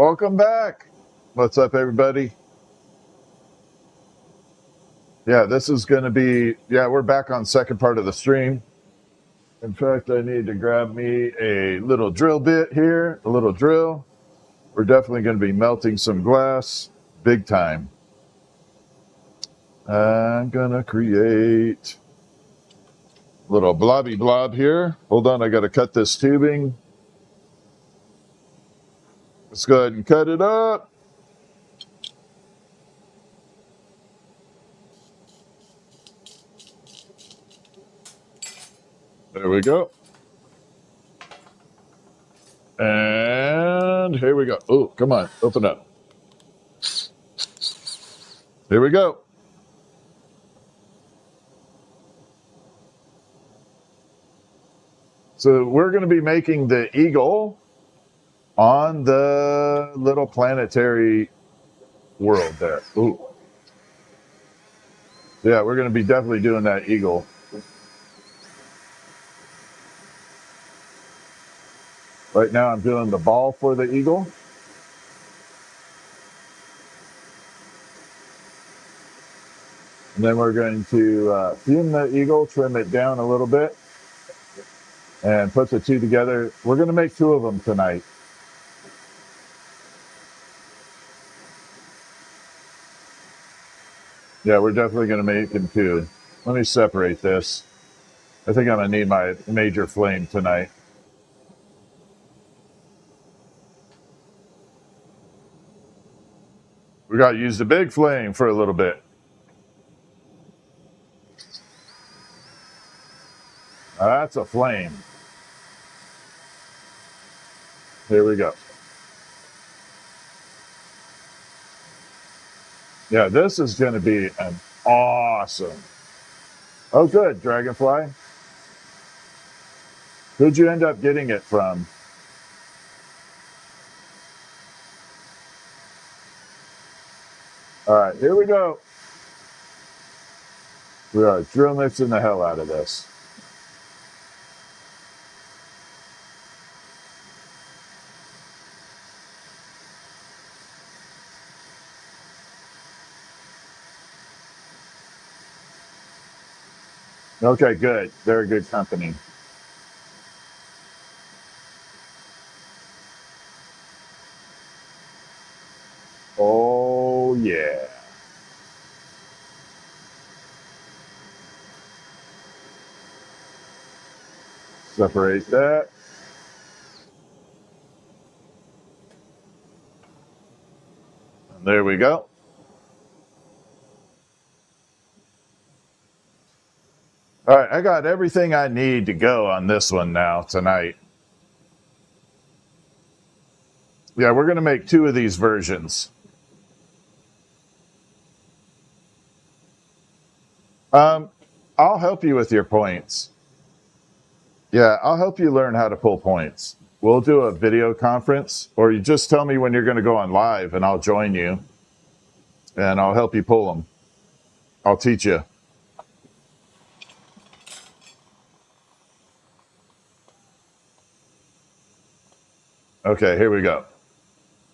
Welcome back. What's up, everybody? Yeah, this is going to be, we're back on second part of the stream. In fact, I need to grab me a little drill bit here, a little drill. We're definitely going to be melting some glass, big time. I'm going to create a little blobby blob here. Hold on, I got to cut this tubing. Let's go ahead and cut it up. There we go. And here we go. Oh, come on, open up. Here we go. So we're going to be making the eagle on the little planetary world there. Ooh. Yeah, we're going to be definitely doing that eagle. Right now I'm doing the ball for the eagle. And then we're going to fume the eagle, trim it down a little bit, and put the two together. We're going to make two of them tonight. Yeah, we're definitely going to make them two. Let me separate this. I think I'm going to need my major flame tonight. We got to use the big flame for a little bit. That's a flame. Here we go. Yeah, this is going to be an awesome. Oh, good, Dragonfly. Who'd you end up getting it from? All right, here we go. We are drill mixing the hell out of this. Okay, good. Very good company. Oh, yeah. Separate that. And there we go. All right, I got everything I need to go on this one now tonight. Yeah, we're going to make two of these versions. I'll help you with your points. Yeah, I'll help you learn how to pull points. We'll do a video conference, or you just tell me when you're going to go on live, and I'll join you, and I'll help you pull them. I'll teach you. Okay, here we go.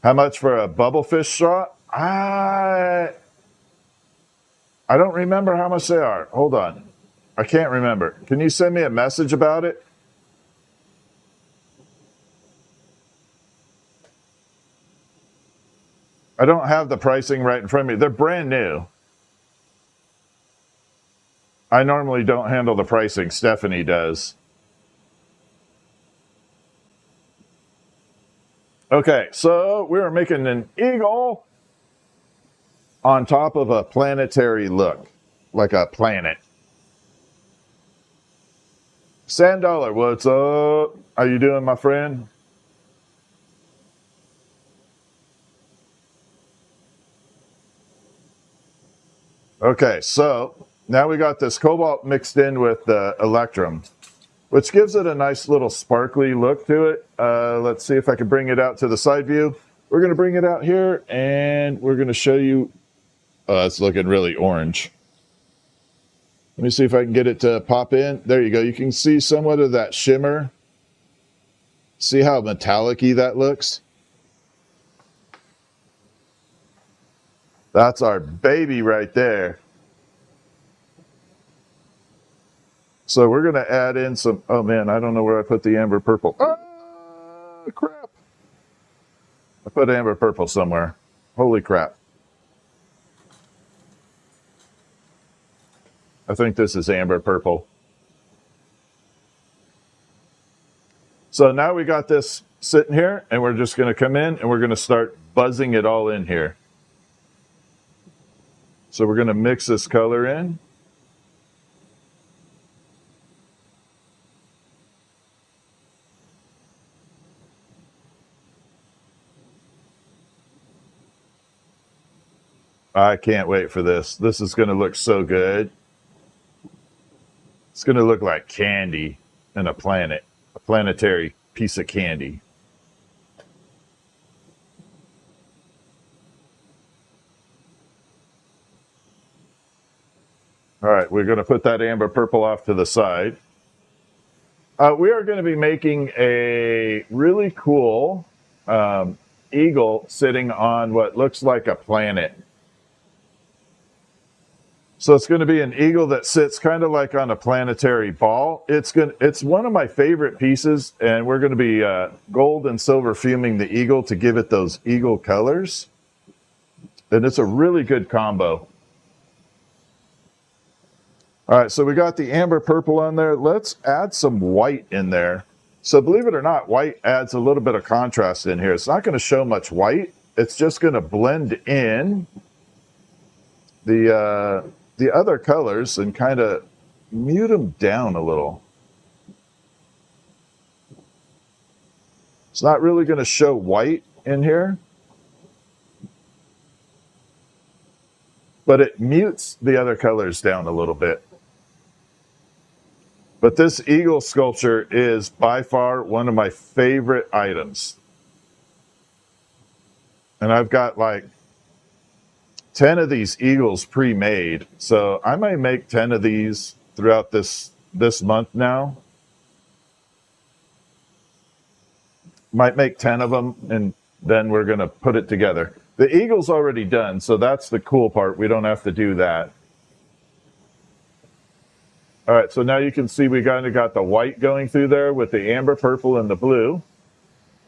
How much for a bubblefish straw? I don't remember how much they are. Hold on. I can't remember. Can you send me a message about it? I don't have the pricing right in front of me. They're brand new. I normally don't handle the pricing. Stephanie does. Okay, so we're making an eagle on top of a planetary look, like a planet. $10, what's up? How you doing, my friend? Okay, so now we got this cobalt mixed in with the electrum, which gives it a nice little sparkly look to it. Let's see if I can bring it out to the side view. We're going to bring it out here, and we're going to show you. Oh, it's looking really orange. Let me see if I can get it to pop in. There you go. You can see somewhat of that shimmer. See how metallic-y that looks? That's our baby right there. So we're going to add in some, oh man, I don't know where I put the amber purple. Ah, crap. I put amber purple somewhere. Holy crap. I think this is amber purple. So now we got this sitting here, and we're just going to come in and we're going to start buzzing it all in here. So we're going to mix this color in. I can't wait for this. This is going to look so good. It's going to look like candy in a planet, a planetary piece of candy. All right, we're going to put that amber purple off to the side. We are going to be making a really cool eagle sitting on what looks like a planet. So it's going to be an eagle that sits kind of like on a planetary ball. It's one of my favorite pieces, and we're going to be gold and silver fuming the eagle to give it those eagle colors. And it's a really good combo. All right, so we got the amber purple on there. Let's add some white in there. So believe it or not, white adds a little bit of contrast in here. It's not going to show much white. It's just going to blend in the other colors and kind of mute them down a little. It's not really going to show white in here, but it mutes the other colors down a little bit. But this eagle sculpture is by far one of my favorite items. And I've got like 10 of these eagles pre-made. So I might make 10 of these throughout this month now. Might make 10 of them, and then we're going to put it together. The eagle's already done, so that's the cool part. We don't have to do that. All right, so now you can see we kind of got the white going through there with the amber purple and the blue.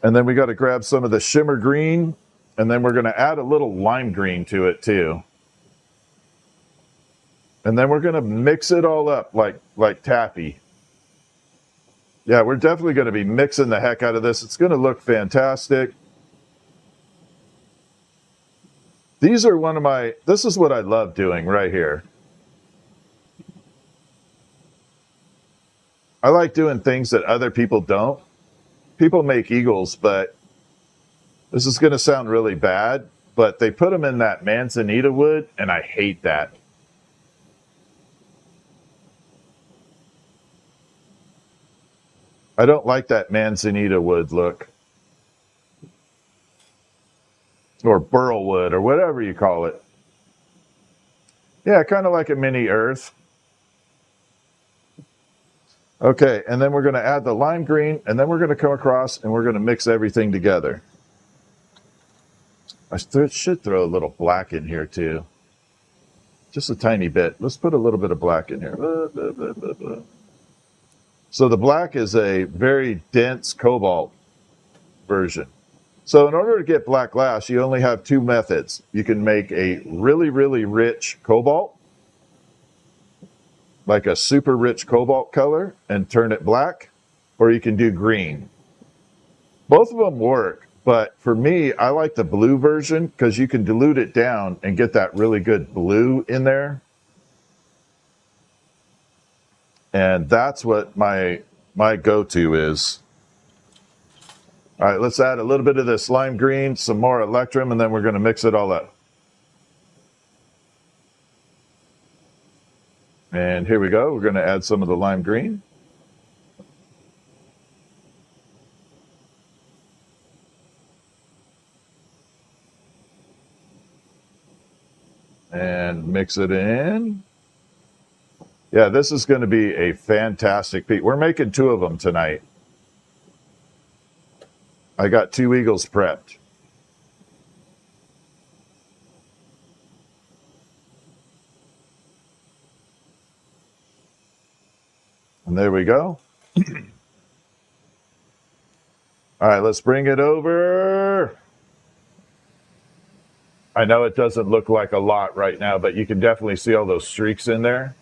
And then we got to grab some of the shimmer green, and then we're going to add a little lime green to it too. And then we're going to mix it all up like taffy. Yeah, we're definitely going to be mixing the heck out of this. It's going to look fantastic. These are this is what I love doing right here. I like doing things that other people don't. People make eagles, but this is going to sound really bad, but they put them in that manzanita wood, and I hate that. I don't like that manzanita wood look. Or burl wood, or whatever you call it. Yeah, kind of like a mini earth. Okay, and then we're going to add the lime green, and then we're going to come across and we're going to mix everything together. I should throw a little black in here too. Just a tiny bit. Let's put a little bit of black in here. So the black is a very dense cobalt version. So in order to get black glass, you only have two methods. You can make a really, really rich cobalt, like a super rich cobalt color, and turn it black, or you can do green. Both of them work, but for me, I like the blue version because you can dilute it down and get that really good blue in there. And that's what my go-to is. All right, let's add a little bit of this lime green, some more electrum, and then we're going to mix it all up. And here we go. We're going to add some of the lime green. And mix it in. Yeah, this is going to be a fantastic piece. We're making two of them tonight. I got two eagles prepped. And there we go. All right, let's bring it over. I know it doesn't look like a lot right now, but you can definitely see all those streaks in there.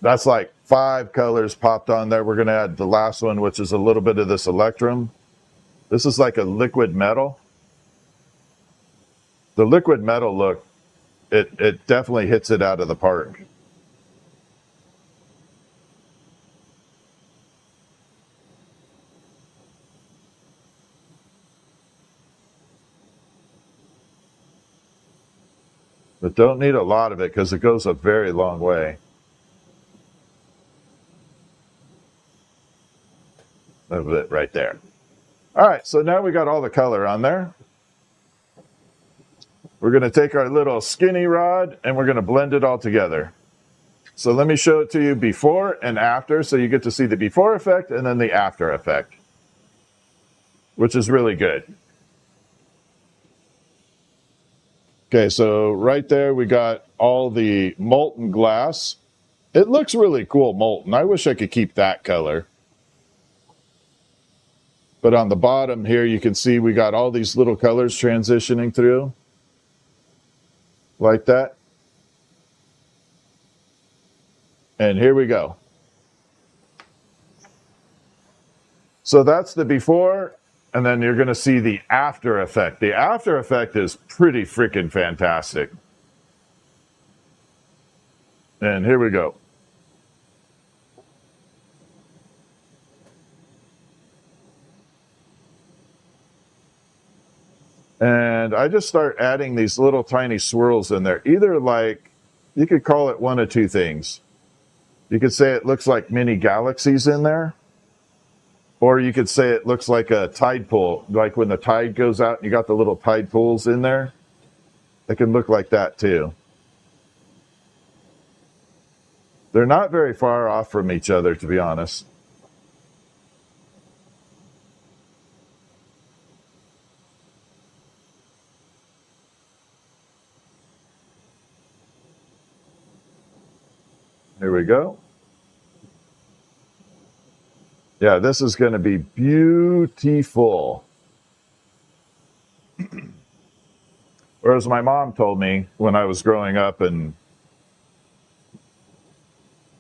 That's like 5 colors popped on there. We're going to add the last one, which is a little bit of this electrum. This is like a liquid metal. The liquid metal look, it definitely hits it out of the park. But don't need a lot of it because it goes a very long way. A little bit right there. All right, so now we got all the color on there. We're going to take our little skinny rod and we're going to blend it all together. So let me show it to you before and after, so you get to see the before effect and then the after effect, which is really good. Okay, so right there we got all the molten glass. It looks really cool, molten. I wish I could keep that color. But on the bottom here, you can see we got all these little colors transitioning through. Like that. And here we go. So that's the before, and then you're going to see the after effect. The after effect is pretty freaking fantastic. And here we go. And I just start adding these little tiny swirls in there. Either like, you could call it one of two things. You could say it looks like mini galaxies in there. Or you could say it looks like a tide pool. Like when the tide goes out and you got the little tide pools in there. It can look like that too. They're not very far off from each other, to be honest. Here we go. Yeah, this is going to be beautiful. Whereas my mom told me when I was growing up, and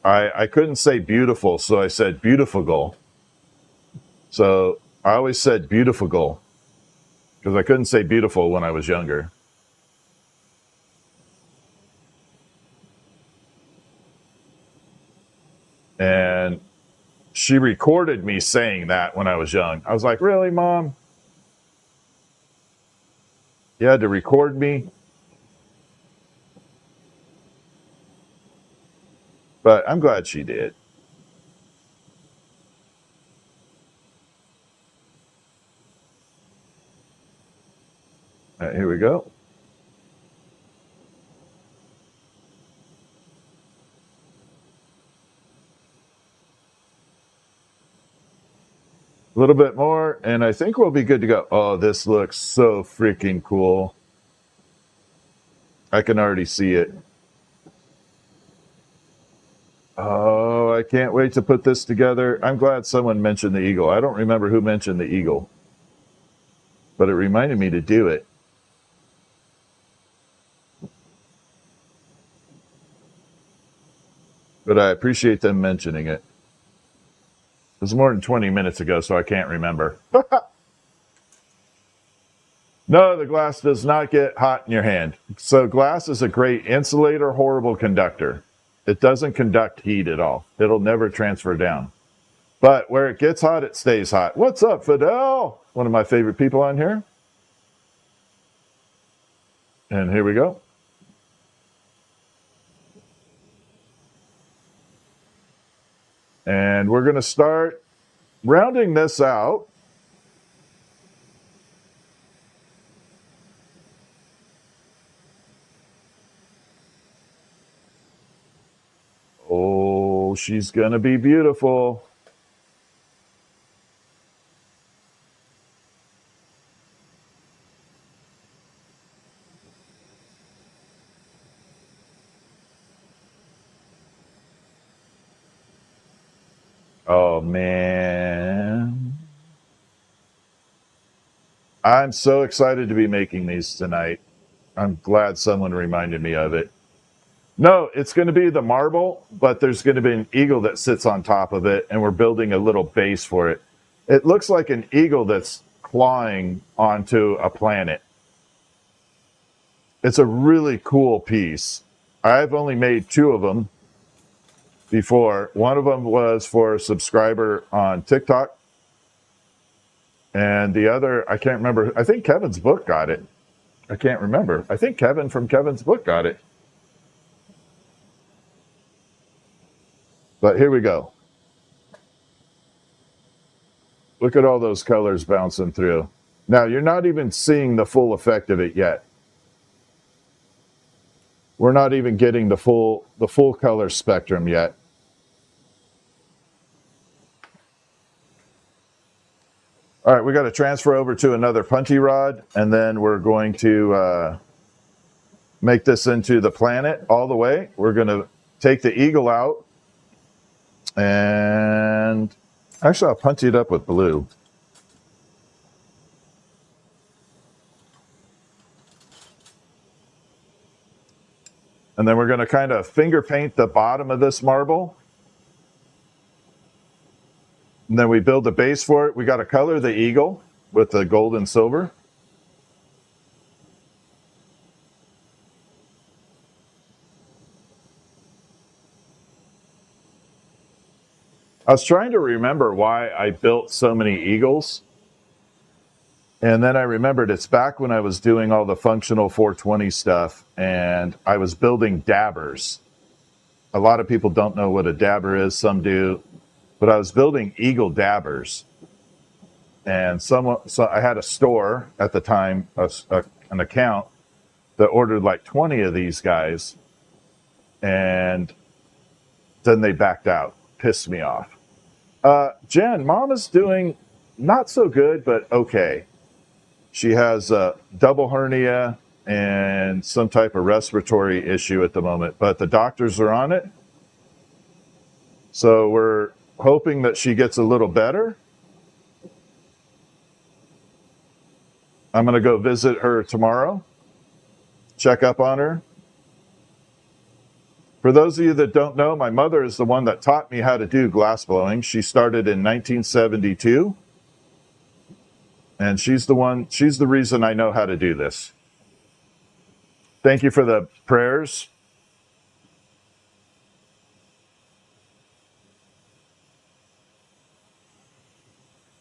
I couldn't say beautiful, so I said beautiful. So I always said beautiful because I couldn't say beautiful when I was younger. And she recorded me saying that when I was young. I was like, really, Mom? You had to record me? But I'm glad she did. All right, here we go. A little bit more, and I think we'll be good to go. Oh, this looks so freaking cool. I can already see it. Oh, I can't wait to put this together. I'm glad someone mentioned the eagle. I don't remember who mentioned the eagle, but it reminded me to do it. But I appreciate them mentioning it. It was more than 20 minutes ago, so I can't remember. No, the glass does not get hot in your hand. So glass is a great insulator, horrible conductor. It doesn't conduct heat at all. It'll never transfer down. But where it gets hot, it stays hot. What's up, Fidel? One of my favorite people on here. And here we go. And we're going to start rounding this out. Oh, she's going to be beautiful. Oh, man. I'm so excited to be making these tonight. I'm glad someone reminded me of it. No, it's going to be the marble, but there's going to be an eagle that sits on top of it, and we're building a little base for it. It looks like an eagle that's clawing onto a planet. It's a really cool piece. I've only made 2 of them before. One of them was for a subscriber on TikTok, and the other, I can't remember. I think Kevin's book got it. I can't remember. I think Kevin from Kevin's book got it. But here we go. Look at all those colors bouncing through. Now, you're not even seeing the full effect of it yet. We're not even getting the full color spectrum yet. All right, we got to transfer over to another punchy rod, and then we're going to make this into the planet all the way. We're going to take the eagle out, and actually I'll punch it up with blue. And then we're going to kind of finger paint the bottom of this marble. And then we build the base for it. We got to color the eagle with the gold and silver. I was trying to remember why I built so many eagles. And then I remembered it's back when I was doing all the functional 420 stuff, and I was building dabbers. A lot of people don't know what a dabber is, some do, but I was building eagle dabbers. And so I had a store at the time, an account that ordered like 20 of these guys, and then they backed out. Pissed me off. Jen, Mom is doing not so good, but okay. She has a double hernia and some type of respiratory issue at the moment, but the doctors are on it. So we're hoping that she gets a little better. I'm going to go visit her tomorrow, check up on her. For those of you that don't know, my mother is the one that taught me how to do glass blowing. She started in 1972. And she's the reason I know how to do this. Thank you for the prayers.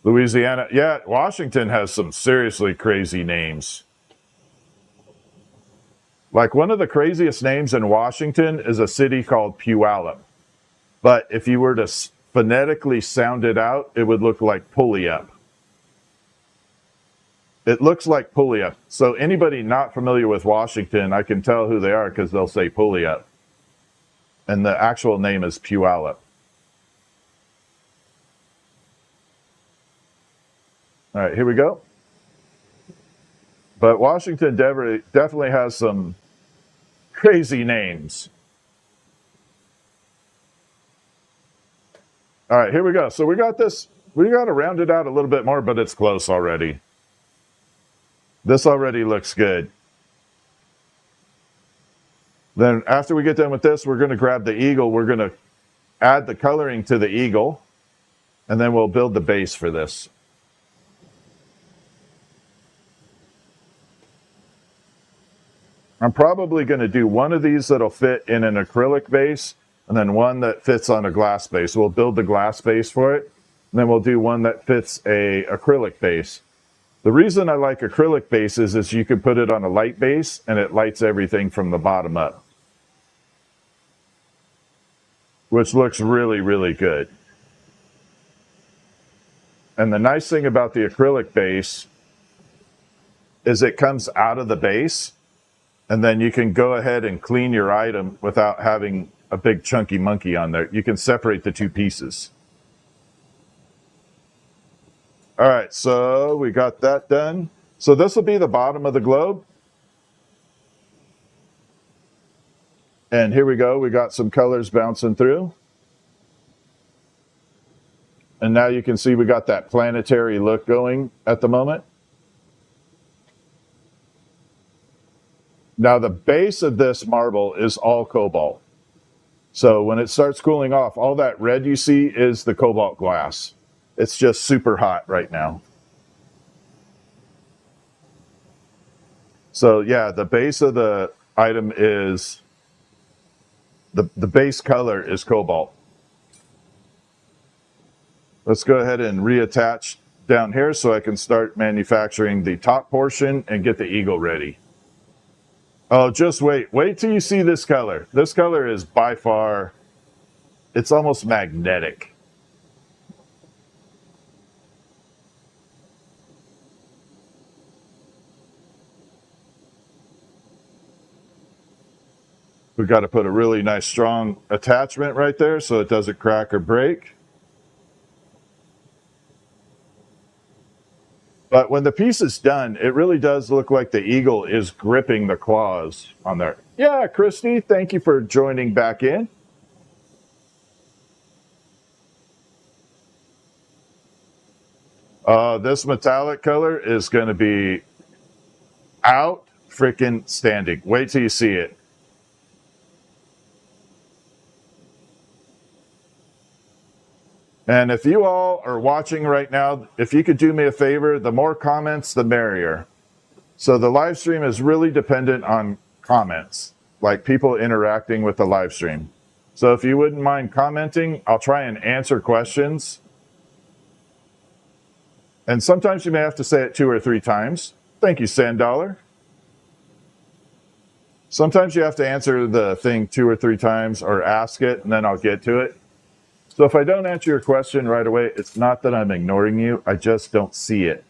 Louisiana. Yeah, Washington has some seriously crazy names. Like one of the craziest names in Washington is a city called Puyallup. But if you were to phonetically sound it out, it would look like Pulliup. It looks like Pulliup. So anybody not familiar with Washington, I can tell who they are because they'll say Pulliup. And the actual name is Puyallup. All right, here we go. But Washington definitely has some crazy names. All right, here we go. So we got this. We got to round it out a little bit more, but it's close already. This already looks good. Then after we get done with this, we're going to grab the eagle. We're going to add the coloring to the eagle, and then we'll build the base for this. I'm probably going to do one of these that'll fit in an acrylic base, and then one that fits on a glass base. We'll build the glass base for it, and then we'll do one that fits a acrylic base. The reason I like acrylic bases is you can put it on a light base and it lights everything from the bottom up, which looks really, really good. And the nice thing about the acrylic base is it comes out of the base, and then you can go ahead and clean your item without having a big chunky monkey on there. You can separate the two pieces. All right, so we got that done. So this will be the bottom of the globe. And here we go. We got some colors bouncing through. And now you can see we got that planetary look going at the moment. Now the base of this marble is all cobalt. So when it starts cooling off, all that red you see is the cobalt glass. It's just super hot right now. So yeah, the base of the item is, the base color is cobalt. Let's go ahead and reattach down here so I can start manufacturing the top portion and get the eagle ready. Oh, just wait. Wait till you see this color. This color is by far, it's almost magnetic. We've got to put a really nice strong attachment right there so it doesn't crack or break. But when the piece is done, it really does look like the eagle is gripping the claws on there. Yeah, Christy, thank you for joining back in. This metallic color is going to be out freaking standing. Wait till you see it. And if you all are watching right now, if you could do me a favor, the more comments, the merrier. So the live stream is really dependent on comments, like people interacting with the live stream. So if you wouldn't mind commenting, I'll try and answer questions. And sometimes you may have to say it 2 or 3 times. Thank you, Sandollar. Sometimes you have to answer the thing 2 or 3 times or ask it, and then I'll get to it. So if I don't answer your question right away, it's not that I'm ignoring you. I just don't see it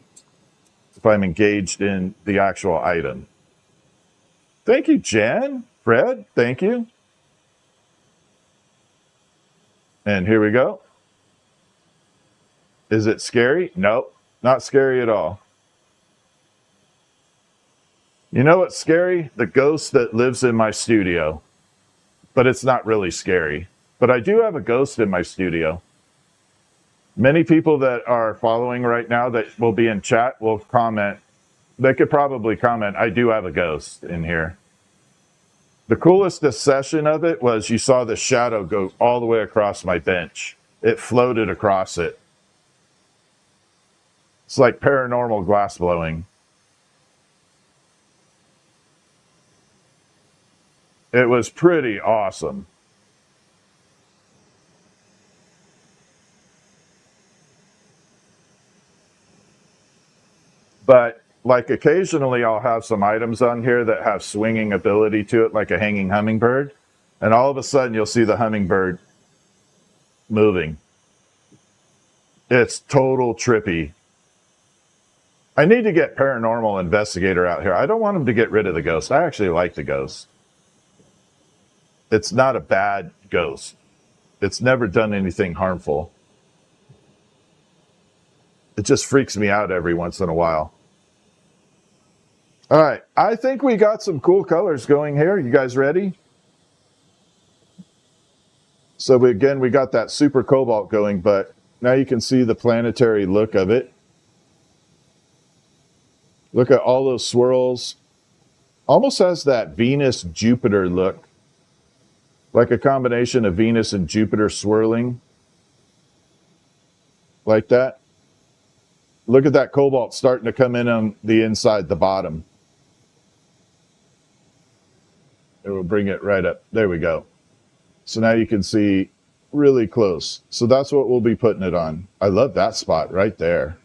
if I'm engaged in the actual item. Thank you, Jen. Fred, thank you. And here we go. Is it scary? Nope, not scary at all. You know what's scary? The ghost that lives in my studio. But it's not really scary. But I do have a ghost in my studio. Many people that are following right now that will be in chat will comment. They could probably comment, I do have a ghost in here. The coolest session of it was you saw the shadow go all the way across my bench. It floated across it. It's like paranormal glassblowing. It was pretty awesome. But like occasionally I'll have some items on here that have swinging ability to it, like a hanging hummingbird. And all of a sudden you'll see the hummingbird moving. It's total trippy. I need to get Paranormal Investigator out here. I don't want him to get rid of the ghost. I actually like the ghost. It's not a bad ghost. It's never done anything harmful. It just freaks me out every once in a while. All right, I think we got some cool colors going here. You guys ready? So we got that super cobalt going, but now you can see the planetary look of it. Look at all those swirls. Almost has that Venus-Jupiter look. Like a combination of Venus and Jupiter swirling. Like that. Look at that cobalt starting to come in on the inside, the bottom. It will bring it right up. There we go. So now you can see really close. So that's what we'll be putting it on. I love that spot right there.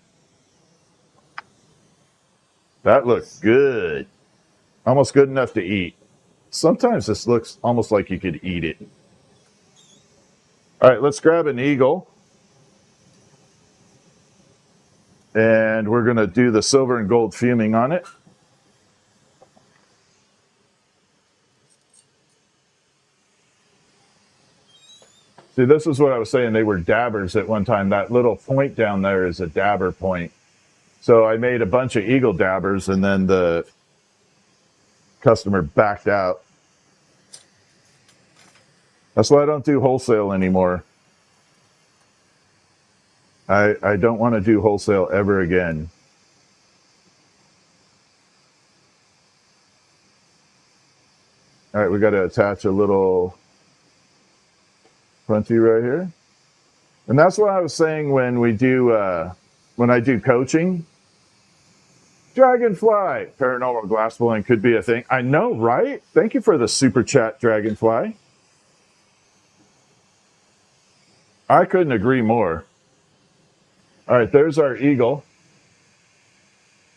That looks good. Almost good enough to eat. Sometimes this looks almost like you could eat it. All right, let's grab an eagle. And we're going to do the silver and gold fuming on it. See, this is what I was saying. They were dabbers at one time. That little point down there is a dabber point. So I made a bunch of eagle dabbers, and then the customer backed out. That's why I don't do wholesale anymore. I don't want to do wholesale ever again. All right, we got to attach a little fronty right here. And that's what I was saying when we do, when I do coaching. Dragonfly, paranormal glassblowing could be a thing. I know, right? Thank you for the super chat, Dragonfly. I couldn't agree more. All right, there's our eagle.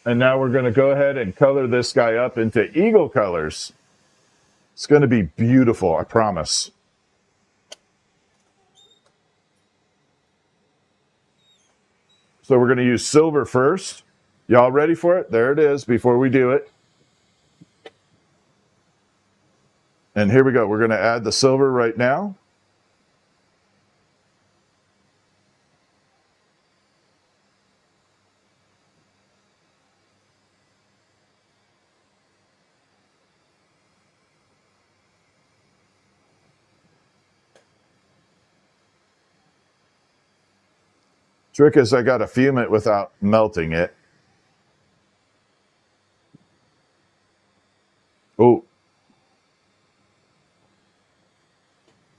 And now we're going to go ahead and color this guy up into eagle colors. It's going to be beautiful, I promise. So we're going to use silver first. Y'all ready for it? There it is before we do it. And here we go. We're going to add the silver right now. Trick is I got to fume it without melting it. Oh,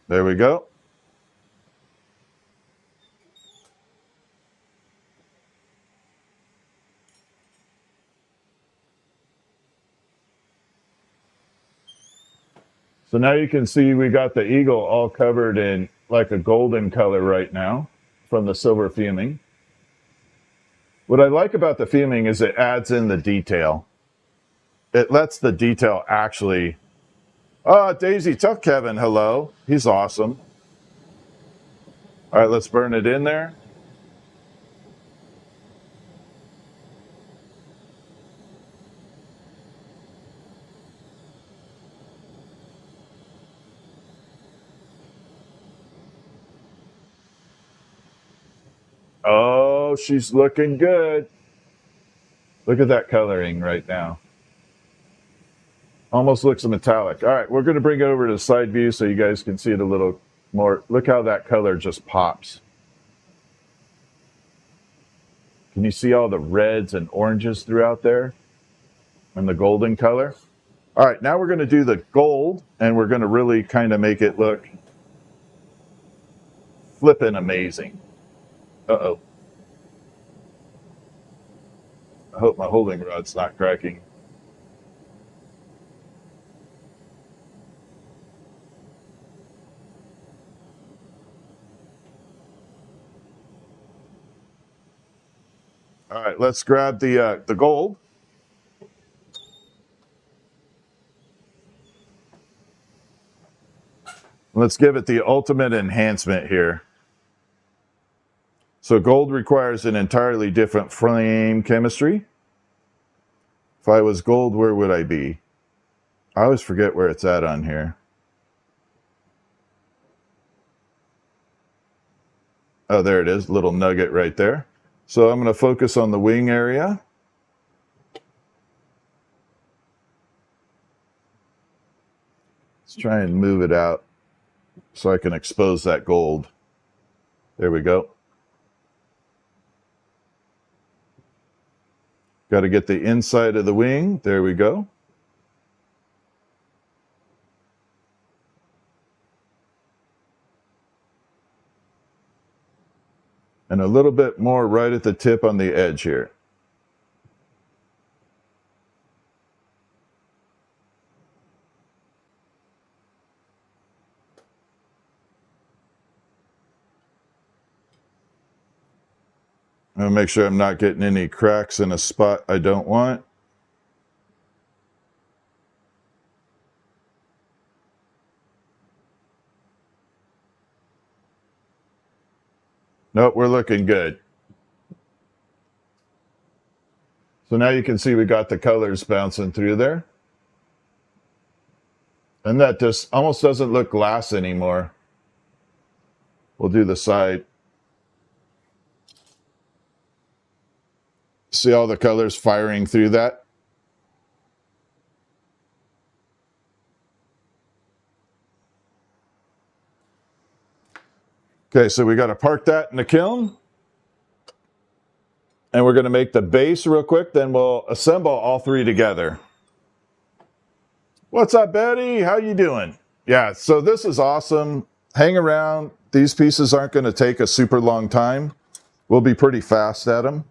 there we go. So now you can see we got the eagle all covered in like a golden color right now from the silver fuming. What I like about the fuming is it adds in the detail. It lets the detail actually... Oh, Daisy Tough Kevin, hello. He's awesome. All right, let's burn it in there. Oh, she's looking good. Look at that coloring right now. Almost looks metallic. All right, we're going to bring it over to the side view so you guys can see it a little more. Look how that color just pops. Can you see all the reds and oranges throughout there? And the golden color? All right, now we're going to do the gold, and we're going to really kind of make it look flippin' amazing. Uh-oh. I hope my holding rod's not cracking. All right, let's grab the gold. Let's give it the ultimate enhancement here. So gold requires an entirely different flame chemistry. If I was gold, where would I be? I always forget where it's at on here. Oh, there it is, little nugget right there. So I'm going to focus on the wing area. Let's try and move it out so I can expose that gold. There we go. Got to get the inside of the wing. There we go. And a little bit more right at the tip on the edge here. I'm going to make sure I'm not getting any cracks in a spot I don't want. Nope, we're looking good. So now you can see we got the colors bouncing through there. And that just almost doesn't look glass anymore. We'll do the side. See all the colors firing through that? Okay, so we got to park that in the kiln. And we're going to make the base real quick, then we'll assemble all three together. What's up, Betty? How you doing? Yeah, so this is awesome. Hang around. These pieces aren't going to take a super long time. We'll be pretty fast at them.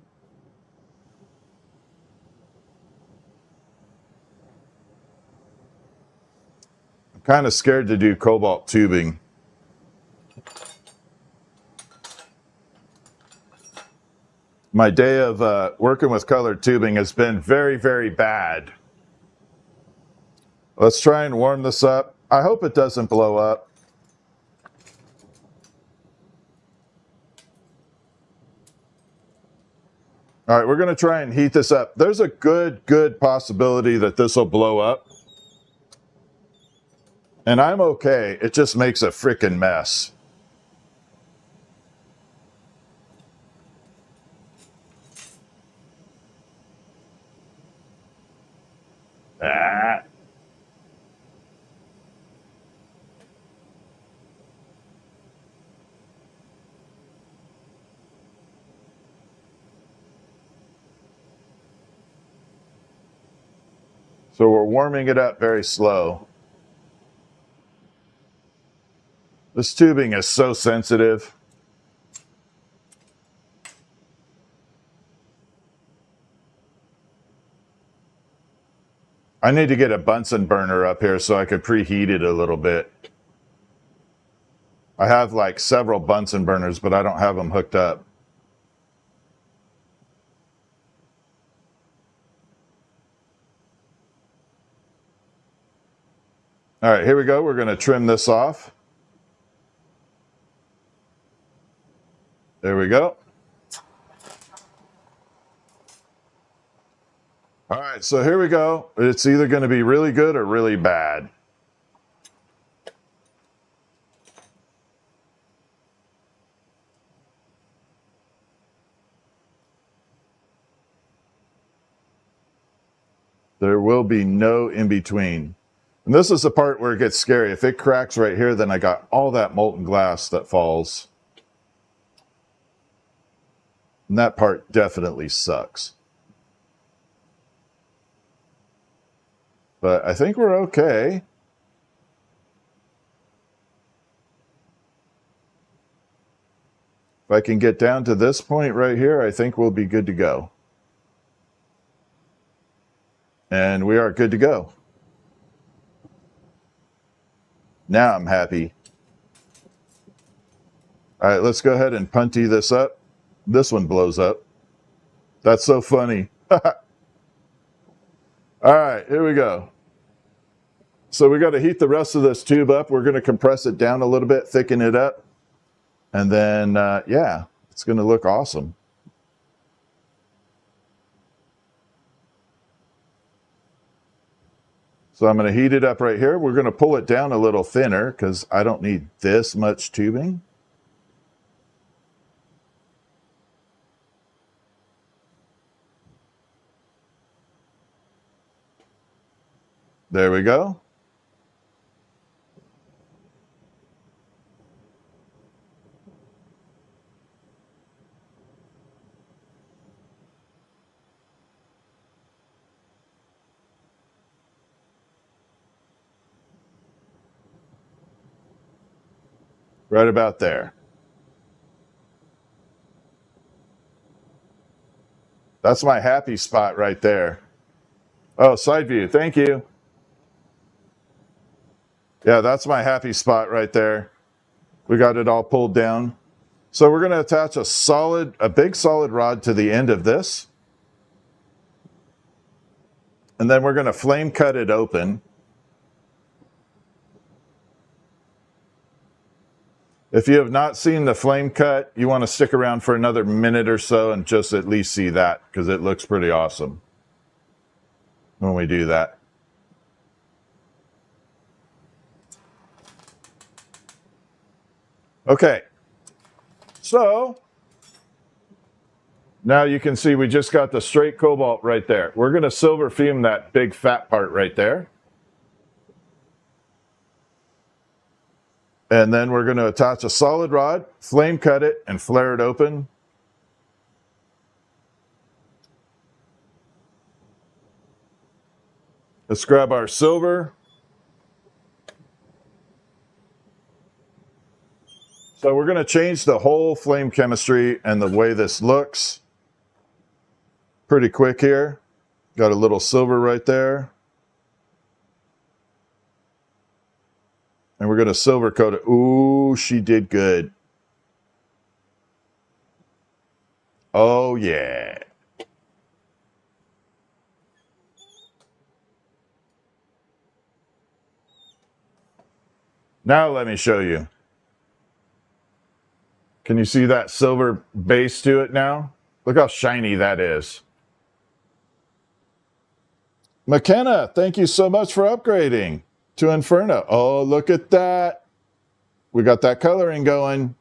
I'm kind of scared to do cobalt tubing. My day of working with colored tubing has been very, very bad. Let's try and warm this up. I hope it doesn't blow up. All right, we're going to try and heat this up. There's a good possibility that this will blow up. And I'm okay. It just makes a freaking mess. Ah. So we're warming it up very slow. This tubing is so sensitive. I need to get a Bunsen burner up here so I could preheat it a little bit. I have like several Bunsen burners, but I don't have them hooked up. All right, here we go. We're going to trim this off. There we go. All right, so here we go. It's either going to be really good or really bad. There will be no in between. And this is the part where it gets scary. If it cracks right here, then I got all that molten glass that falls. And that part definitely sucks. But I think we're okay. If I can get down to this point right here, I think we'll be good to go. And we are good to go. Now I'm happy. All right, let's go ahead and punty this up. This one blows up. That's so funny. All right, here we go. So we got to heat the rest of this tube up. We're going to compress it down a little bit, thicken it up. And then, yeah, it's going to look awesome. So I'm going to heat it up right here. We're going to pull it down a little thinner because I don't need this much tubing. There we go. Right about there. That's my happy spot right there. Oh, side view. Thank you. Yeah, that's my happy spot right there. We got it all pulled down. So we're going to attach a big solid rod to the end of this. And then we're going to flame cut it open. If you have not seen the flame cut, you want to stick around for another minute or so and just at least see that because it looks pretty awesome when we do that. Okay, so now you can see we just got the straight cobalt right there. We're going to silver fume that big fat part right there. And then we're going to attach a solid rod, flame cut it, and flare it open. Let's grab our silver. So we're going to change the whole flame chemistry and the way this looks pretty quick here. Got a little silver right there. And we're going to silver coat it. Ooh, she did good. Oh, yeah. Now let me show you. Can you see that silver base to it now? Look how shiny that is. McKenna, thank you so much for upgrading to Inferno. Oh, look at that. We got that coloring going.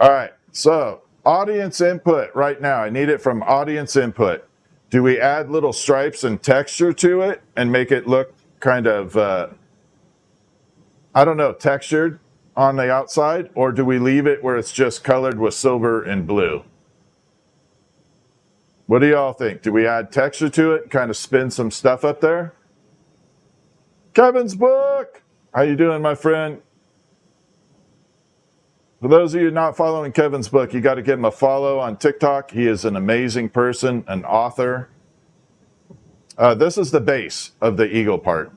All right, so audience input right now. I need it from audience input. Do we add little stripes and texture to it and make it look kind of, I don't know, textured on the outside? Or do we leave it where it's just colored with silver and blue? What do y'all think? Do we add texture to it, kind of spin some stuff up there? Kevin's book! How you doing, my friend? For those of you not following Kevin's book, you got to give him a follow on TikTok. He is an amazing person, an author. This is the base of the eagle part.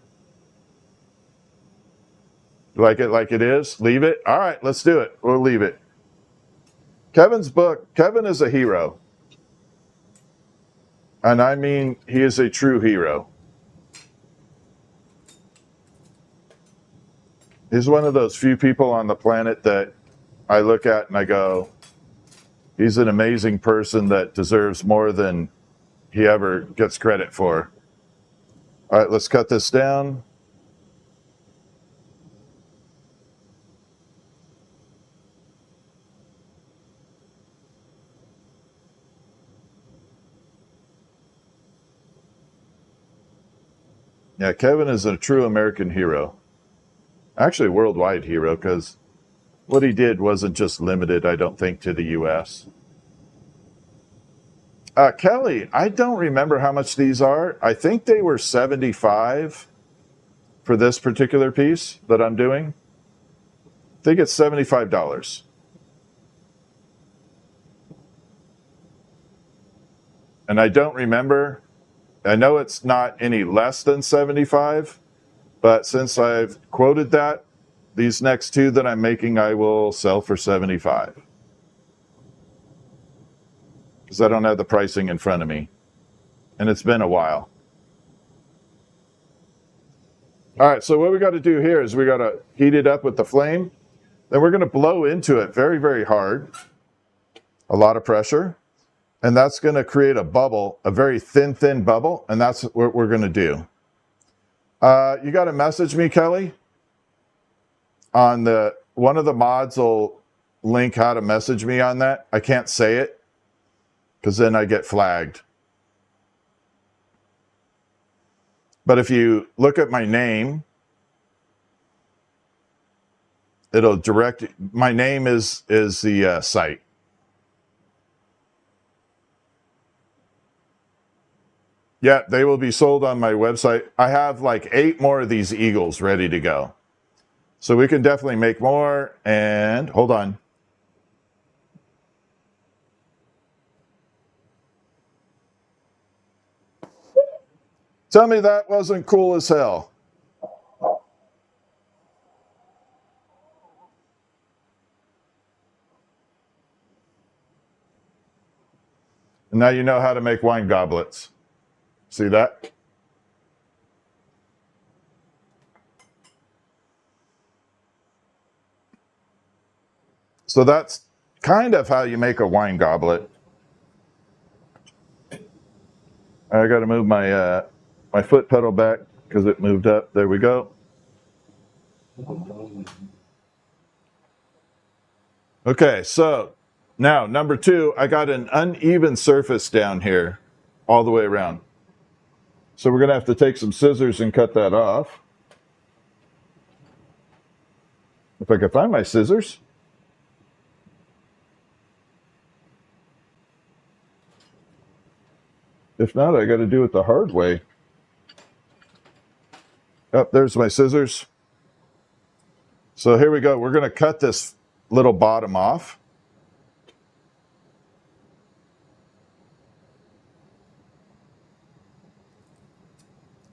Like it like it is? Leave it? All right, let's do it. We'll leave it. Kevin's book, Kevin is a hero. And I mean, he is a true hero. He's one of those few people on the planet that I look at and I go, he's an amazing person that deserves more than he ever gets credit for. All right, let's cut this down. Yeah, Kevin is a true American hero. Actually, a worldwide hero, because what he did wasn't just limited, I don't think, to the U.S. Kelly, I don't remember how much these are. I think they were $75 for this particular piece that I'm doing. I think it's $75. And I don't remember. I know it's not any less than 75, but since I've quoted that, these next two that I'm making, I will sell for 75. Because I don't have the pricing in front of me. And it's been a while. All right, so what we got to do here is we got to heat it up with the flame. Then we're going to blow into it very, very hard. A lot of pressure. And that's going to create a bubble, a very thin, thin bubble. And that's what we're going to do. You got to message me, Kelly. On the one of the mods will link how to message me on that. I can't say it because then I get flagged. But if you look at my name, it'll direct. My name is the site. Yeah, they will be sold on my website. I have like 8 more of these eagles ready to go. So we can definitely make more. And hold on. Tell me that wasn't cool as hell. And now you know how to make wine goblets. See that? So that's kind of how you make a wine goblet. I got to move my my foot pedal back because it moved up. There we go. Okay, so now number 2, I got an uneven surface down here all the way around. So we're going to have to take some scissors and cut that off. If I can find my scissors. If not, I got to do it the hard way. Oh, there's my scissors. So here we go. We're going to cut this little bottom off.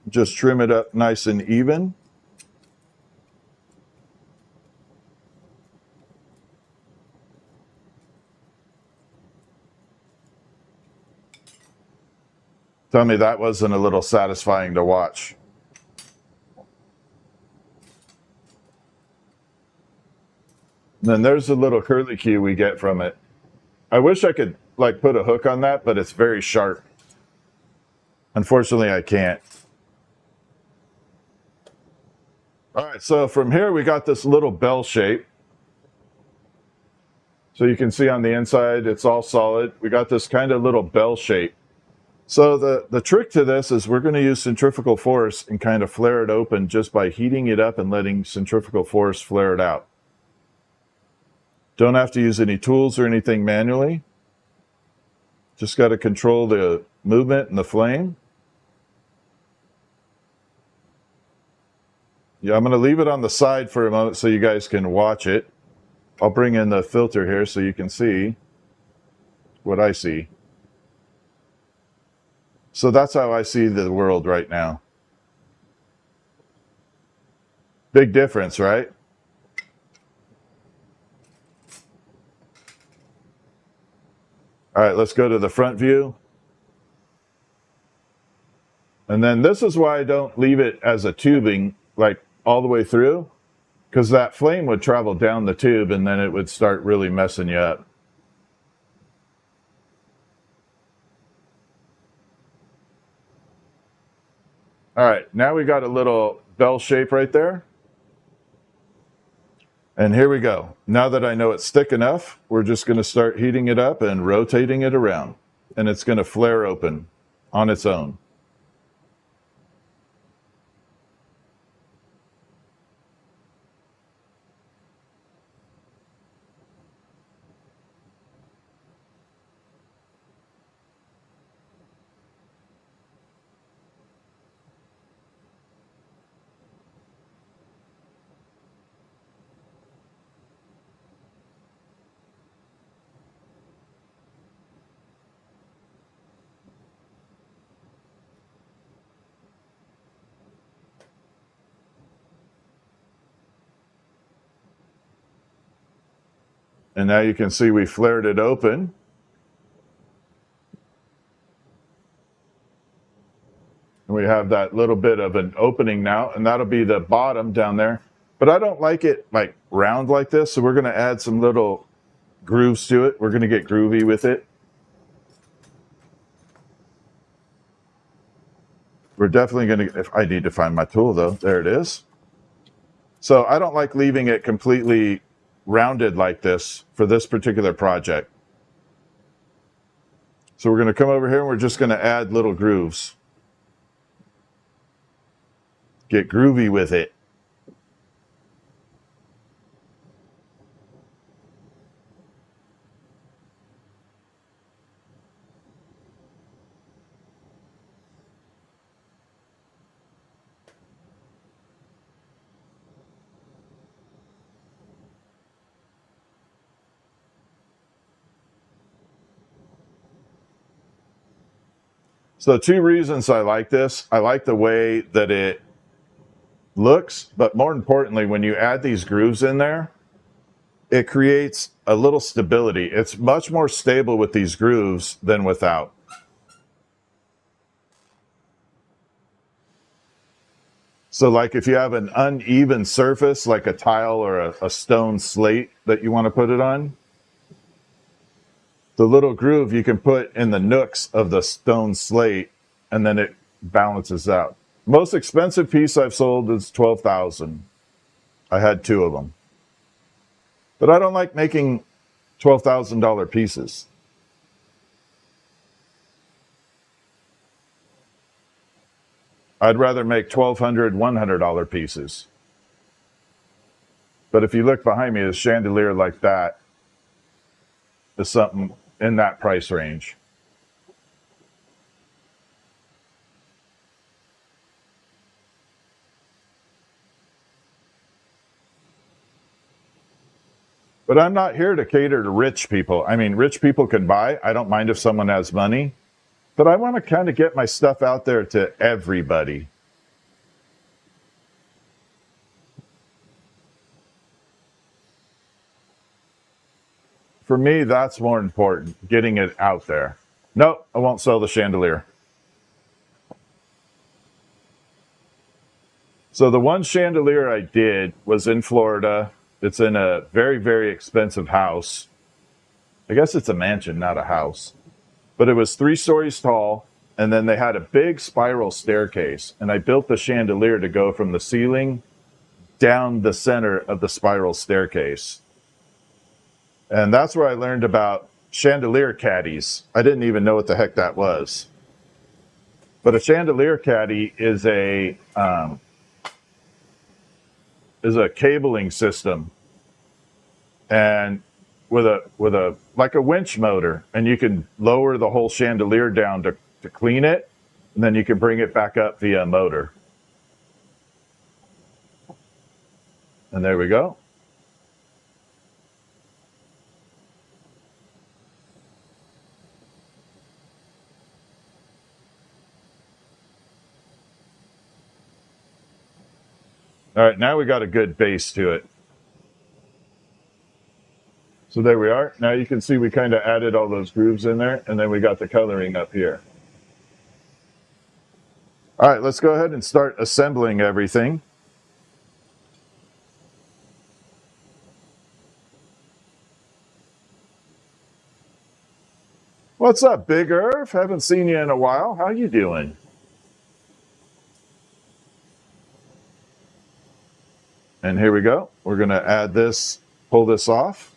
Just trim it up nice and even. Tell me that wasn't a little satisfying to watch. And then there's the little curlicue we get from it. I wish I could like put a hook on that, but it's very sharp. Unfortunately, I can't. All right, so from here we got this little bell shape. So you can see on the inside, it's all solid. We got this kind of little bell shape. So the trick to this is we're going to use centrifugal force and kind of flare it open just by heating it up and letting centrifugal force flare it out. Don't have to use any tools or anything manually. Just got to control the movement and the flame. Yeah, I'm going to leave it on the side for a moment so you guys can watch it. I'll bring in the filter here so you can see what I see. So that's how I see the world right now. Big difference, right? All right, let's go to the front view. And then this is why I don't leave it as a tubing, like all the way through, because that flame would travel down the tube and then it would start really messing you up. All right, now we got a little bell shape right there. And here we go. Now that I know it's thick enough, we're just going to start heating it up and rotating it around. And it's going to flare open on its own. And now you can see we flared it open. And we have that little bit of an opening now, and that'll be the bottom down there. But I don't like it like round like this, so we're going to add some little grooves to it. We're going to get groovy with it. We're definitely going to, if I need to find my tool though, there it is. So I don't like leaving it completely rounded like this for this particular project. So we're going to come over here and we're just going to add little grooves. Get groovy with it. So two reasons I like this. I like the way that it looks, but more importantly, when you add these grooves in there, it creates a little stability. It's much more stable with these grooves than without. So like if you have an uneven surface, like a tile or a stone slate that you want to put it on, the little groove you can put in the nooks of the stone slate, and then it balances out. Most expensive piece I've sold is $12,000. I had two of them. But I don't like making $12,000 pieces. I'd rather make $1,200, $100 pieces. But if you look behind me, a chandelier like that is something in that price range. But I'm not here to cater to rich people. I mean, rich people can buy. I don't mind if someone has money. But I want to kind of get my stuff out there to everybody. For me, that's more important, getting it out there. No, I won't sell the chandelier. So the one chandelier I did was in Florida. It's in a very, very expensive house. I guess it's a mansion, not a house. But it was 3 stories tall, and then they had a big spiral staircase. And I built the chandelier to go from the ceiling down the center of the spiral staircase. And that's where I learned about chandelier caddies. I didn't even know what the heck that was. But a chandelier caddy is a cabling system, and with a like a winch motor, and you can lower the whole chandelier down to clean it, and then you can bring it back up via a motor. And there we go. All right, now we got a good base to it. So there we are. Now you can see we kind of added all those grooves in there, and then we got the coloring up here. All right, let's go ahead and start assembling everything. What's up, Big Irv? Haven't seen you in a while. How you doing? And here we go. We're going to add this, pull this off.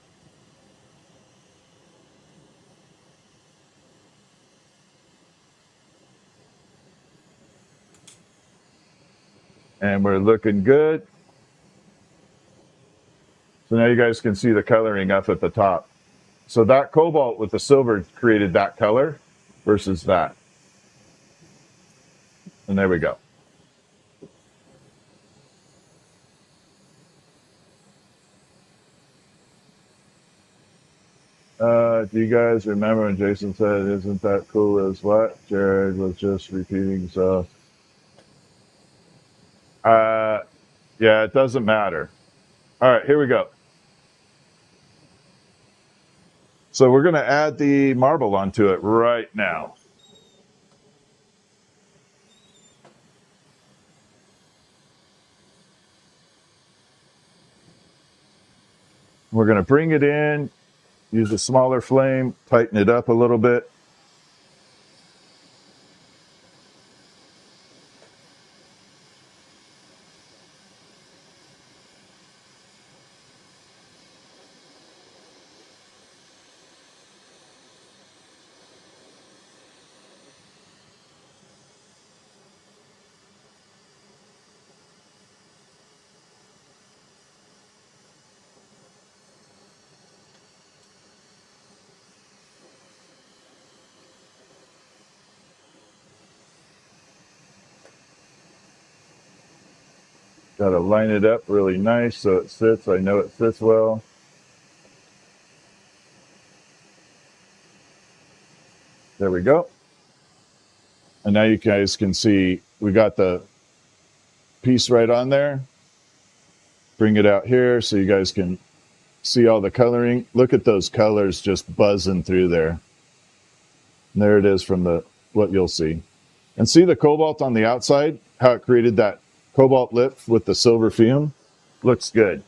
And we're looking good. So now you guys can see the coloring up at the top. So that cobalt with the silver created that color versus that. And there we go. Do you guys remember when Jason said, isn't that cool as what? Jared was just repeating so. Yeah, it doesn't matter. All right, here we go. So we're going to add the marble onto it right now. We're going to bring it in, use a smaller flame, tighten it up a little bit. Got to line it up really nice so it sits. I know it sits well. There we go. And now you guys can see we got the piece right on there. Bring it out here so you guys can see all the coloring. Look at those colors just buzzing through there. And there it is from what you'll see. And see the cobalt on the outside, how it created that cobalt lip with the silver fume? Looks good.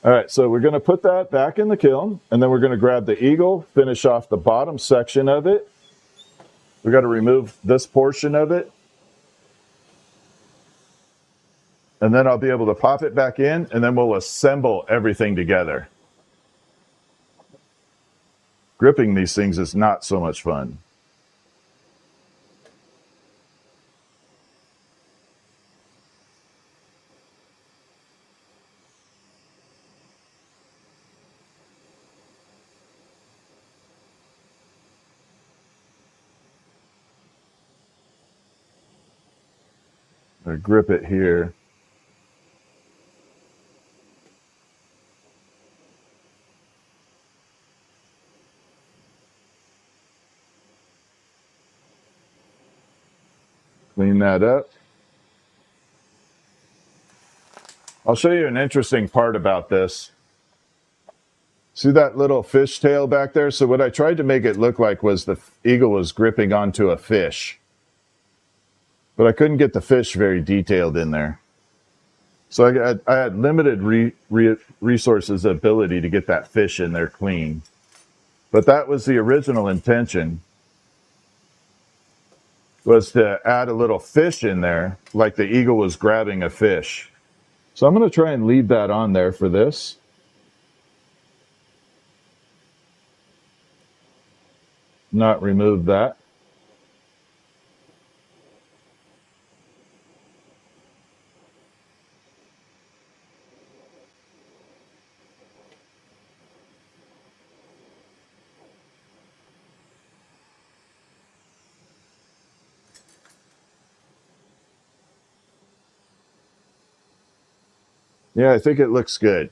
All right, so we're going to put that back in the kiln, and then we're going to grab the eagle, finish off the bottom section of it. We got to remove this portion of it. And then I'll be able to pop it back in, and then we'll assemble everything together. Gripping these things is not so much fun. or grip it here. Clean that up. I'll show you an interesting part about this. See that little fish tail back there? So what I tried to make it look like was the eagle was gripping onto a fish. But I couldn't get the fish very detailed in there. So I had limited resources, ability to get that fish in there clean. But that was the original intention, was to add a little fish in there, like the eagle was grabbing a fish. So I'm going to try and leave that on there for this. Not remove that. Yeah, I think it looks good.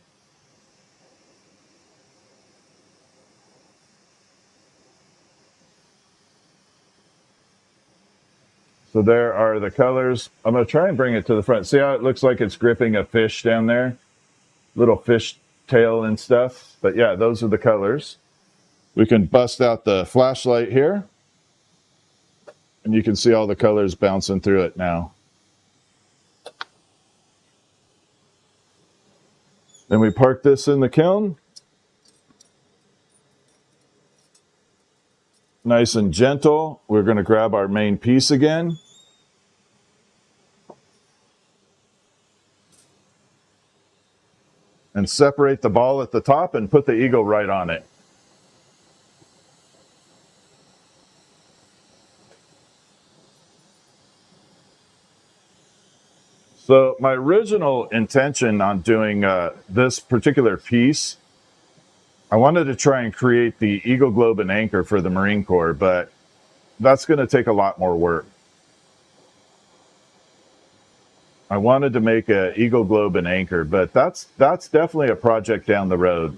So there are the colors. I'm going to try and bring it to the front. See how it looks like it's gripping a fish down there? Little fish tail and stuff. But yeah, those are the colors. We can bust out the flashlight here. And you can see all the colors bouncing through it now. Then we park this in the kiln. Nice and gentle. We're going to grab our main piece again. And separate the ball at the top and put the eagle right on it. So my original intention on doing this particular piece, I wanted to try and create the eagle globe and anchor for the Marine Corps, but that's going to take a lot more work. I wanted to make an eagle globe and anchor, but that's definitely a project down the road.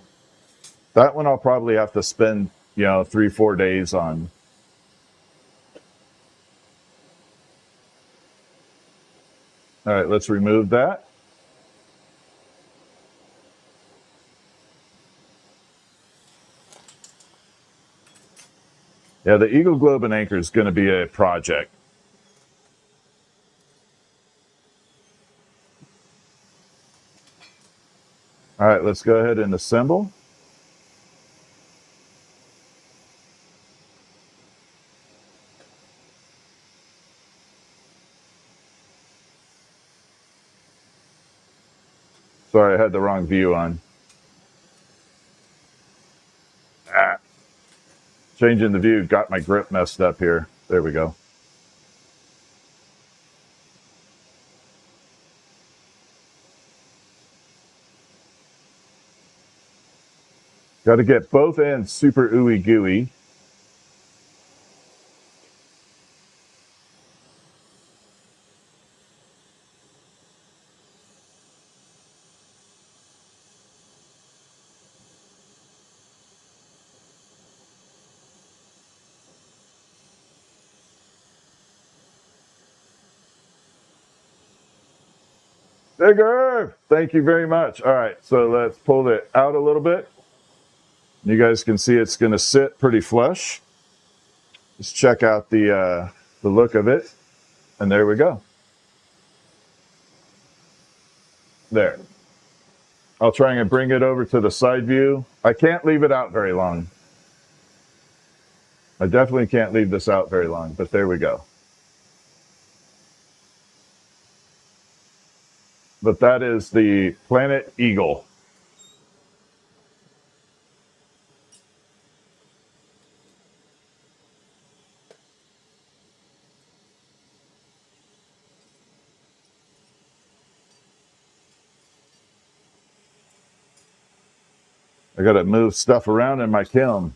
That one I'll probably have to spend, 3-4 days on. All right, let's remove that. Yeah, the eagle globe and anchor is going to be a project. All right, let's go ahead and assemble. Sorry, I had the wrong view on. Changing the view got my grip messed up here. There we go. Got to get both ends super ooey gooey. Bigger! Thank you very much. All right, so let's pull it out a little bit. You guys can see it's going to sit pretty flush. Let's check out the look of it. And there we go. There. I'll try and bring it over to the side view. I can't leave it out very long. I definitely can't leave this out very long, but there we go. But that is the Planet Eagle. I got to move stuff around in my kiln.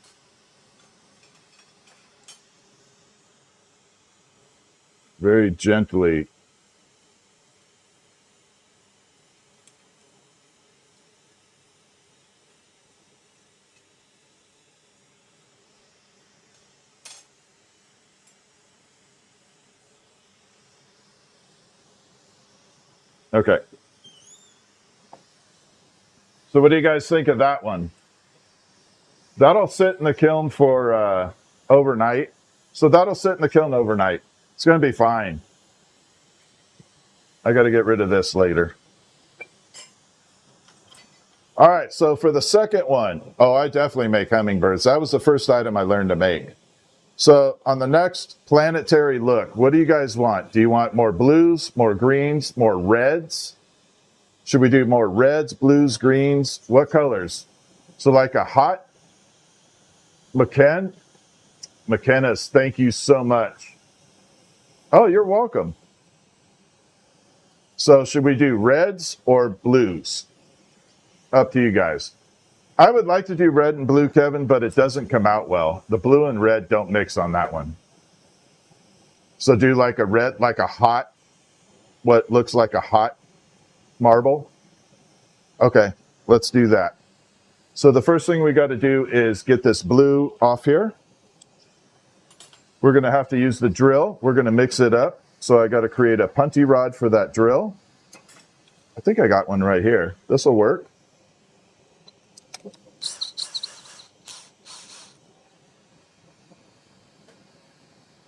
Very gently. Okay. So what do you guys think of that one? That'll sit in the kiln for overnight. So that'll sit in the kiln overnight. It's going to be fine. I got to get rid of this later. All right, so for the second one, oh, I definitely make hummingbirds. That was the first item I learned to make. So on the next planetary look, what do you guys want? Do you want more blues, more greens, more reds? Should we do more reds, blues, greens? What colors? So like a hot McKenna's, thank you so much. Oh, you're welcome. So should we do reds or blues? Up to you guys. I would like to do red and blue, Kevin, but it doesn't come out well. The blue and red don't mix on that one. So do like a red, like a hot, what looks like a hot marble. Okay, let's do that. So the first thing we got to do is get this blue off here. We're going to have to use the drill. We're going to mix it up. So I got to create a punty rod for that drill. I think I got one right here. This will work.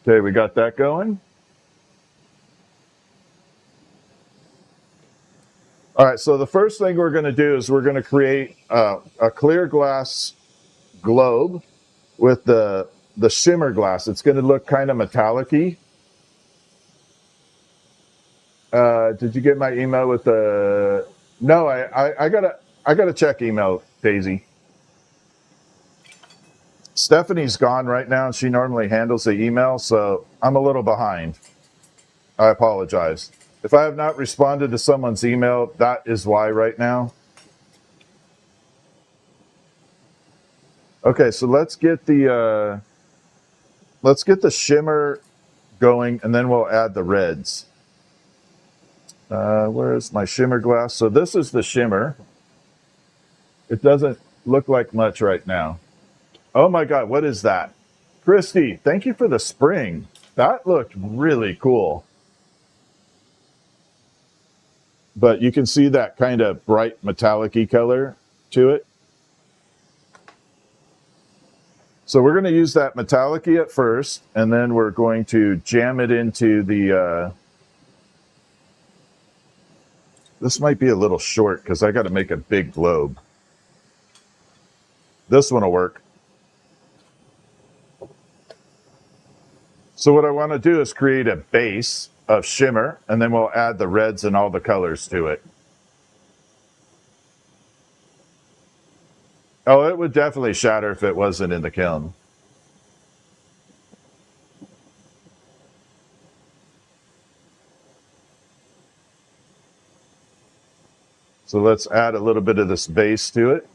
Okay, we got that going. All right, so the first thing we're going to do is we're going to create a clear glass globe with the shimmer glass. It's going to look kind of metallic-y. Did you get my email with the? No, I gotta check email, Daisy. Stephanie's gone right now, and she normally handles the email, so I'm a little behind. I apologize. If I have not responded to someone's email, that is why right now. Okay, so let's get the shimmer going, and then we'll add the reds. Where is my shimmer glass? So this is the shimmer. It doesn't look like much right now. Oh my God, what is that? Christy, thank you for the spring. That looked really cool. But you can see that kind of bright metallic-y color to it. So we're going to use that metallic-y at first, and then we're going to jam it into the... This might be a little short because I got to make a big globe. This one will work. So what I want to do is create a base of shimmer, and then we'll add the reds and all the colors to it. Oh, it would definitely shatter if it wasn't in the kiln. So let's add a little bit of this base to it.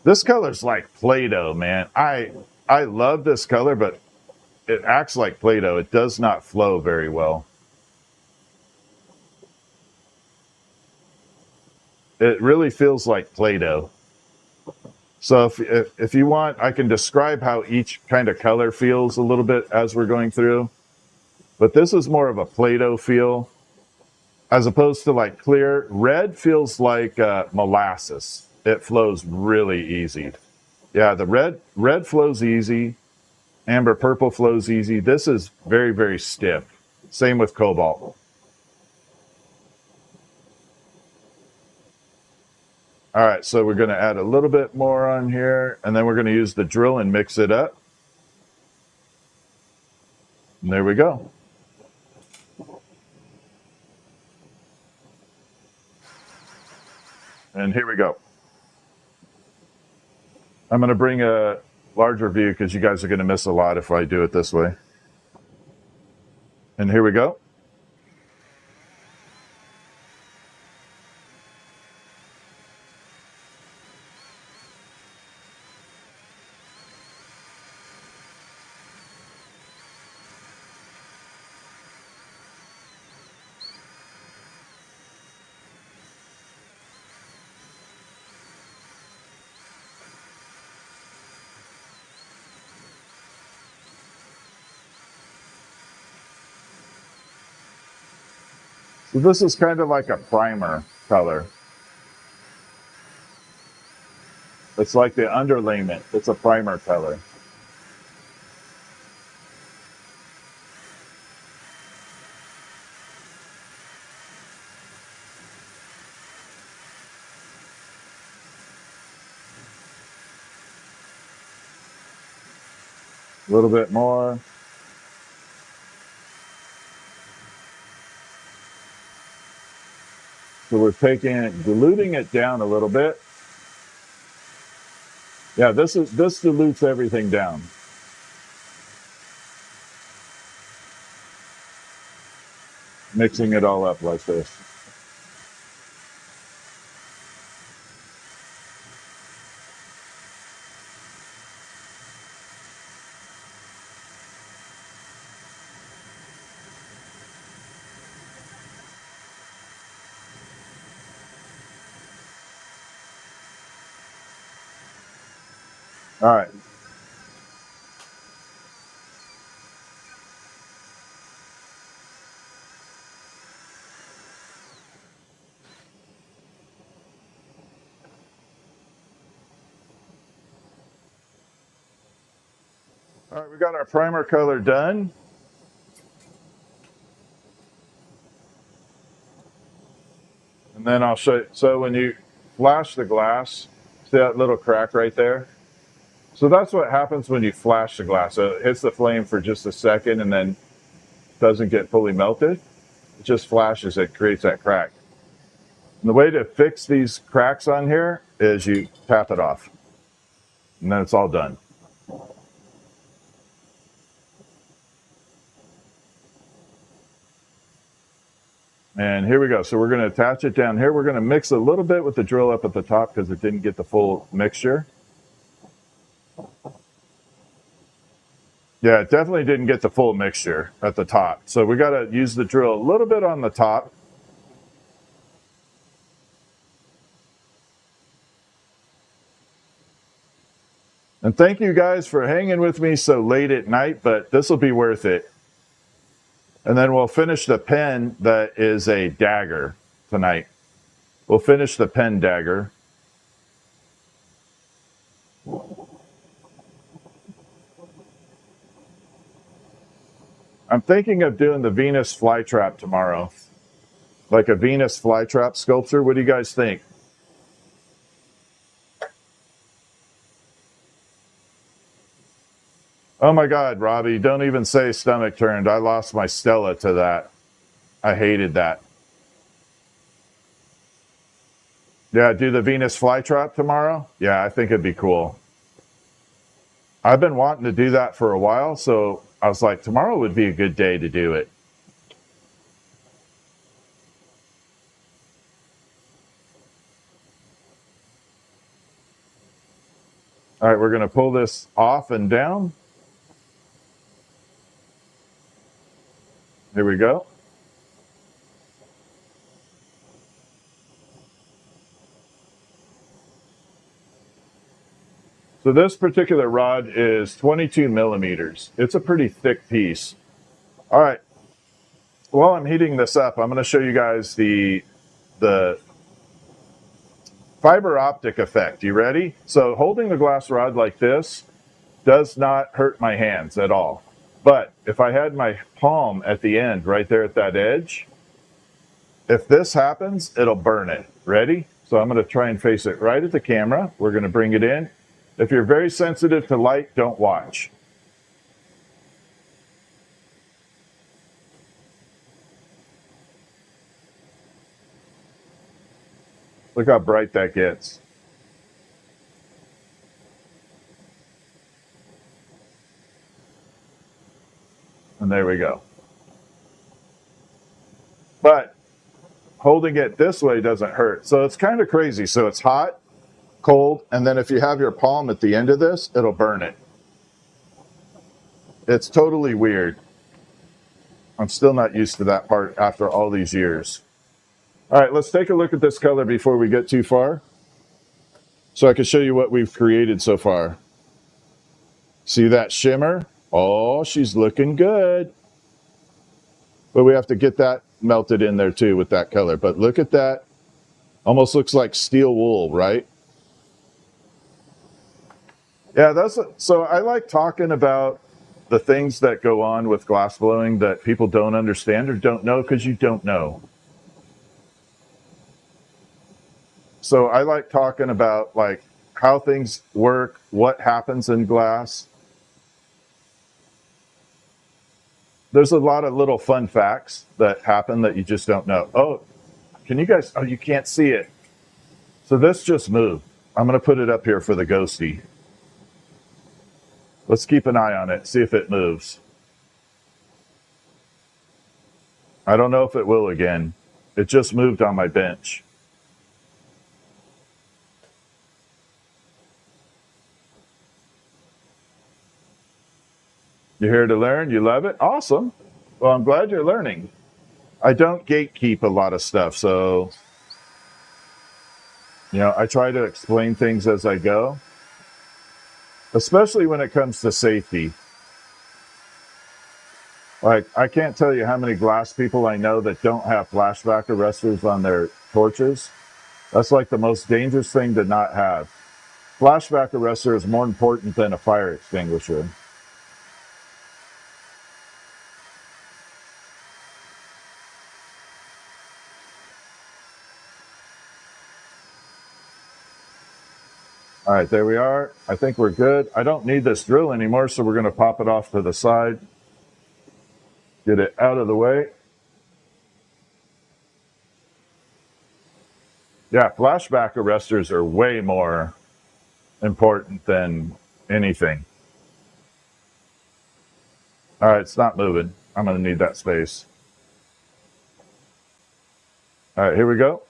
This color's like Play-Doh, man. I love this color, but it acts like Play-Doh. It does not flow very well. It really feels like Play-Doh. So if you want, I can describe how each kind of color feels a little bit as we're going through. But this is more of a Play-Doh feel as opposed to like clear. Red feels like molasses. It flows really easy. Yeah, the red flows easy. Amber purple flows easy. This is very, very stiff. Same with cobalt. All right, so we're going to add a little bit more on here, and then we're going to use the drill and mix it up. And there we go. And here we go. I'm going to bring a larger view because you guys are going to miss a lot if I do it this way. And here we go. So this is kind of like a primer color. It's like the underlayment. It's a primer color. A little bit more. So we're taking it, diluting it down a little bit. Yeah, this dilutes everything down. Mixing it all up like this. All right. All right, we got our primer color done. And then I'll show you. So when you flash the glass, see that little crack right there? So that's what happens when you flash the glass. So it hits the flame for just a second and then doesn't get fully melted. It just flashes, it creates that crack. And the way to fix these cracks on here is you tap it off. And then it's all done. And here we go. So we're going to attach it down here. We're going to mix a little bit with the drill up at the top because it didn't get the full mixture. Yeah, it definitely didn't get the full mixture at the top. So we got to use the drill a little bit on the top. And thank you guys for hanging with me so late at night, but this will be worth it. And then we'll finish the pen that is a dagger tonight. We'll finish the pen dagger. I'm thinking of doing the Venus flytrap tomorrow. Like a Venus flytrap sculpture. What do you guys think? Oh my God, Robbie, don't even say stomach turned. I lost my Stella to that. I hated that. Yeah, do the Venus flytrap tomorrow? Yeah, I think it'd be cool. I've been wanting to do that for a while, so I was like, tomorrow would be a good day to do it. All right, we're going to pull this off and down. Here we go. So this particular rod is 22 millimeters. It's a pretty thick piece. All right. While I'm heating this up, I'm going to show you guys the fiber optic effect. You ready? So holding the glass rod like this does not hurt my hands at all. But if I had my palm at the end, right there at that edge, if this happens, it'll burn it. Ready? So I'm going to try and face it right at the camera. We're going to bring it in. If you're very sensitive to light, don't watch. Look how bright that gets. And there we go. But holding it this way doesn't hurt. So it's kind of crazy. So it's hot, cold, and then if you have your palm at the end of this, it'll burn it. It's totally weird. I'm still not used to that part after all these years. All right, let's take a look at this color before we get too far, so I can show you what we've created so far. See that shimmer? Oh, she's looking good. But we have to get that melted in there too with that color. But look at that. Almost looks like steel wool, right? Yeah, so I like talking about the things that go on with glass blowing that people don't understand or don't know because you don't know. So I like talking about like how things work, what happens in glass. There's a lot of little fun facts that happen that you just don't know. Oh, can you guys, oh, you can't see it. So this just moved. I'm going to put it up here for the ghosty. Let's keep an eye on it, see if it moves. I don't know if it will again. It just moved on my bench. You're here to learn? You love it? Awesome. Well, I'm glad you're learning. I don't gatekeep a lot of stuff, so, I try to explain things as I go, especially when it comes to safety. Like, I can't tell you how many glass people I know that don't have flashback arresters on their torches. That's like the most dangerous thing to not have. Flashback arrestor is more important than a fire extinguisher. All right, there we are. I think we're good. I don't need this drill anymore, so we're going to pop it off to the side. Get it out of the way. Yeah, flashback arresters are way more important than anything. All right, it's not moving. I'm going to need that space. All right, here we go.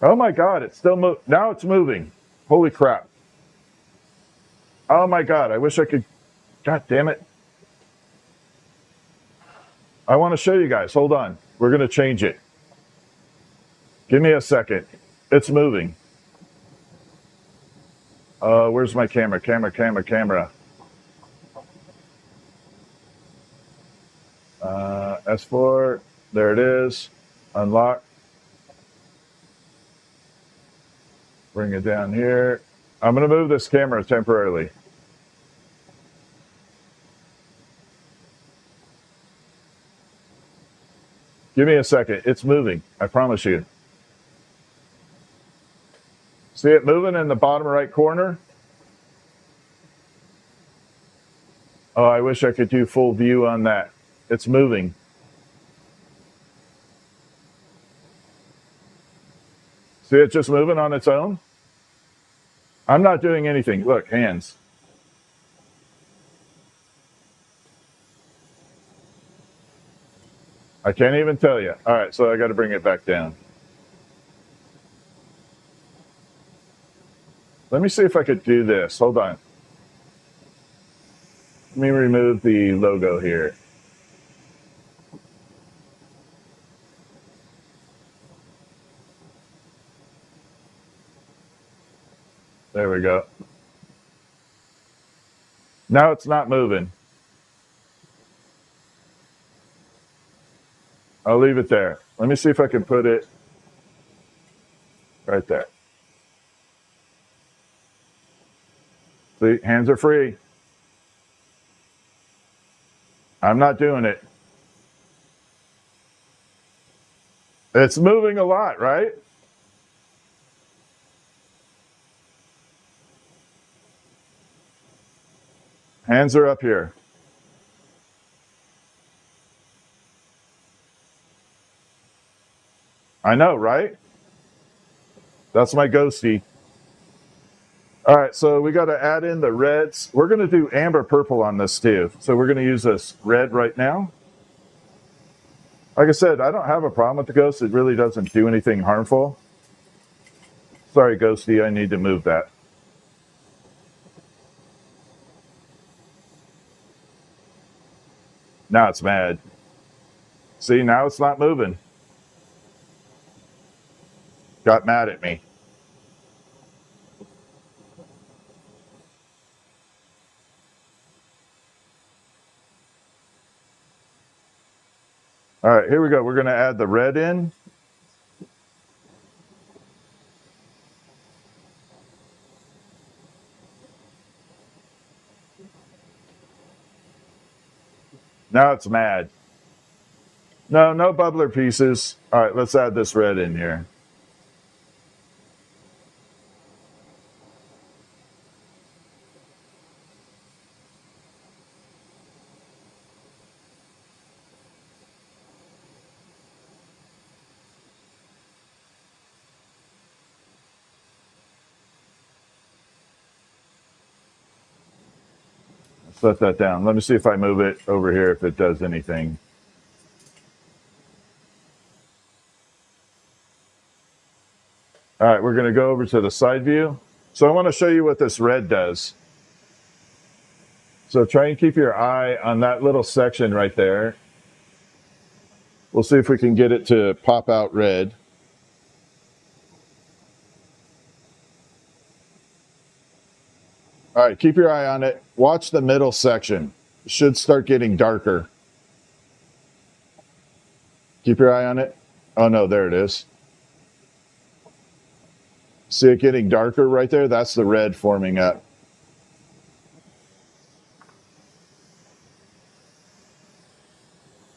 Oh my God, it's still moving. Now it's moving. Holy crap. Oh my God, I wish I could. God damn it. I want to show you guys. Hold on. We're going to change it. Give me a second. It's moving. Where's my camera? Camera. S4. There it is. Unlock. Bring it down here. I'm going to move this camera temporarily. Give me a second. It's moving. I promise you. See it moving in the bottom right corner? Oh, I wish I could do full view on that. It's moving. See it just moving on its own? I'm not doing anything. Look, hands. I can't even tell you. All right, so I got to bring it back down. Let me see if I could do this. Hold on. Let me remove the logo here. There we go. Now it's not moving. I'll leave it there. Let me see if I can put it right there. See, hands are free. I'm not doing it. It's moving a lot, right? Hands are up here. I know, right? That's my ghosty. All right, so we got to add in the reds. We're going to do amber purple on this too. So we're going to use this red right now. Like I said, I don't have a problem with the ghost. It really doesn't do anything harmful. Sorry, ghosty, I need to move that. Now it's mad. See, now it's not moving. Got mad at me. All right, here we go. We're going to add the red in. Now it's mad. No, no bubbler pieces. All right, let's add this red in here. Set that down. Let me see if I move it over here, if it does anything. All right, we're going to go over to the side view. So I want to show you what this red does. So try and keep your eye on that little section right there. We'll see if we can get it to pop out red. All right, keep your eye on it. Watch the middle section. It should start getting darker. Keep your eye on it. Oh no, there it is. See it getting darker right there? That's the red forming up.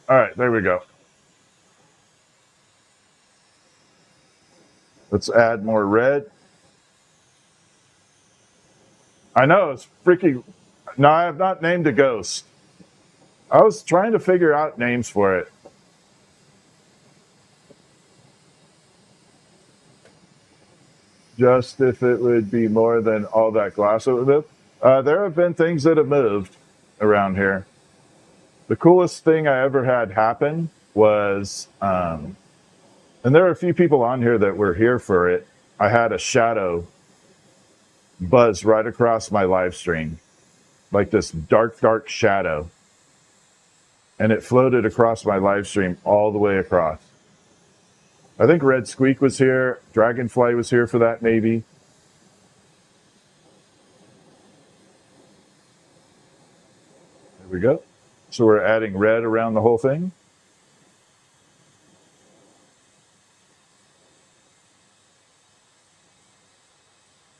All right, there we go. Let's add more red. I know, it's freaking... No, I have not named a ghost. I was trying to figure out names for it. Just if it would be more than all that glass that would move. There have been things that have moved around here. The coolest thing I ever had happen was, and there are a few people on here that were here for it. I had a shadow buzz right across my live stream, like this dark, dark shadow. And it floated across my live stream all the way across. I think Red Squeak was here. Dragonfly was here for that, maybe. There we go. So we're adding red around the whole thing.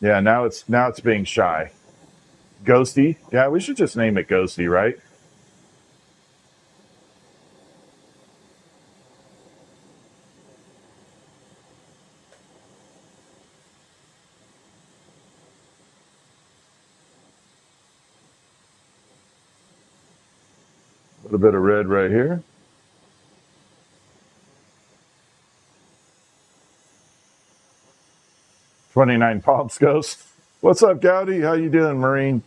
Yeah, now it's being shy. Ghosty. Yeah, we should just name it Ghosty, right? A little bit of red right here. "29 Palms Ghost." What's up, Gowdy? How you doing, Marine?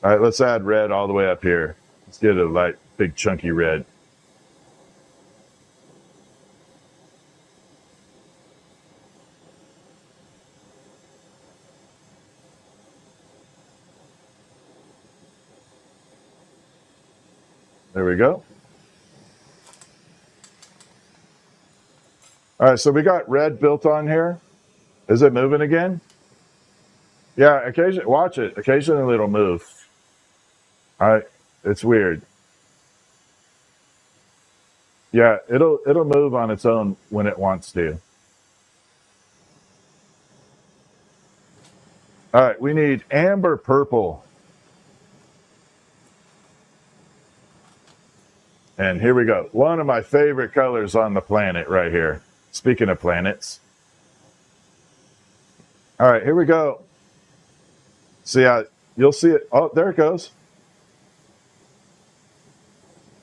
All right, let's add red all the way up here. Let's get a light, big, chunky red. There we go. All right, so we got red built on here. Is it moving again? Yeah, occasionally, watch it. Occasionally it'll move. All right, it's weird. Yeah, it'll move on its own when it wants to. All right, we need amber purple. And here we go. One of my favorite colors on the planet right here. Speaking of planets. All right, here we go. See how you'll see it. Oh, there it goes.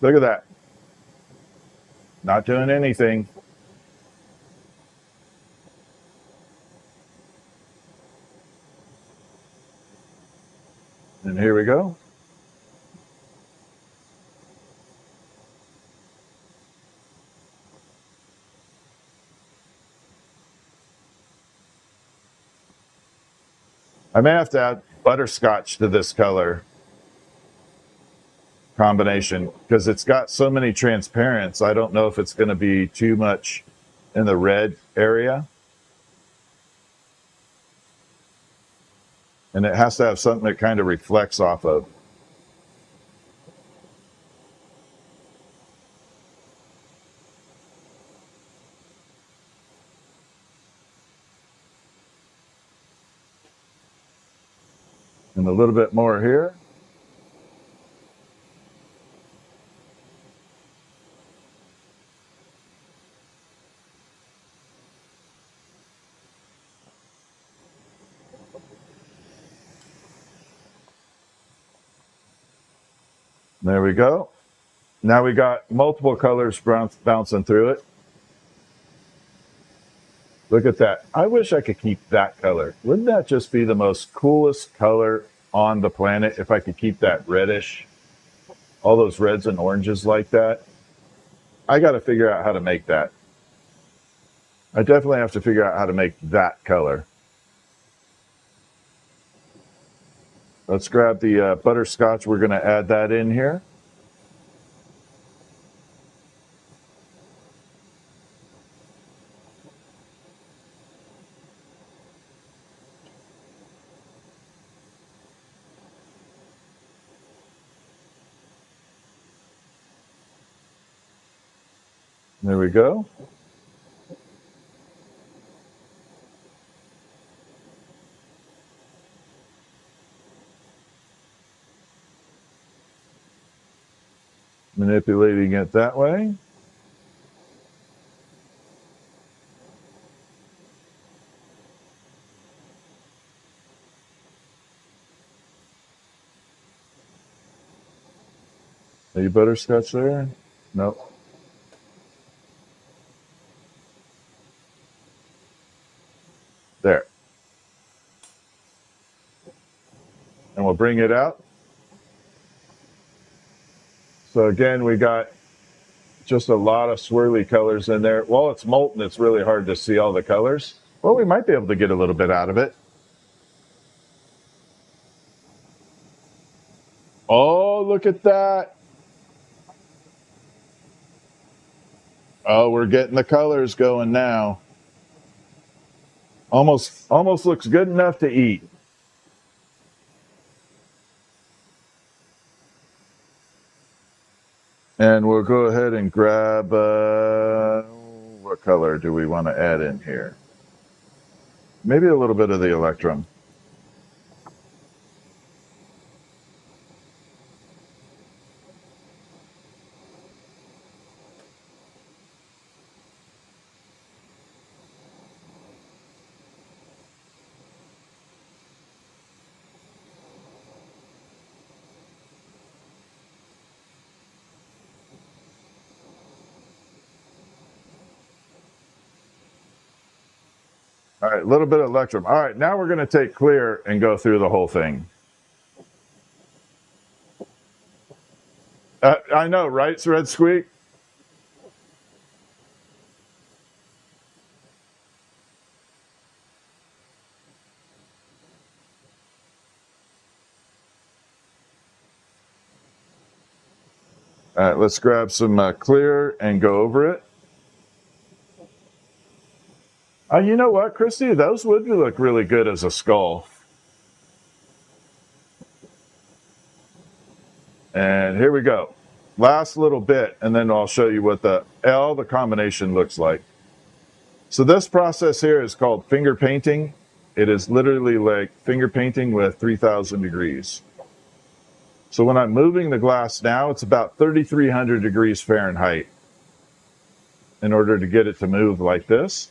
Look at that. Not doing anything. And here we go. I may have to add butterscotch to this color combination because it's got so many transparents. I don't know if it's going to be too much in the red area. And it has to have something that kind of reflects off of. And a little bit more here. There we go. Now we got multiple colors bouncing through it. Look at that. I wish I could keep that color. Wouldn't that just be the most coolest color on the planet if I could keep that reddish? All those reds and oranges like that. I got to figure out how to make that. I definitely have to figure out how to make that color. Let's grab the butterscotch. We're going to add that in here. There we go. Manipulating it that way. Any butterscotch there? Nope. There. And we'll bring it out. So again, we got just a lot of swirly colors in there. While it's molten, it's really hard to see all the colors. Well, we might be able to get a little bit out of it. Oh, look at that. Oh, we're getting the colors going now. Almost looks good enough to eat. And we'll go ahead and grab, what color do we want to add in here? Maybe a little bit of the electrum. All right, a little bit of electrum. All right, now we're going to take clear and go through the whole thing. I know, right, Red Squeak? All right, let's grab some clear and go over it. You know what, Christy? Those would look really good as a skull. And here we go. Last little bit, and then I'll show you what the combination looks like. So this process here is called finger painting. It is literally like finger painting with 3,000 degrees. So when I'm moving the glass now, it's about 3,300 degrees Fahrenheit in order to get it to move like this.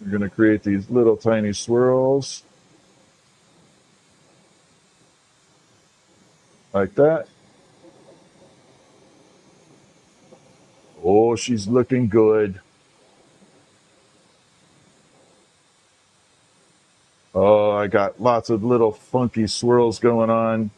We're going to create these little tiny swirls like that. Oh, she's looking good. Oh, I got lots of little funky swirls going on.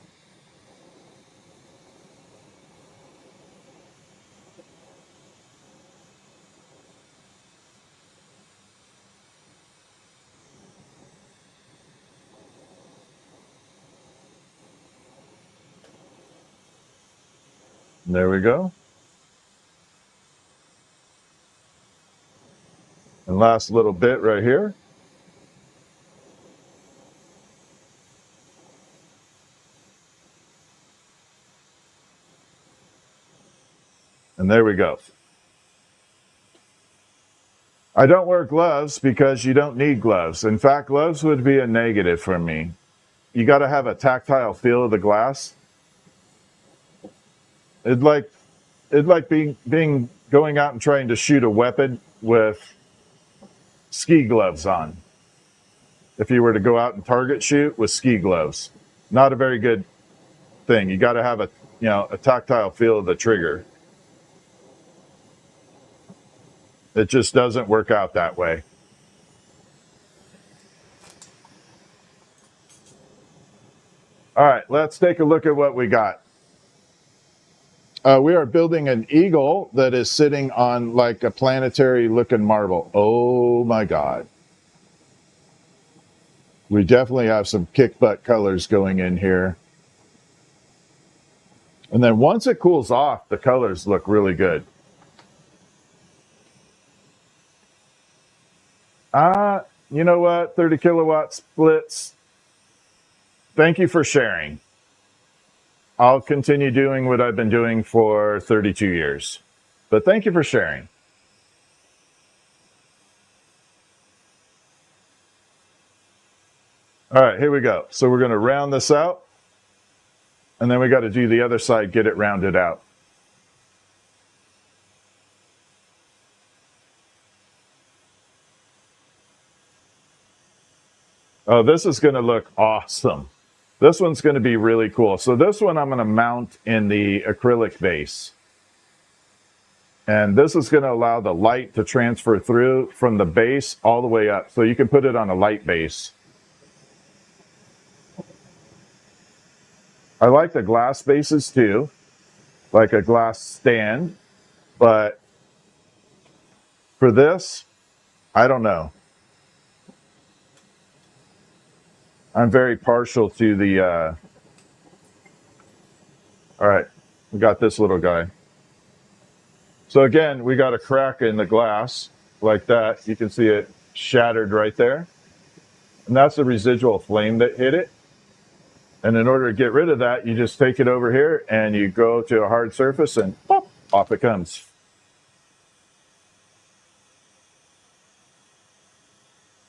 There we go. And last little bit right here. And there we go. I don't wear gloves because you don't need gloves. In fact, gloves would be a negative for me. You got to have a tactile feel of the glass. It'd like being going out and trying to shoot a weapon with ski gloves on. If you were to go out and target shoot with ski gloves, not a very good thing. You got to have a tactile feel of the trigger. It just doesn't work out that way. All right, let's take a look at what we got. We are building an eagle that is sitting on like a planetary looking marble. Oh my God. We definitely have some kick butt colors going in here. And then once it cools off, the colors look really good. You know what? 30 kilowatt splits. Thank you for sharing. I'll continue doing what I've been doing for 32 years. But thank you for sharing. All right, here we go. So we're going to round this out. And then we got to do the other side, get it rounded out. Oh, this is going to look awesome. This one's going to be really cool. So this one I'm going to mount in the acrylic base. And this is going to allow the light to transfer through from the base all the way up. So you can put it on a light base. I like the glass bases too, like a glass stand. But for this, I don't know. I'm very partial to the... All right, we got this little guy. So again, we got a crack in the glass like that. You can see it shattered right there. And that's the residual flame that hit it. And in order to get rid of that, you just take it over here and you go to a hard surface and pop, off it comes.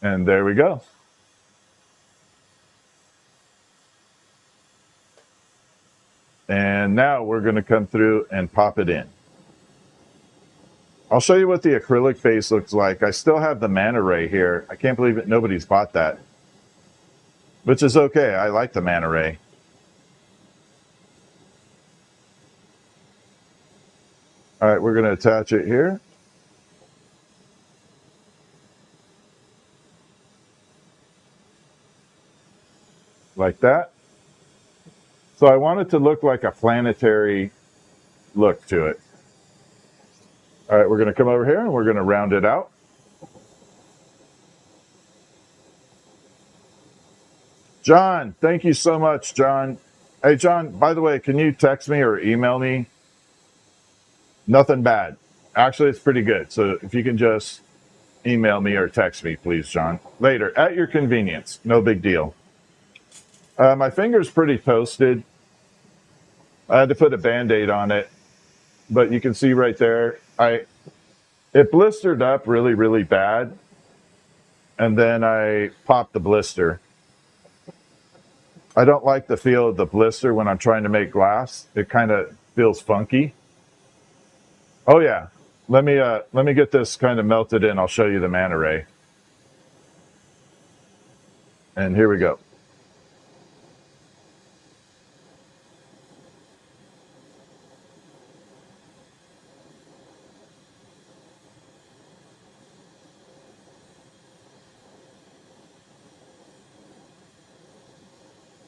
And there we go. And now we're going to come through and pop it in. I'll show you what the acrylic base looks like. I still have the manta ray here. I can't believe it. Nobody's bought that, which is okay. I like the manta ray. All right, we're going to attach it here. Like that. So I want it to look like a planetary look to it. All right, we're going to come over here and we're going to round it out. John, thank you so much, John. Hey, John, by the way, can you text me or email me? Nothing bad. Actually, it's pretty good. So if you can just email me or text me, please, John. Later, at your convenience. No big deal. My finger's pretty toasted. I had to put a Band-Aid on it. But you can see right there, it blistered up really, really bad. And then I popped the blister. I don't like the feel of the blister when I'm trying to make glass. It kind of feels funky. Oh yeah, let me get this kind of melted in. I'll show you the manta ray. And here we go.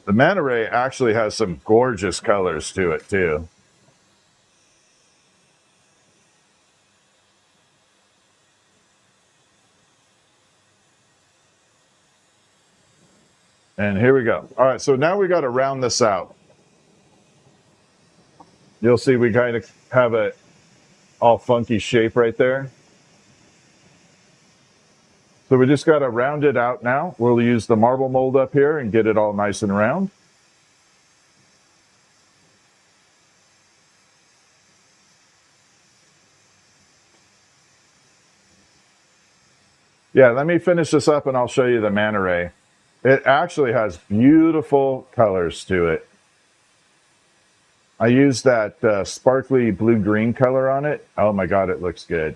The manta ray actually has some gorgeous colors to it too. And here we go. All right, so now we got to round this out. You'll see we kind of have a all funky shape right there. So we just got to round it out now. We'll use the marble mold up here and get it all nice and round. Yeah, let me finish this up and I'll show you the manta ray. It actually has beautiful colors to it. I used that sparkly blue-green color on it. Oh my God, it looks good.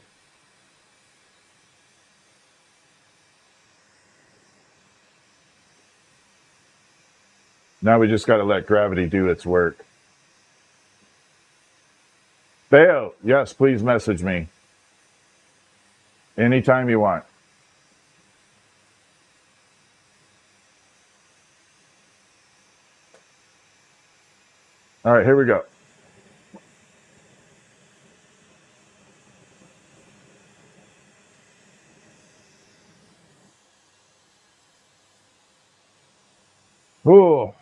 Now we just got to let gravity do its work. Theo, yes, please message me. Anytime you want. All right, here we go. Oh,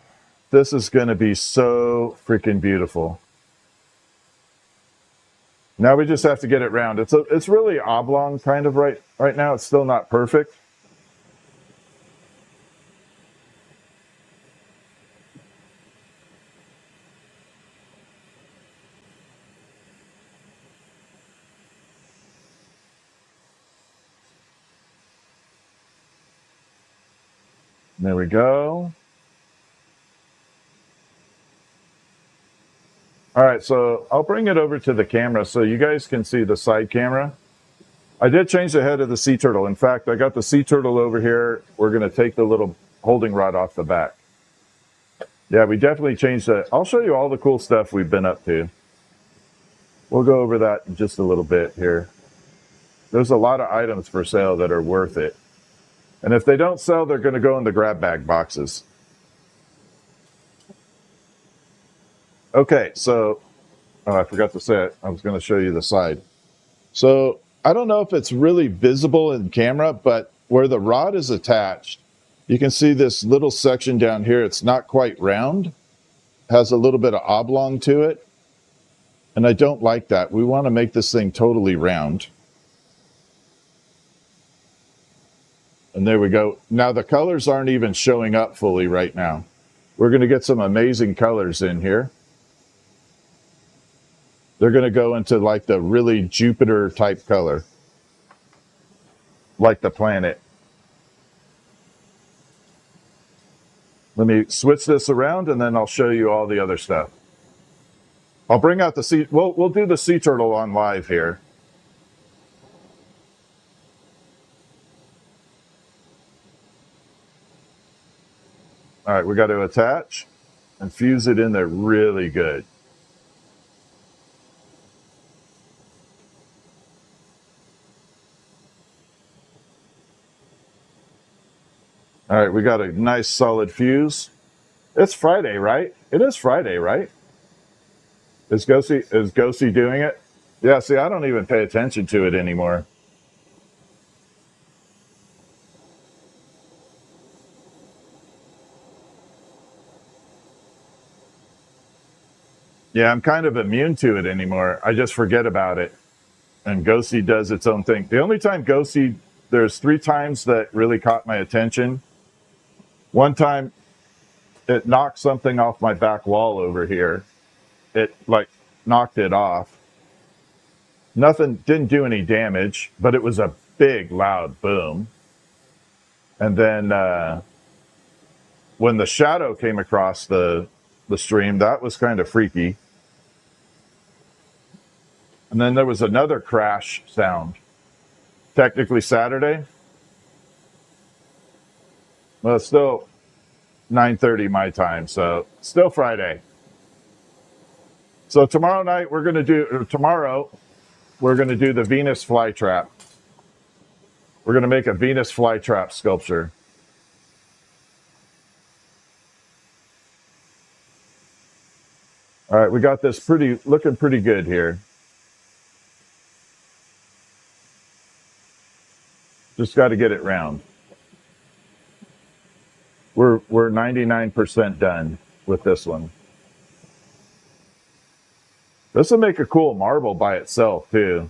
this is going to be so freaking beautiful. Now we just have to get it round. It's really oblong kind of right now. It's still not perfect. There we go. All right, so I'll bring it over to the camera so you guys can see the side camera. I did change the head of the sea turtle. In fact, I got the sea turtle over here. We're going to take the little holding rod off the back. Yeah, we definitely changed that. I'll show you all the cool stuff we've been up to. We'll go over that in just a little bit here. There's a lot of items for sale that are worth it. And if they don't sell, they're going to go in the grab bag boxes. Okay, so, oh, I forgot to say it. I was going to show you the side. So I don't know if it's really visible in camera, but where the rod is attached, you can see this little section down here. It's not quite round, has a little bit of oblong to it. And I don't like that. We want to make this thing totally round. And there we go. Now the colors aren't even showing up fully right now. We're going to get some amazing colors in here. They're going to go into like the really Jupiter type color, like the planet. Let me switch this around and then I'll show you all the other stuff. I'll bring out the sea. We'll do the sea turtle on live here. All right, we got to attach and fuse it in there really good. All right, we got a nice solid fuse. It's Friday, right? It is Friday, right? Is Ghosty doing it? Yeah, see, I don't even pay attention to it anymore. Yeah, I'm kind of immune to it anymore. I just forget about it. And Ghosty does its own thing. The only time Ghosty, there's 3 times that really caught my attention. One time, it knocked something off my back wall over here. It like knocked it off. Nothing, didn't do any damage, but it was a big, loud boom. And then when the shadow came across the stream, that was kind of freaky. And then there was another crash sound. Technically Saturday. Well, it's still 9:30 my time, so still Friday. So tomorrow night we're going to do the Venus flytrap. We're going to make a Venus flytrap sculpture. All right, we got this looking pretty good here. Just got to get it round. We're 99% done with this one. This will make a cool marble by itself too.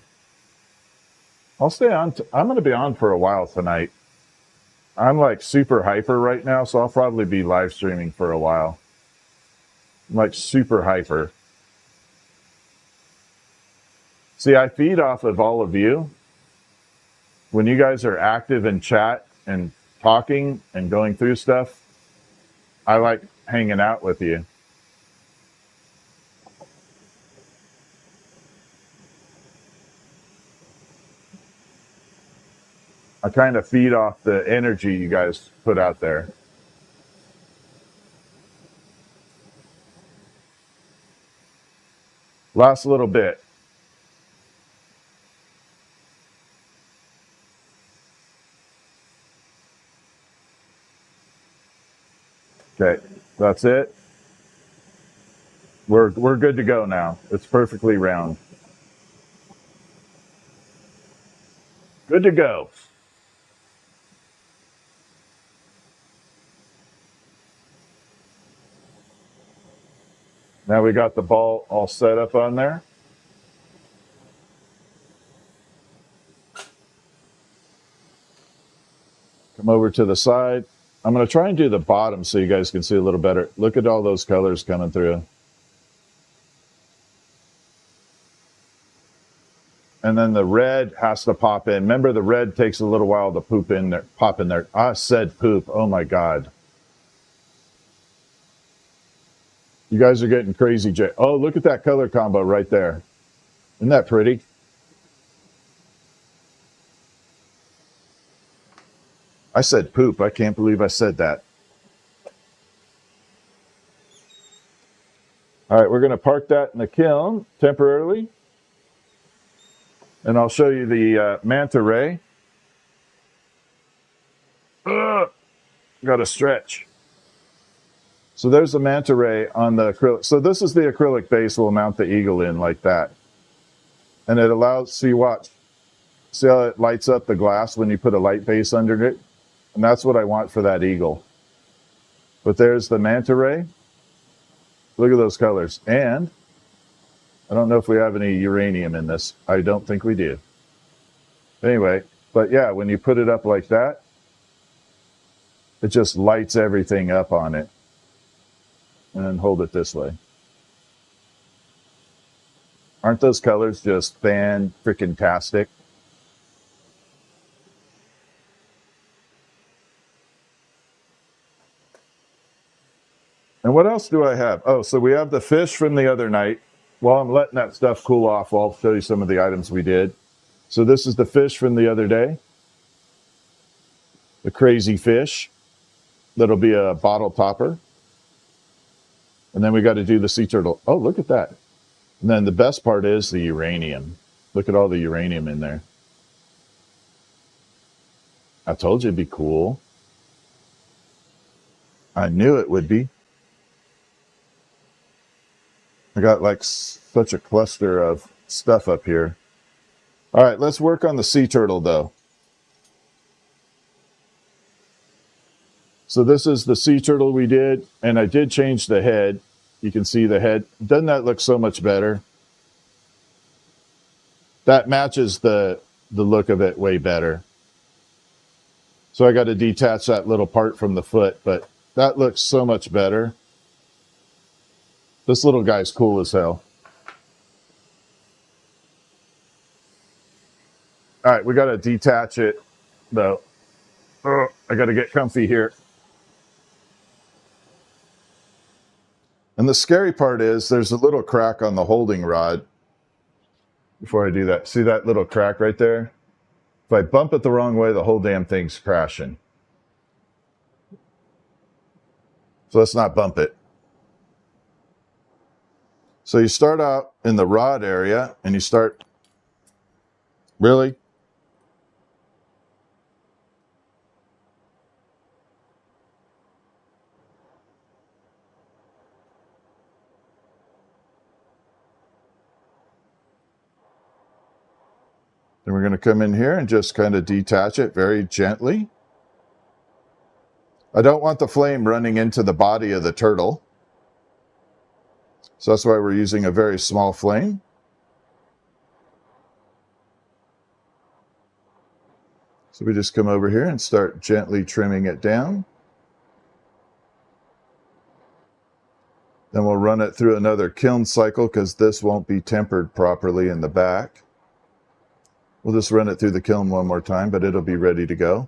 I'll stay on. I'm going to be on for a while tonight. I'm like super hyper right now, so I'll probably be live streaming for a while. I'm like super hyper. See, I feed off of all of you. when you guys are active in chat and talking and going through stuff, I like hanging out with you. I kind of feed off the energy you guys put out there. Last little bit. Okay, that's it. We're good to go now. It's perfectly round. Good to go. Now we got the ball all set up on there. Come over to the side. I'm going to try and do the bottom so you guys can see a little better. Look at all those colors coming through. And then the red has to pop in. Remember, the red takes a little while to poop in there, pop in there. I said poop. Oh my God. You guys are getting crazy, Jay. Oh, look at that color combo right there. Isn't that pretty? I said poop. I can't believe I said that. All right, we're going to park that in the kiln temporarily. And I'll show you the manta ray. Got to stretch. So there's the manta ray on the acrylic. So this is the acrylic base we'll mount the eagle in like that. And it allows, see, watch. See how it lights up the glass when you put a light base under it? And that's what I want for that eagle. But there's the manta ray. Look at those colors. And I don't know if we have any uranium in this. I don't think we do. Anyway, but yeah, when you put it up like that, it just lights everything up on it. And then hold it this way. Aren't those colors just fan-freaking-tastic? And what else do I have? Oh, so we have the fish from the other night. While I'm letting that stuff cool off, I'll show you some of the items we did. So this is the fish from the other day. The crazy fish. That'll be a bottle topper. And then we got to do the sea turtle. Oh, look at that. And then the best part is the uranium. Look at all the uranium in there. I told you it'd be cool. I knew it would be. I got like such a cluster of stuff up here. All right, let's work on the sea turtle though. So this is the sea turtle we did, and I did change the head. You can see the head. Doesn't that look so much better? That matches the look of it way better. So I got to detach that little part from the foot, but that looks so much better. This little guy's cool as hell. All right, we got to detach it though. Oh, I got to get comfy here. And the scary part is there's a little crack on the holding rod. Before I do that, see that little crack right there? If I bump it the wrong way, the whole damn thing's crashing. So let's not bump it. So you start out in the rod area and you start, really? Then we're going to come in here and just kind of detach it very gently. I don't want the flame running into the body of the turtle. So that's why we're using a very small flame. So we just come over here and start gently trimming it down. Then we'll run it through another kiln cycle because this won't be tempered properly in the back. We'll just run it through the kiln one more time, but it'll be ready to go.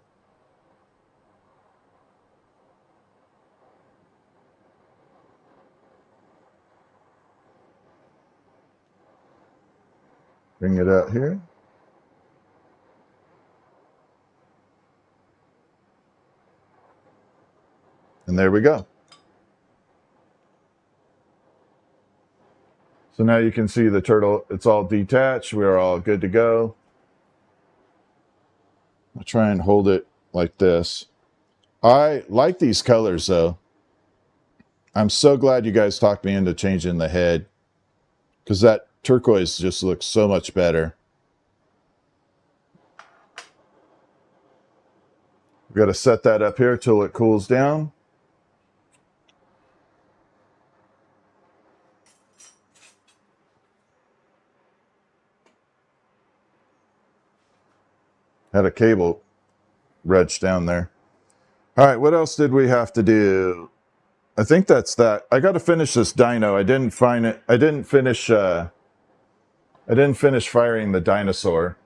Bring it out here. And there we go. So now you can see the turtle, it's all detached. We're all good to go. I'll try and hold it like this. I like these colors though. I'm so glad you guys talked me into changing the head, because that turquoise just looks so much better. We've got to set that up here till it cools down. Had a cable wretched down there. All right, what else did we have to do? I think that's that. I got to finish this dino. I didn't find it. I didn't finish firing the dinosaur.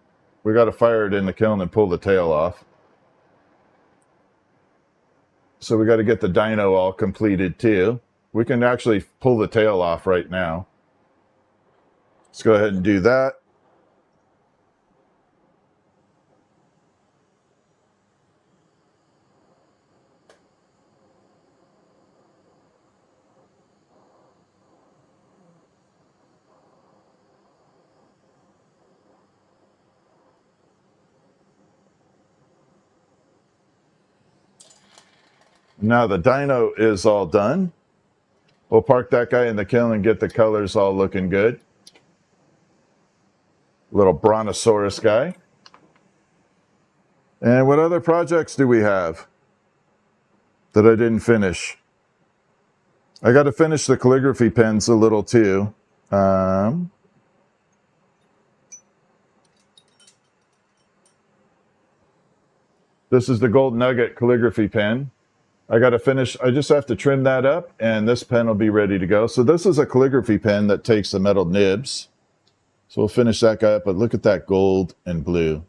We got to fire it in the kiln and pull the tail off. So we got to get the dino all completed too. We can actually pull the tail off right now. Let's go ahead and do that. Now the dino is all done. We'll park that guy in the kiln and get the colors all looking good. Little brontosaurus guy. And what other projects do we have that I didn't finish? I got to finish the calligraphy pens a little too. This is the gold nugget calligraphy pen. I got to finish, I just have to trim that up and this pen will be ready to go. So this is a calligraphy pen that takes the metal nibs. So we'll finish that guy up, but look at that gold and blue.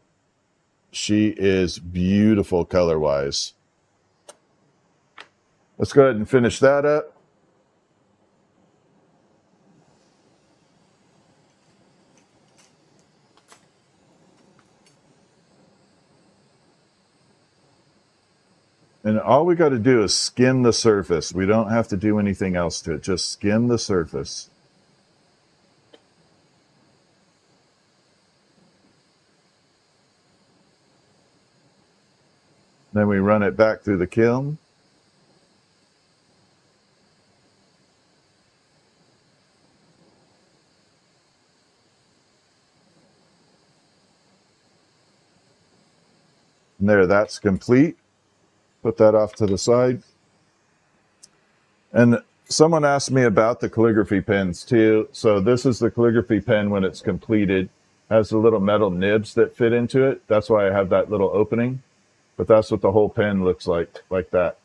She is beautiful color-wise. Let's go ahead and finish that up. And all we got to do is skim the surface. We don't have to do anything else to it. Just skim the surface. Then we run it back through the kiln. And there, that's complete. Put that off to the side. And someone asked me about the calligraphy pens too. So this is the calligraphy pen when it's completed. Has the little metal nibs that fit into it. That's why I have that little opening. But that's what the whole pen looks like that.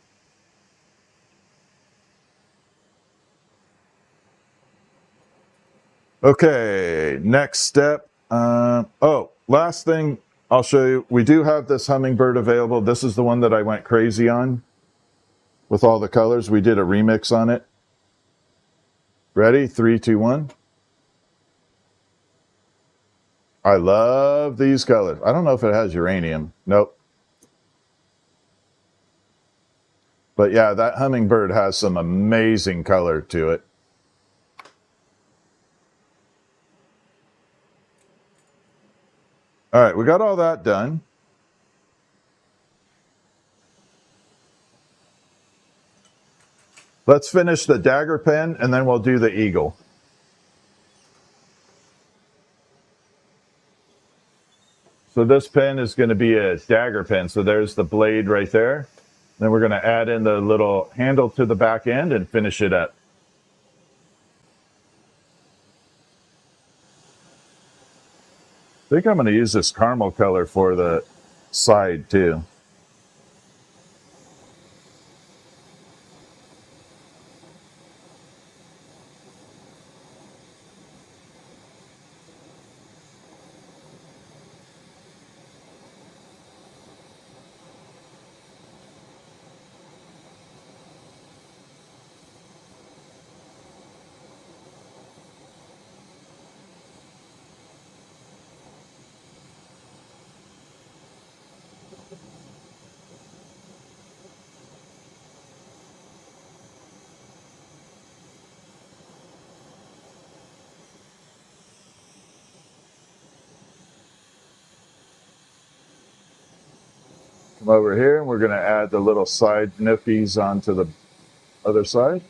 Okay, next step. Last thing I'll show you. We do have this hummingbird available. This is the one that I went crazy on with all the colors. We did a remix on it. Ready? 3, 2, 1. I love these colors. I don't know if it has uranium. Nope. But yeah, that hummingbird has some amazing color to it. All right, we got all that done. Let's finish the dagger pen and then we'll do the eagle. So this pen is going to be a dagger pen. So there's the blade right there. Then we're going to add in the little handle to the back end and finish it up. I think I'm going to use this caramel color for the side too. Come over here and we're going to add the little side nookies onto the other side.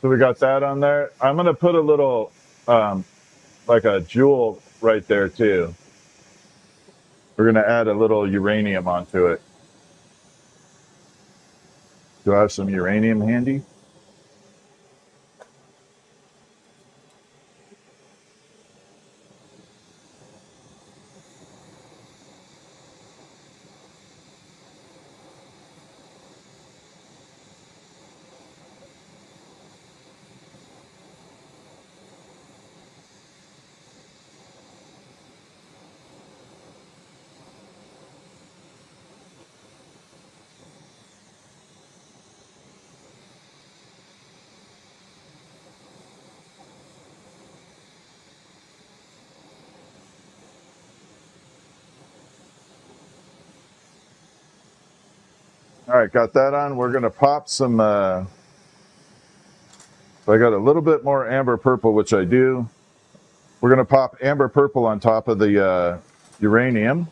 So we got that on there. I'm going to put a little, like a jewel right there too. We're going to add a little uranium onto it. Do I have some uranium handy? All right, got that on. We're going to pop some, so I got a little bit more amber purple, which I do. We're going to pop amber purple on top of the uranium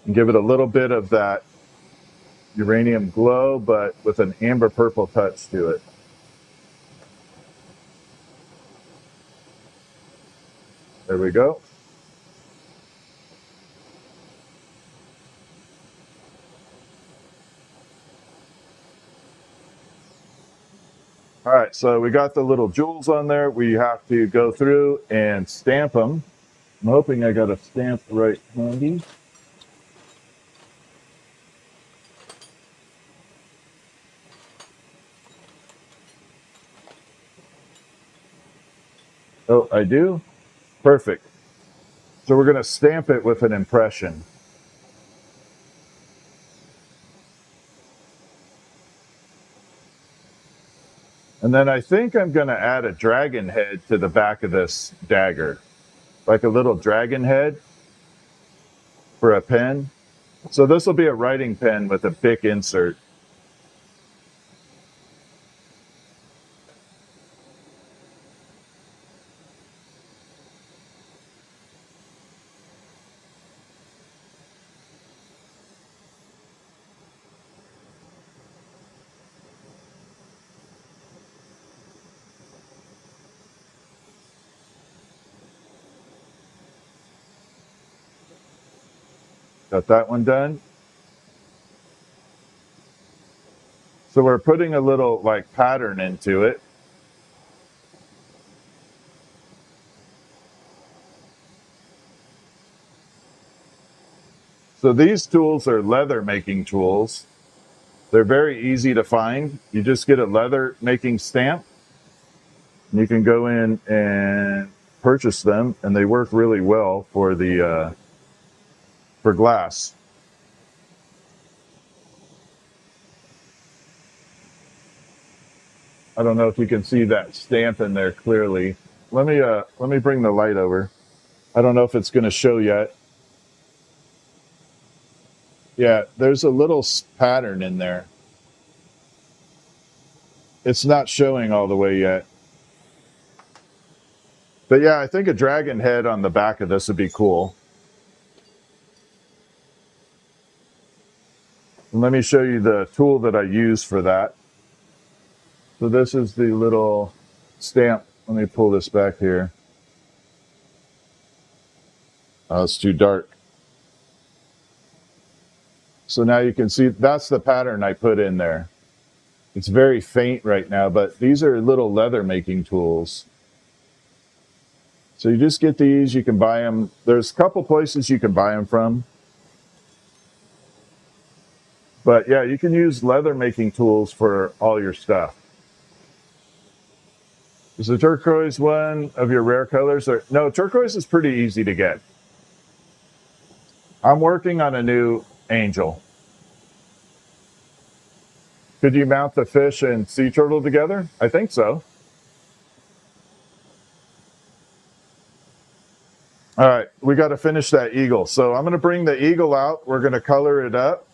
and give it a little bit of that uranium glow, but with an amber purple touch to it. There we go. All right, so we got the little jewels on there. We have to go through and stamp them. I'm hoping I got a stamp right handy. Oh, I do? Perfect. So we're going to stamp it with an impression. And then I think I'm going to add a dragon head to the back of this dagger, like a little dragon head for a pen. So this will be a writing pen with a Bic insert. Got that one done. So we're putting a little like pattern into it. So these tools are leather making tools. They're very easy to find. You just get a leather making stamp. You can go in and purchase them, and they work really well for the for glass. I don't know if you can see that stamp in there clearly. Let me bring the light over. I don't know if it's going to show yet. Yeah, there's a little pattern in there. It's not showing all the way yet. But yeah, I think a dragon head on the back of this would be cool. And let me show you the tool that I use for that. So this is the little stamp. Let me pull this back here. Oh, it's too dark. So now you can see that's the pattern I put in there. It's very faint right now, but these are little leather making tools. So you just get these, you can buy them. There's a couple places you can buy them from. But yeah, you can use leather making tools for all your stuff. Is the turquoise one of your rare colors? Or no, turquoise is pretty easy to get. I'm working on a new angel. Could you mount the fish and sea turtle together? I think so. All right, we got to finish that eagle. So I'm going to bring the eagle out. We're going to color it up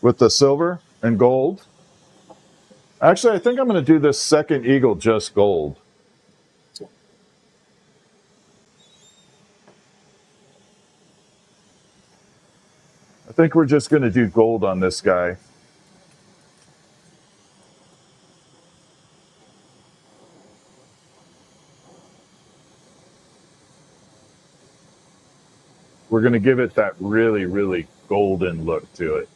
with the silver and gold. Actually, I think I'm going to do this second eagle just gold. I think we're just going to do gold on this guy. We're going to give it that really, really golden look to it.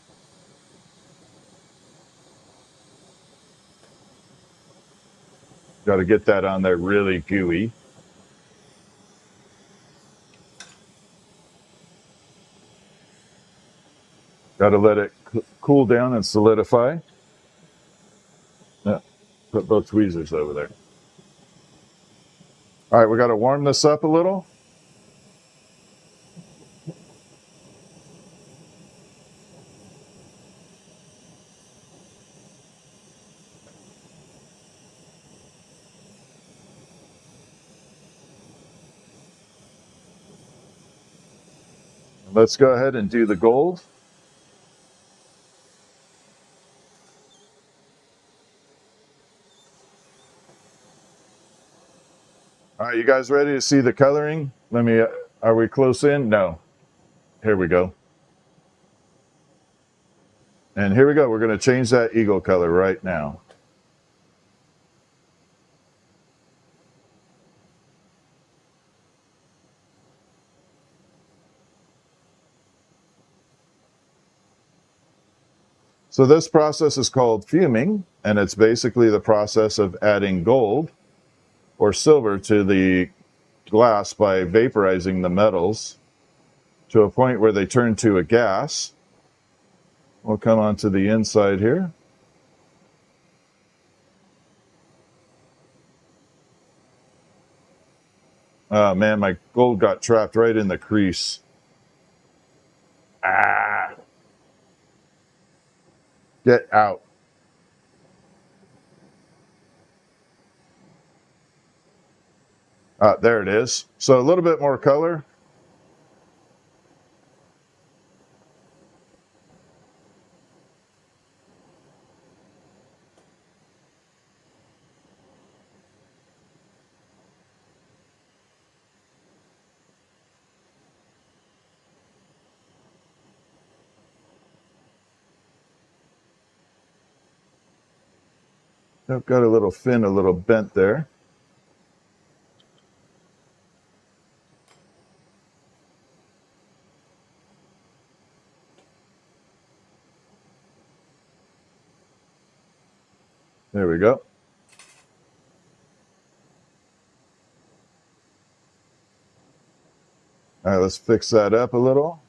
Got to get that on there really gooey. Got to let it cool down and solidify. Yeah, put both tweezers over there. All right, we got to warm this up a little. Let's go ahead and do the gold. All right, you guys ready to see the coloring? Are we close in? No. Here we go. And here we go. We're going to change that eagle color right now. So this process is called fuming, and it's basically the process of adding gold or silver to the glass by vaporizing the metals to a point where they turn to a gas. We'll come onto the inside here. Oh man, my gold got trapped right in the crease. Ah! Get out. There it is. So a little bit more color. I've got a little fin, a little bent there. There we go. All right, let's fix that up a little.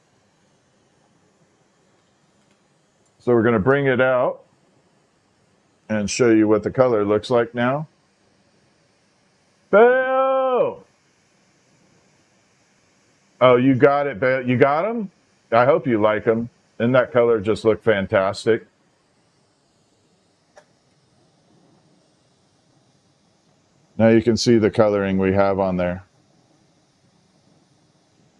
So we're going to bring it out and show you what the color looks like now. Bill! Oh, you got it, Bill. You got them? I hope you like them. And that color just looked fantastic. Now you can see the coloring we have on there.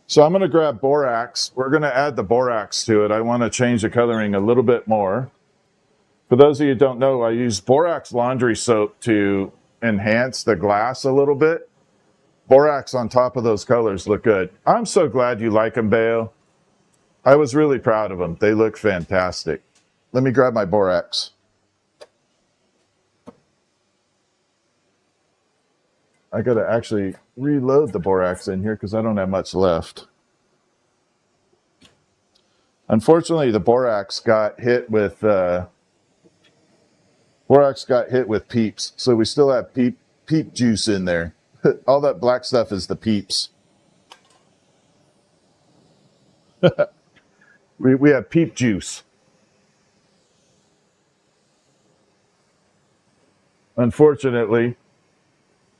So I'm going to grab borax. We're going to add the borax to it. I want to change the coloring a little bit more. For those of you who don't know, I use borax laundry soap to enhance the glass a little bit. Borax on top of those colors look good. I'm so glad you like them, Bayo. I was really proud of them. They look fantastic. Let me grab my borax. I got to actually reload the borax in here because I don't have much left. Unfortunately, the borax got hit with peeps, so we still have peep juice in there. All that black stuff is the peeps. we have peep juice. Unfortunately,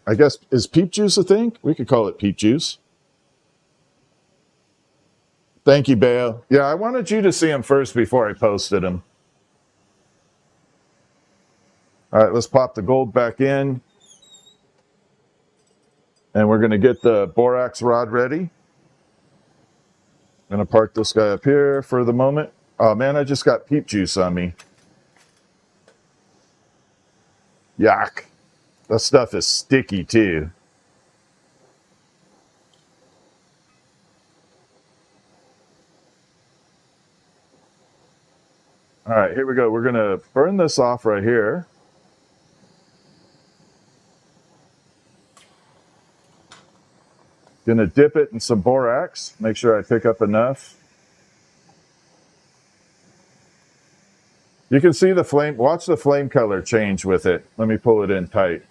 I guess, is peep juice a thing? We could call it peep juice. Thank you, Bayo. Yeah, I wanted you to see him first before I posted him. All right, let's pop the gold back in. And we're going to get the borax rod ready. I'm going to park this guy up here for the moment. Oh, man, I just got peep juice on me. Yuck. That stuff is sticky, too. All right, here we go. We're going to burn this off right here. Going to dip it in some borax. Make sure I pick up enough. You can see the flame. Watch the flame color change with it. Let me pull it in tight.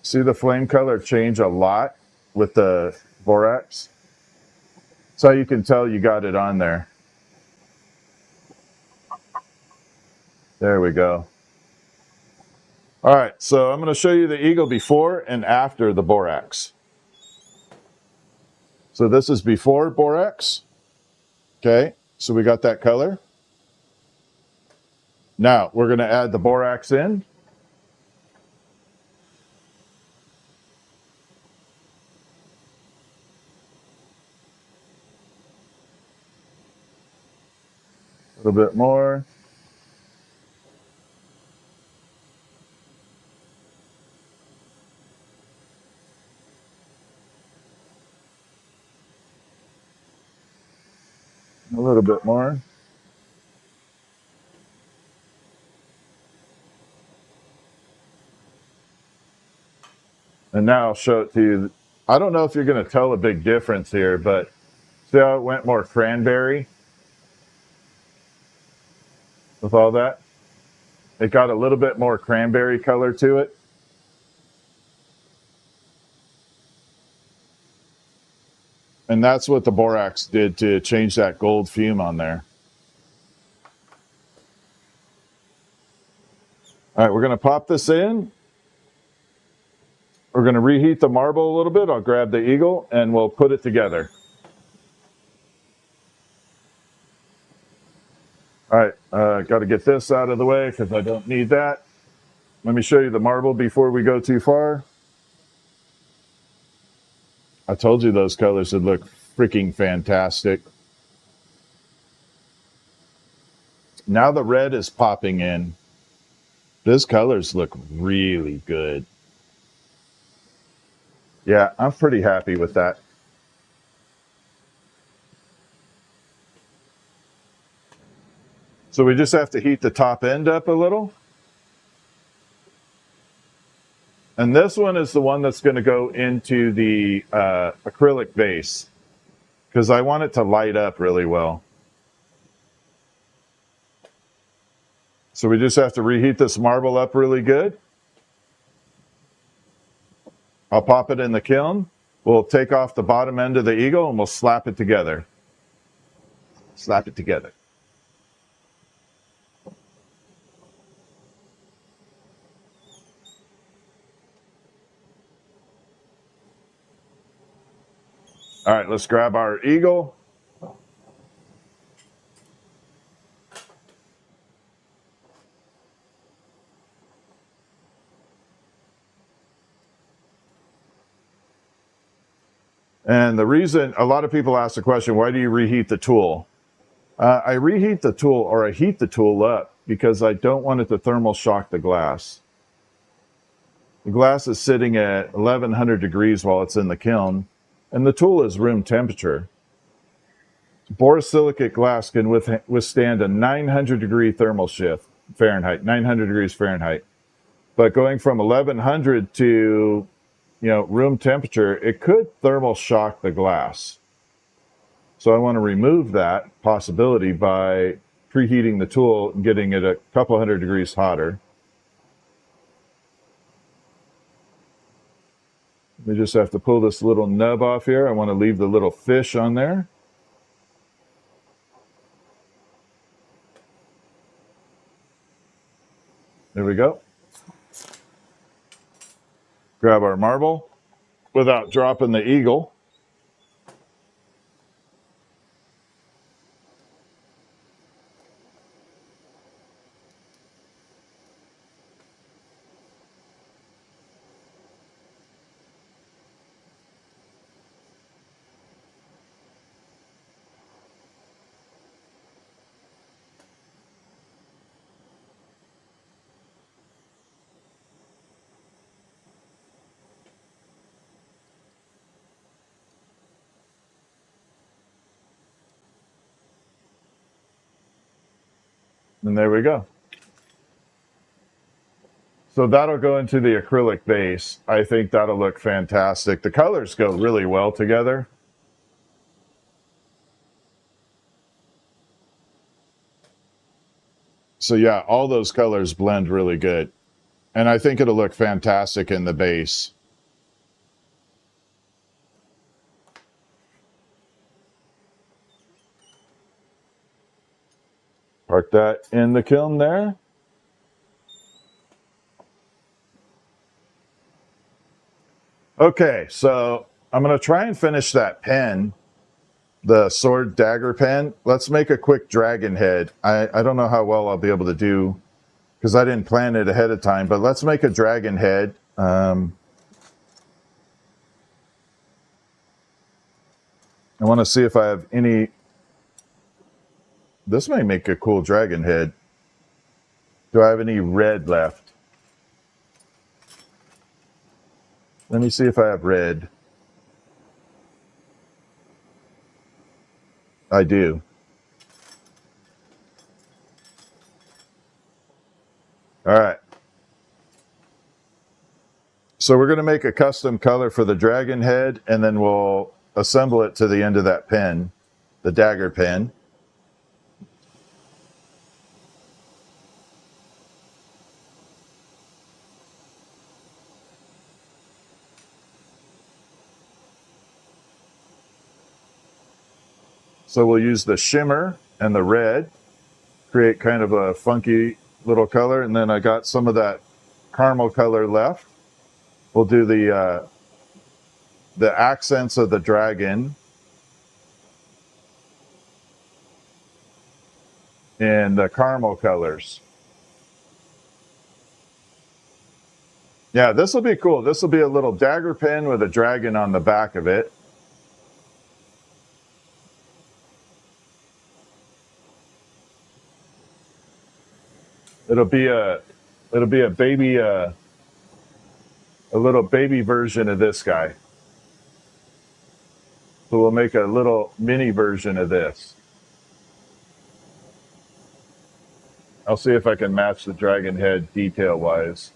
See the flame color change a lot with the borax? So you can tell you got it on there. There we go. All right, so I'm going to show you the eagle before and after the borax. So this is before borax. Okay, so we got that color. Now we're going to add the borax in. A little bit more. A little bit more. And now I'll show it to you. I don't know if you're going to tell a big difference here, but see how it went more cranberry with all that? It got a little bit more cranberry color to it. And that's what the borax did to change that gold fume on there. All right, we're going to pop this in. We're going to reheat the marble a little bit. I'll grab the eagle and we'll put it together. All right, got to get this out of the way because I don't need that. Let me show you the marble before we go too far. I told you those colors would look freaking fantastic. Now the red is popping in. Those colors look really good. Yeah, I'm pretty happy with that. So we just have to heat the top end up a little. And this one is the one that's going to go into the acrylic base because I want it to light up really well. So we just have to reheat this marble up really good. I'll pop it in the kiln. We'll take off the bottom end of the eagle and we'll slap it together. Slap it together. All right, let's grab our eagle. And the reason, a lot of people ask the question, why do you reheat the tool? I reheat the tool, or I heat the tool up because I don't want it to thermal shock the glass. The glass is sitting at 1100 degrees while it's in the kiln, and the tool is room temperature. Borosilicate glass can withstand a 900 degree thermal shift, Fahrenheit, 900 degrees Fahrenheit. But going from 1100 to room temperature, it could thermal shock the glass. So I want to remove that possibility by preheating the tool and getting it a couple hundred degrees hotter. We just have to pull this little nub off here. I want to leave the little fish on there. There we go. Grab our marble without dropping the eagle. And there we go. So that'll go into the acrylic base. I think that'll look fantastic. The colors go really well together. So yeah, all those colors blend really good. And I think it'll look fantastic in the base. Park that in the kiln there. Okay, so I'm going to try and finish that pen, the sword dagger pen. Let's make a quick dragon head. I don't know how well I'll be able to do because I didn't plan it ahead of time, but let's make a dragon head. I want to see if I have any. This may make a cool dragon head. Do I have any red left? Let me see if I have red. I do. All right. So we're going to make a custom color for the dragon head, and then we'll assemble it to the end of that pen, the dagger pen. So we'll use the shimmer and the red, create kind of a funky little color, and then I got some of that caramel color left. We'll do the accents of the dragon in the caramel colors. Yeah, this will be cool. This will be a little dagger pen with a dragon on the back of it. It'll be a baby, a little baby version of this guy. So we'll make a little mini version of this. I'll see if I can match the dragon head detail wise.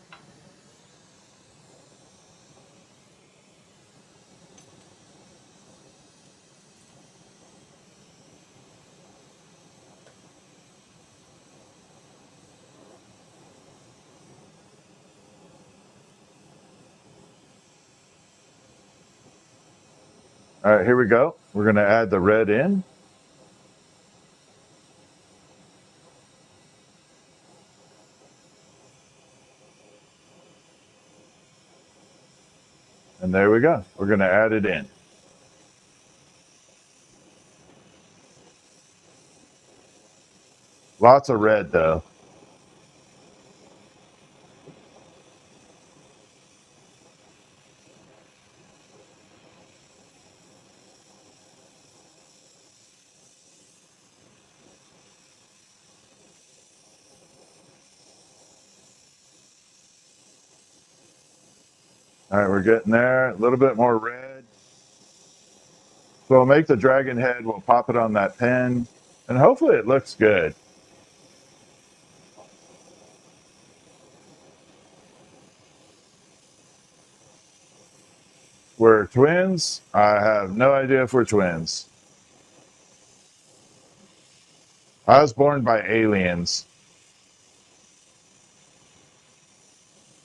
All right, here we go. We're going to add the red in. And there we go. We're going to add it in. Lots of red, though. All right, we're getting there. A little bit more red. So we'll make the dragon head. We'll pop it on that pen. And hopefully it looks good. We're twins? I have no idea if we're twins. I was born by aliens.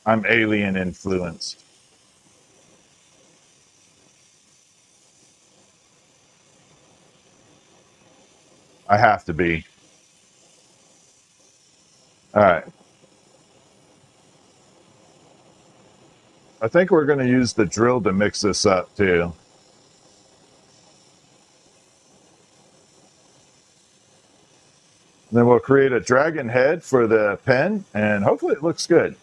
I'm alien influenced. I have to be. All right. I think we're going to use the drill to mix this up too. Then we'll create a dragon head for the pen, and hopefully it looks good.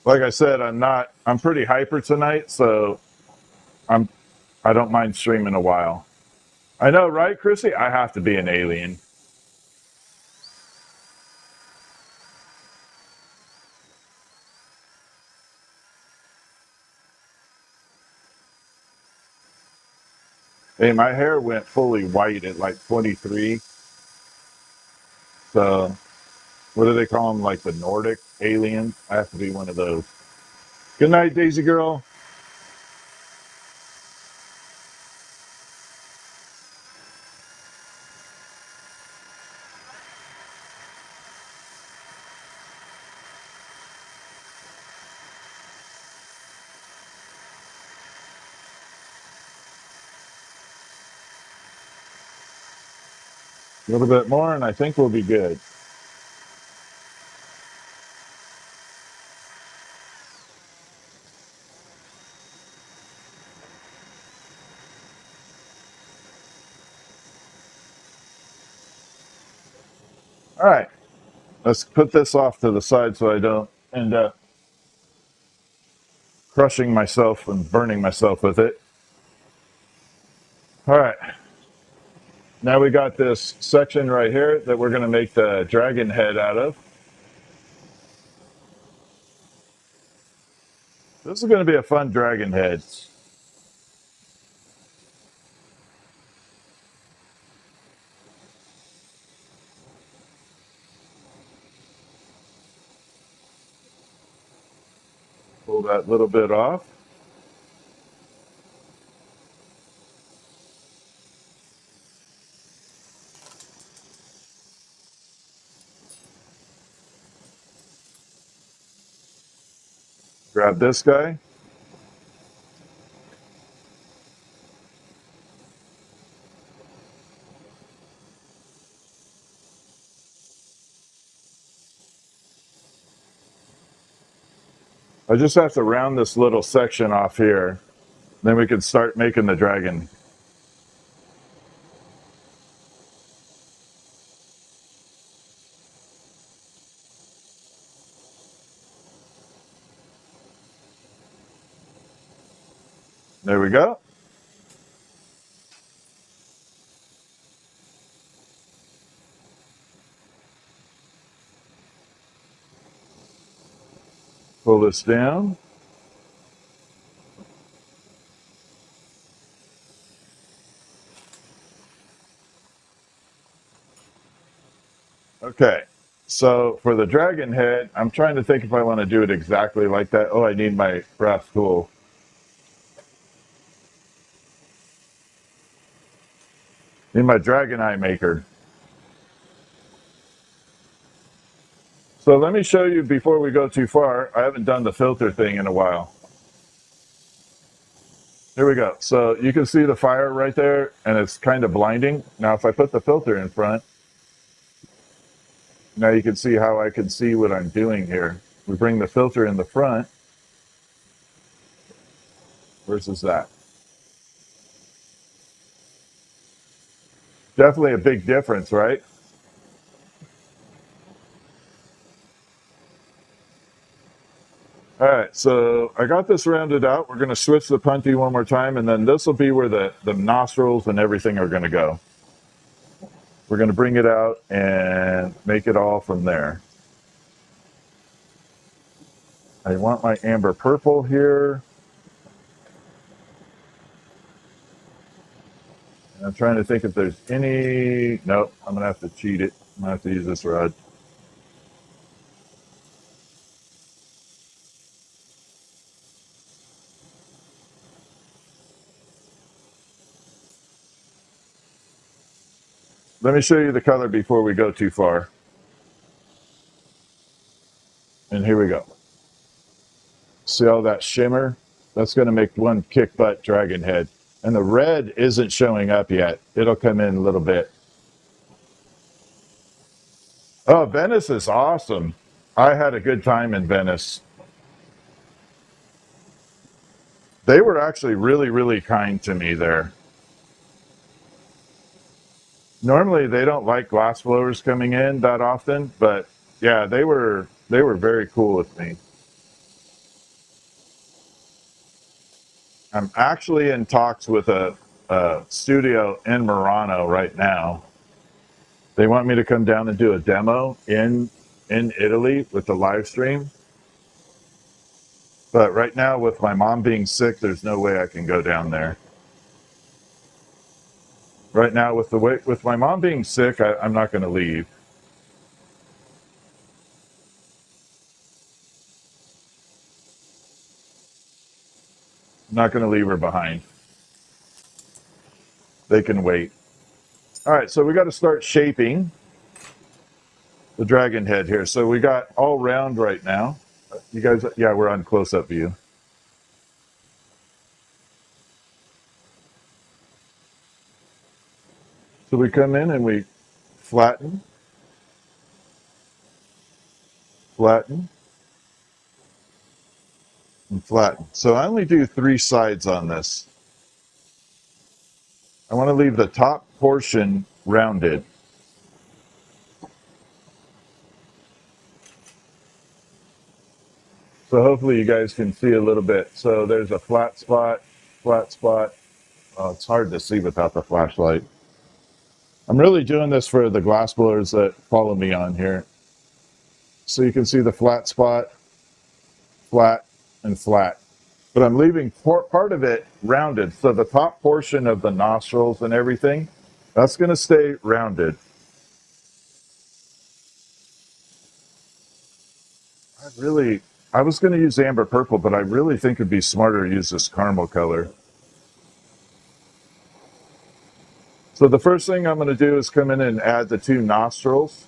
Like I said, I'm pretty hyper tonight, so I don't mind streaming a while. I know, right, Chrissy? I have to be an alien. Hey, my hair went fully white at like 23. So, what do they call them? Like the Nordic aliens? I have to be one of those. Good night, Daisy girl. A little bit more, and I think we'll be good. All right, let's put this off to the side so I don't end up crushing myself and burning myself with it. All right, now we got this section right here that we're going to make the dragon head out of. This is going to be a fun dragon head. Pull that little bit off. Grab this guy. I just have to round this little section off here. Then we can start making the dragon. There we go. Pull this down. Okay, so for the dragon head, I'm trying to think if I want to do it exactly like that. Oh, I need my brass tool. Need my dragon eye maker. So let me show you before we go too far. I haven't done the filter thing in a while. Here we go. So you can see the fire right there, and it's kind of blinding. Now if I put the filter in front, now you can see how I can see what I'm doing here. We bring the filter in the front versus that. Definitely a big difference, right? All right, so I got this rounded out. We're going to switch the punty one more time, and then this will be where the nostrils and everything are going to go. We're going to bring it out and make it all from there. I want my amber purple here. And I'm trying to think if there's any... Nope, I'm going to have to cheat it. I'm going to have to use this rod. Let me show you the color before we go too far. And here we go. See all that shimmer? That's going to make one kick butt dragon head. And the red isn't showing up yet. It'll come in a little bit. Oh, Venice is awesome. I had a good time in Venice. They were actually really, really kind to me there. Normally they don't like glass blowers coming in that often, but yeah, they were very cool with me. I'm actually in talks with a studio in Murano right now. They want me to come down and do a demo in Italy with the live stream. But right now, with my mom being sick, there's no way I can go down there. Right now, with my mom being sick, I'm not going to leave. I'm not going to leave her behind. They can wait. All right, so we got to start shaping the dragon head here. So we got all round right now. You guys, yeah, we're on close-up view. So we come in and we flatten, flatten, and flatten. So I only do 3 sides on this. I want to leave the top portion rounded. So hopefully you guys can see a little bit. So there's a flat spot, flat spot. Oh, it's hard to see without the flashlight. I'm really doing this for the glass blowers that follow me on here. So you can see the flat spot, flat, and flat. But I'm leaving part of it rounded. So the top portion of the nostrils and everything, that's going to stay rounded. I was going to use amber purple, but I really think it'd be smarter to use this caramel color. So the first thing I'm going to do is come in and add the 2 nostrils.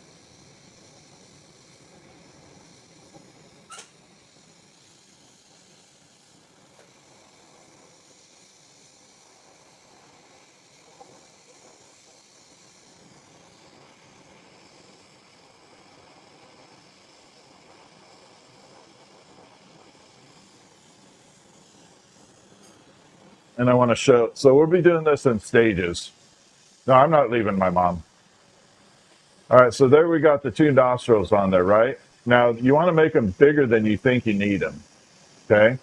And I want to show, so we'll be doing this in stages. No, I'm not leaving my mom. All right, so there we got the 2 nostrils on there, right? Now you want to make them bigger than you think you need them, okay?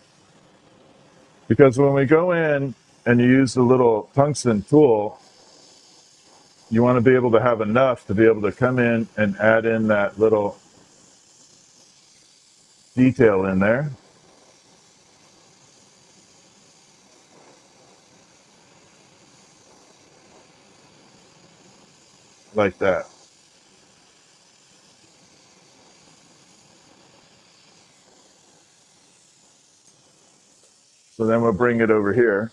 Because when we go in and you use the little tungsten tool, you want to be able to have enough to be able to come in and add in that little detail in there. Like that. So then we'll bring it over here.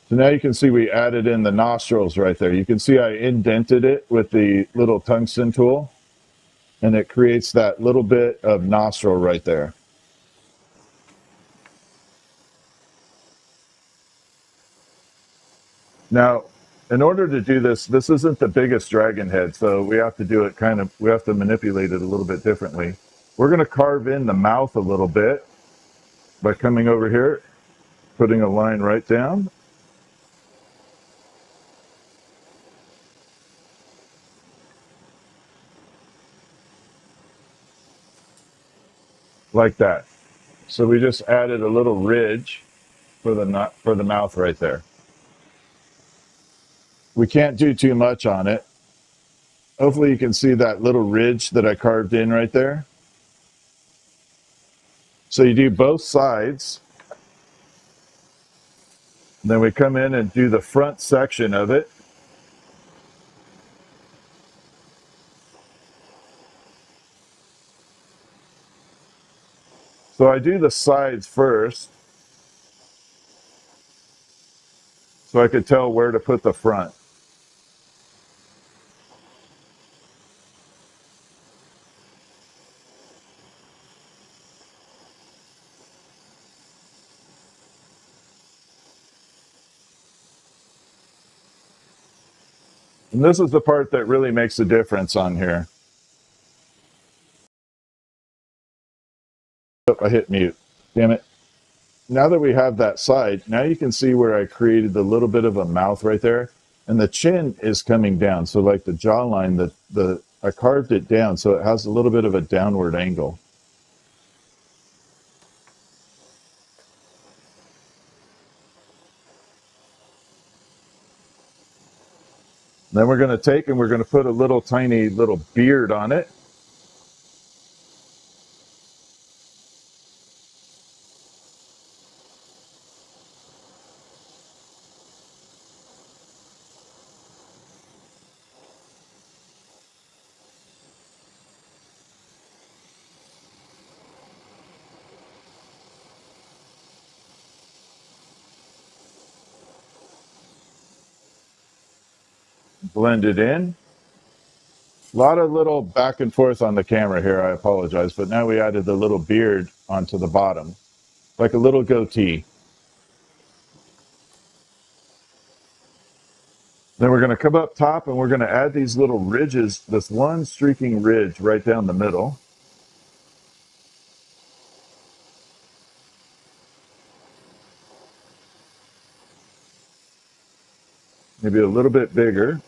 So now you can see we added in the nostrils right there. You can see I indented it with the little tungsten tool, and it creates that little bit of nostril right there. Now, in order to do this, this isn't the biggest dragon head, so we have to do it we have to manipulate it a little bit differently. We're going to carve in the mouth a little bit by coming over here, putting a line right down. Like that. So we just added a little ridge for the mouth right there. We can't do too much on it. Hopefully you can see that little ridge that I carved in right there. So you do both sides. Then we come in and do the front section of it. So I do the sides first, so I could tell where to put the front. And this is the part that really makes a difference on here. I hit mute. Damn it. Now that we have that side, now you can see where I created a little bit of a mouth right there. And the chin is coming down. So like the jawline, I carved it down so it has a little bit of a downward angle. Then we're going to take and we're going to put a little tiny little beard on it. Blend it in. A lot of little back and forth on the camera here, I apologize, but now we added the little beard onto the bottom, like a little goatee. Then we're going to come up top and we're going to add these little ridges, this one streaking ridge right down the middle. Maybe a little bit bigger.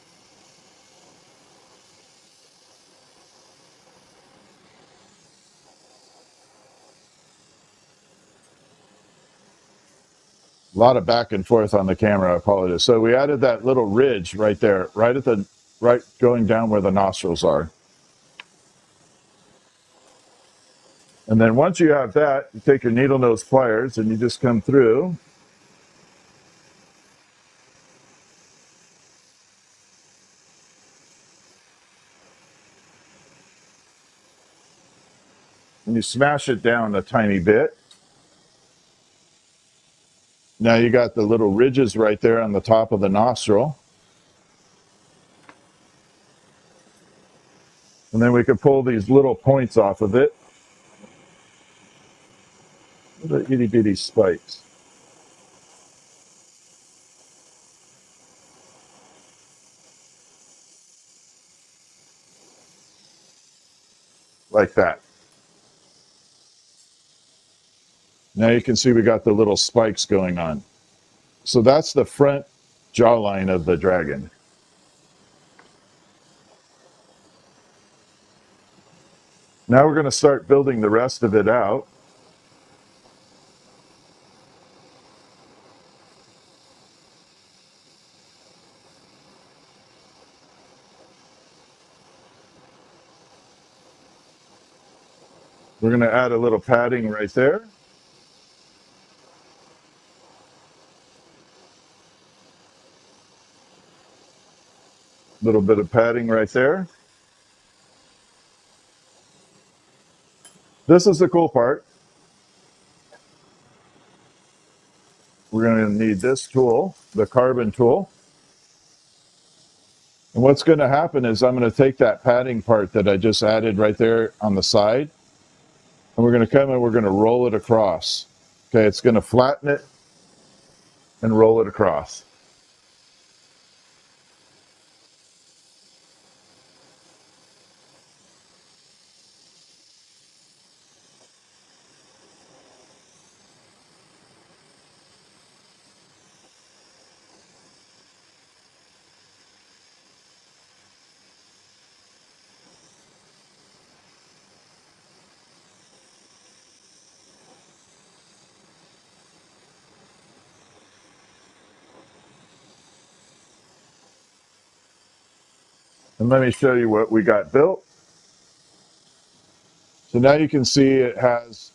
A lot of back and forth on the camera, I apologize. So we added that little ridge right there, right going down where the nostrils are. And then once you have that, you take your needle nose pliers and you just come through. And you smash it down a tiny bit. Now you got the little ridges right there on the top of the nostril. And then we can pull these little points off of it. Little itty bitty spikes. Like that. Now you can see we got the little spikes going on. So that's the front jawline of the dragon. Now we're going to start building the rest of it out. We're going to add a little padding right there. A little bit of padding right there. This is the cool part. We're going to need this tool, the carbon tool. And what's going to happen is I'm going to take that padding part that I just added right there on the side, and we're going to come and we're going to roll it across. Okay, it's going to flatten it and roll it across. And let me show you what we got built. So now you can see it has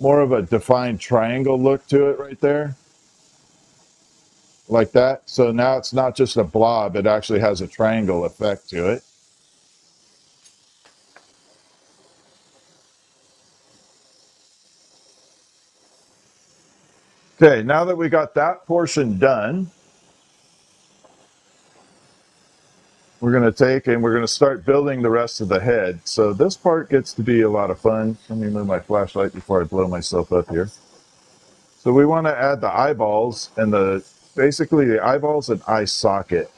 more of a defined triangle look to it right there. Like that. So now it's not just a blob, it actually has a triangle effect to it. Okay, now that we got that portion done, we're going to take and we're going to start building the rest of the head. So this part gets to be a lot of fun. Let me move my flashlight before I blow myself up here. So we want to add the eyeballs and basically the eyeballs and eye socket.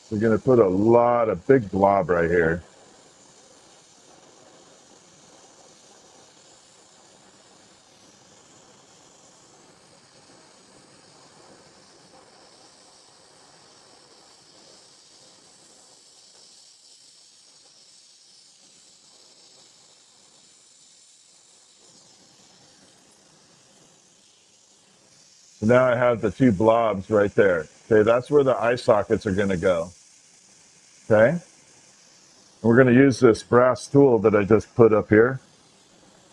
We're going to put a lot of big blob right here. So now I have the two blobs right there. Okay, that's where the eye sockets are going to go. Okay, and we're going to use this brass tool that I just put up here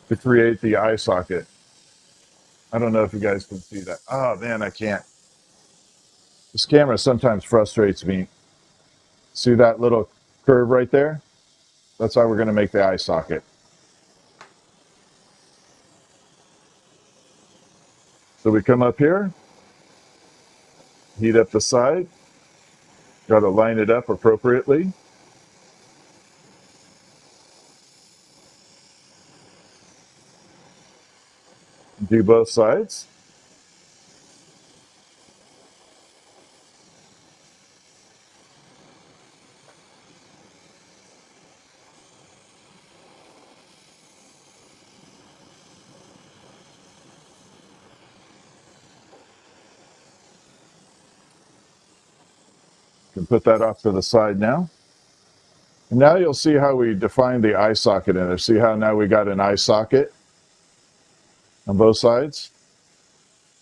to create the eye socket. I don't know if you guys can see that. Oh man, I can't. This camera sometimes frustrates me. See that little curve right there? That's how we're going to make the eye socket. So we come up here, heat up the side, got to line it up appropriately. Do both sides. Can put that off to the side now. And now you'll see how we define the eye socket in there. See how now we got an eye socket on both sides?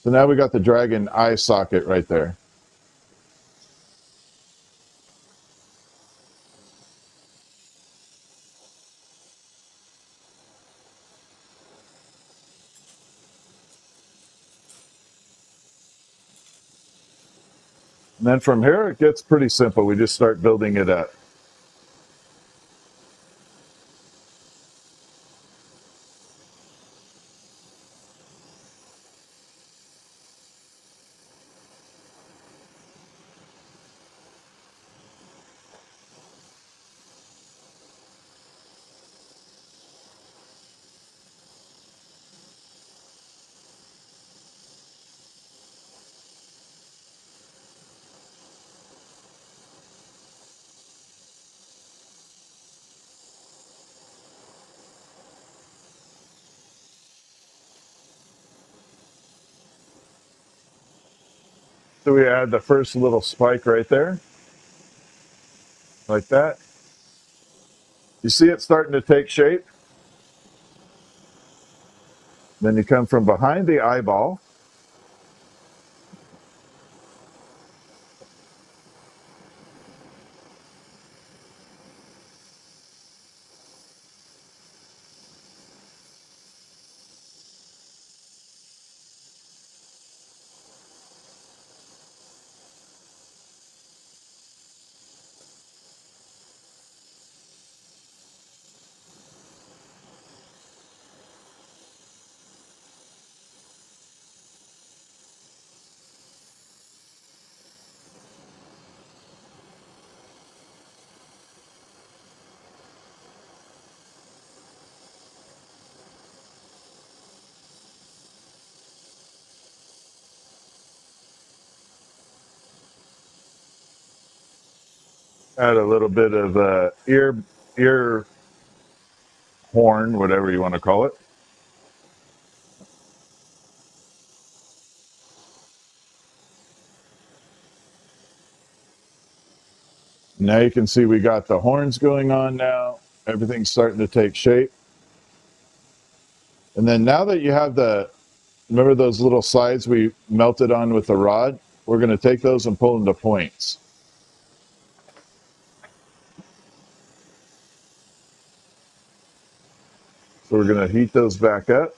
So now we got the dragon eye socket right there. And then from here, it gets pretty simple. We just start building it up. So we add the first little spike right there, like that. You see it starting to take shape? Then you come from behind the eyeball. Add a little bit of ear horn, whatever you want to call it. Now you can see we got the horns going on now. Everything's starting to take shape. And then now that you have remember those little sides we melted on with the rod? We're going to take those and pull into points. So we're going to heat those back up.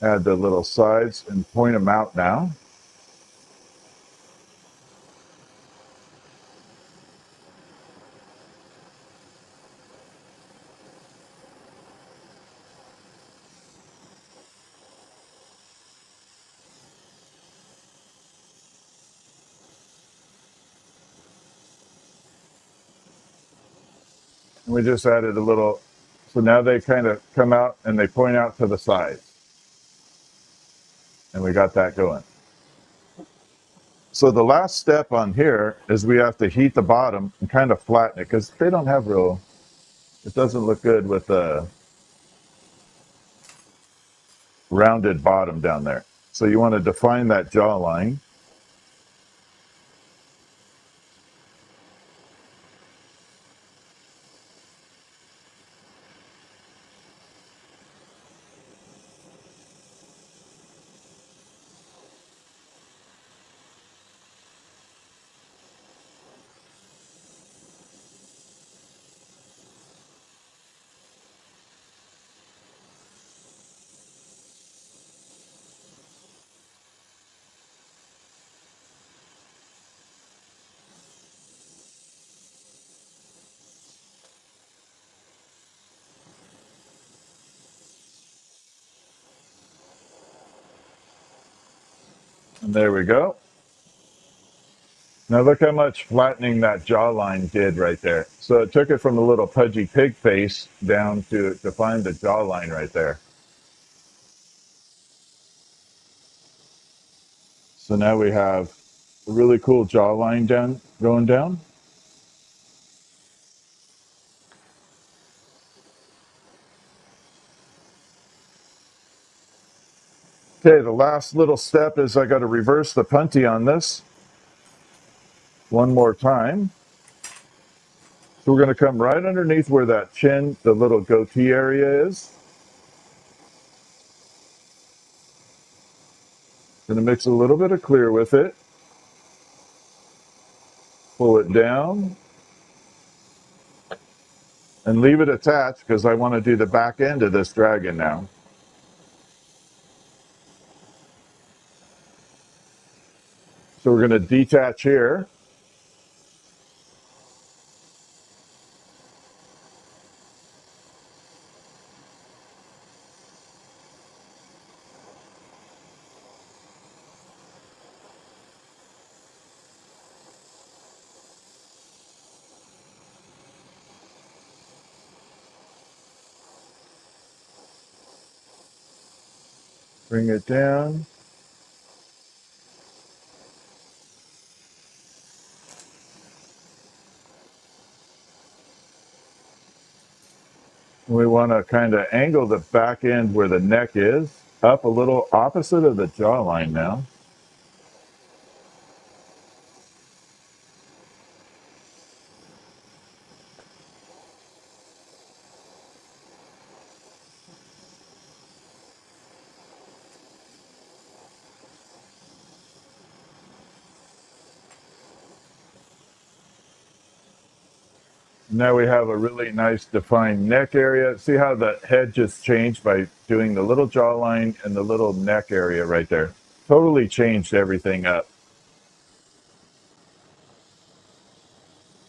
Add the little sides and point them out now. And we just added a little, so now they kind of come out and they point out to the sides. And we got that going. So the last step on here is we have to heat the bottom and kind of flatten it because they don't have real, it doesn't look good with a rounded bottom down there. So you want to define that jawline. And there we go. Now look how much flattening that jawline did right there. So it took it from a little pudgy pig face down to find the jawline right there. So now we have a really cool jawline going down. Okay, the last little step is I got to reverse the punty on this one more time. So we're going to come right underneath where that chin, the little goatee area is. Going to mix a little bit of clear with it. Pull it down. And leave it attached because I want to do the back end of this dragon now. So we're going to detach here. Bring it down. We want to kind of angle the back end where the neck is up a little opposite of the jawline now. Now we have a really nice defined neck area. See how the head just changed by doing the little jawline and the little neck area right there. Totally changed everything up.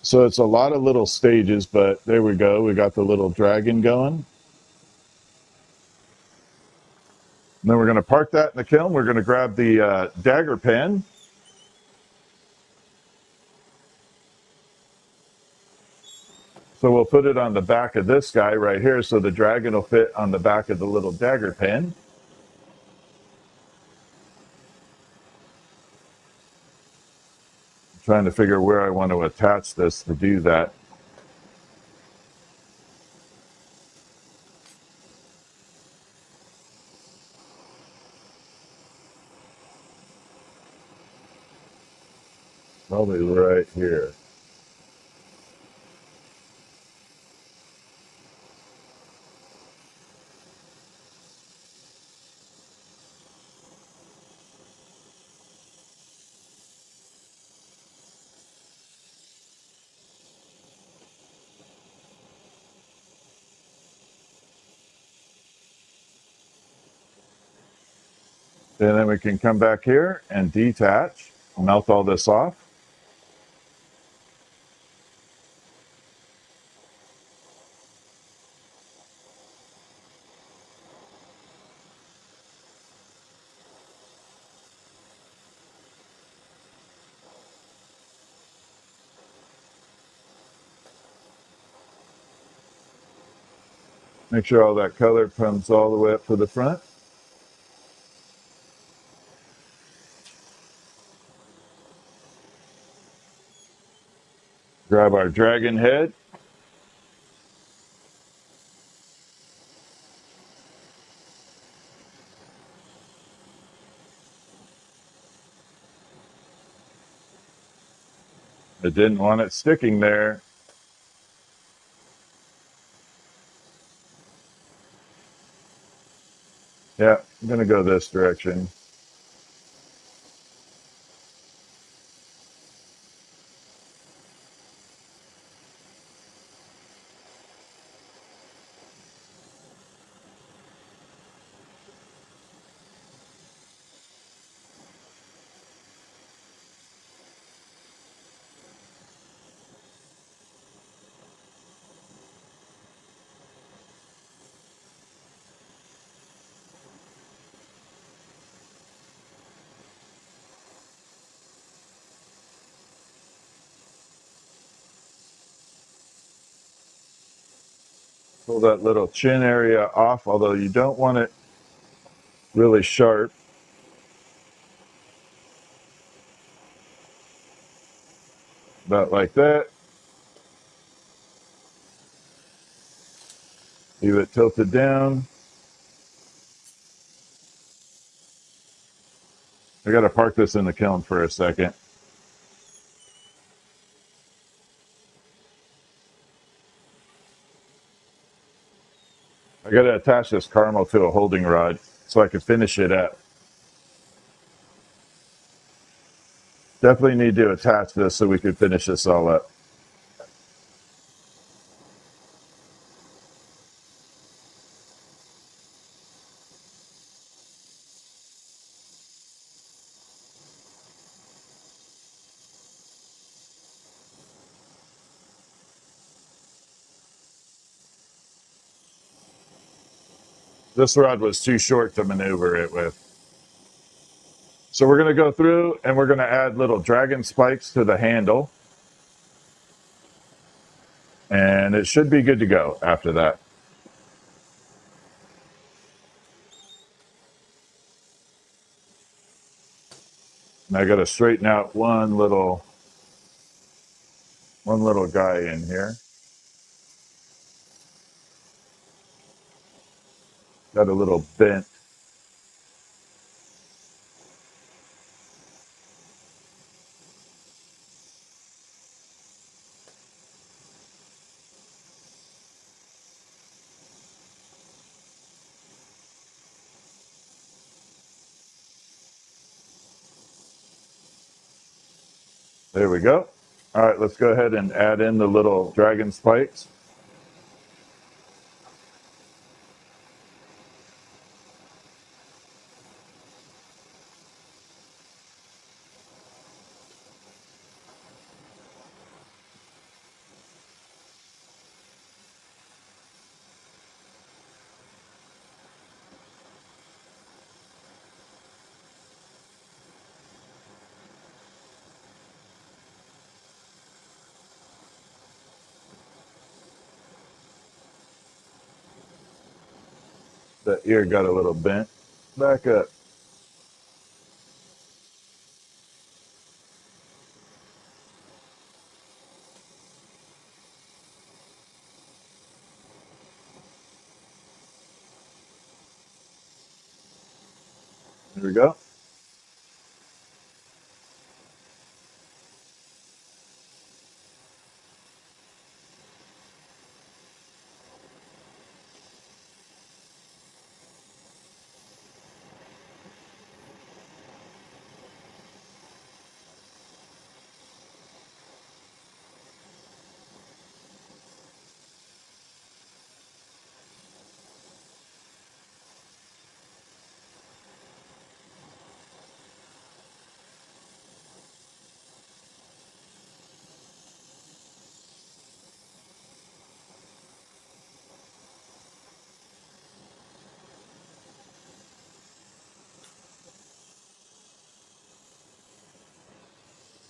So it's a lot of little stages, but there we go. We got the little dragon going. And then we're going to park that in the kiln. We're going to grab the dagger pen. So we'll put it on the back of this guy right here so the dragon will fit on the back of the little dagger pen. I'm trying to figure where I want to attach this to do that. Probably right here. And then we can come back here and detach, melt all this off. Make sure all that color comes all the way up to the front. Grab our dragon head. I didn't want it sticking there. Yeah, I'm going to go this direction. Pull that little chin area off, although you don't want it really sharp. About like that. Leave it tilted down. I got to park this in the kiln for a second. I got to attach this caramel to a holding rod so I can finish it up. Definitely need to attach this so we can finish this all up. This rod was too short to maneuver it with. So we're going to go through and we're going to add little dragon spikes to the handle. And it should be good to go after that. And I got to straighten out one little guy in here. Got a little bent. There we go. All right, let's go ahead and add in the little dragon spikes. The ear got a little bent. Back up. There we go.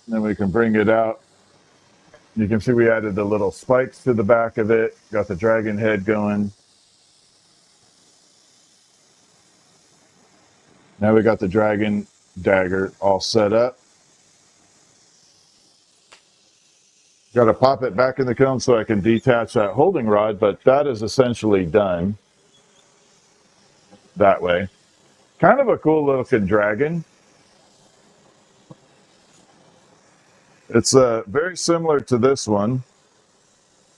Then we can bring it out. You can see we added the little spikes to the back of it. Got the dragon head going. Now we got the dragon dagger all set up. Got to pop it back in the kiln so I can detach that holding rod, but that is essentially done that way. Kind of a cool looking dragon. It's very similar to this one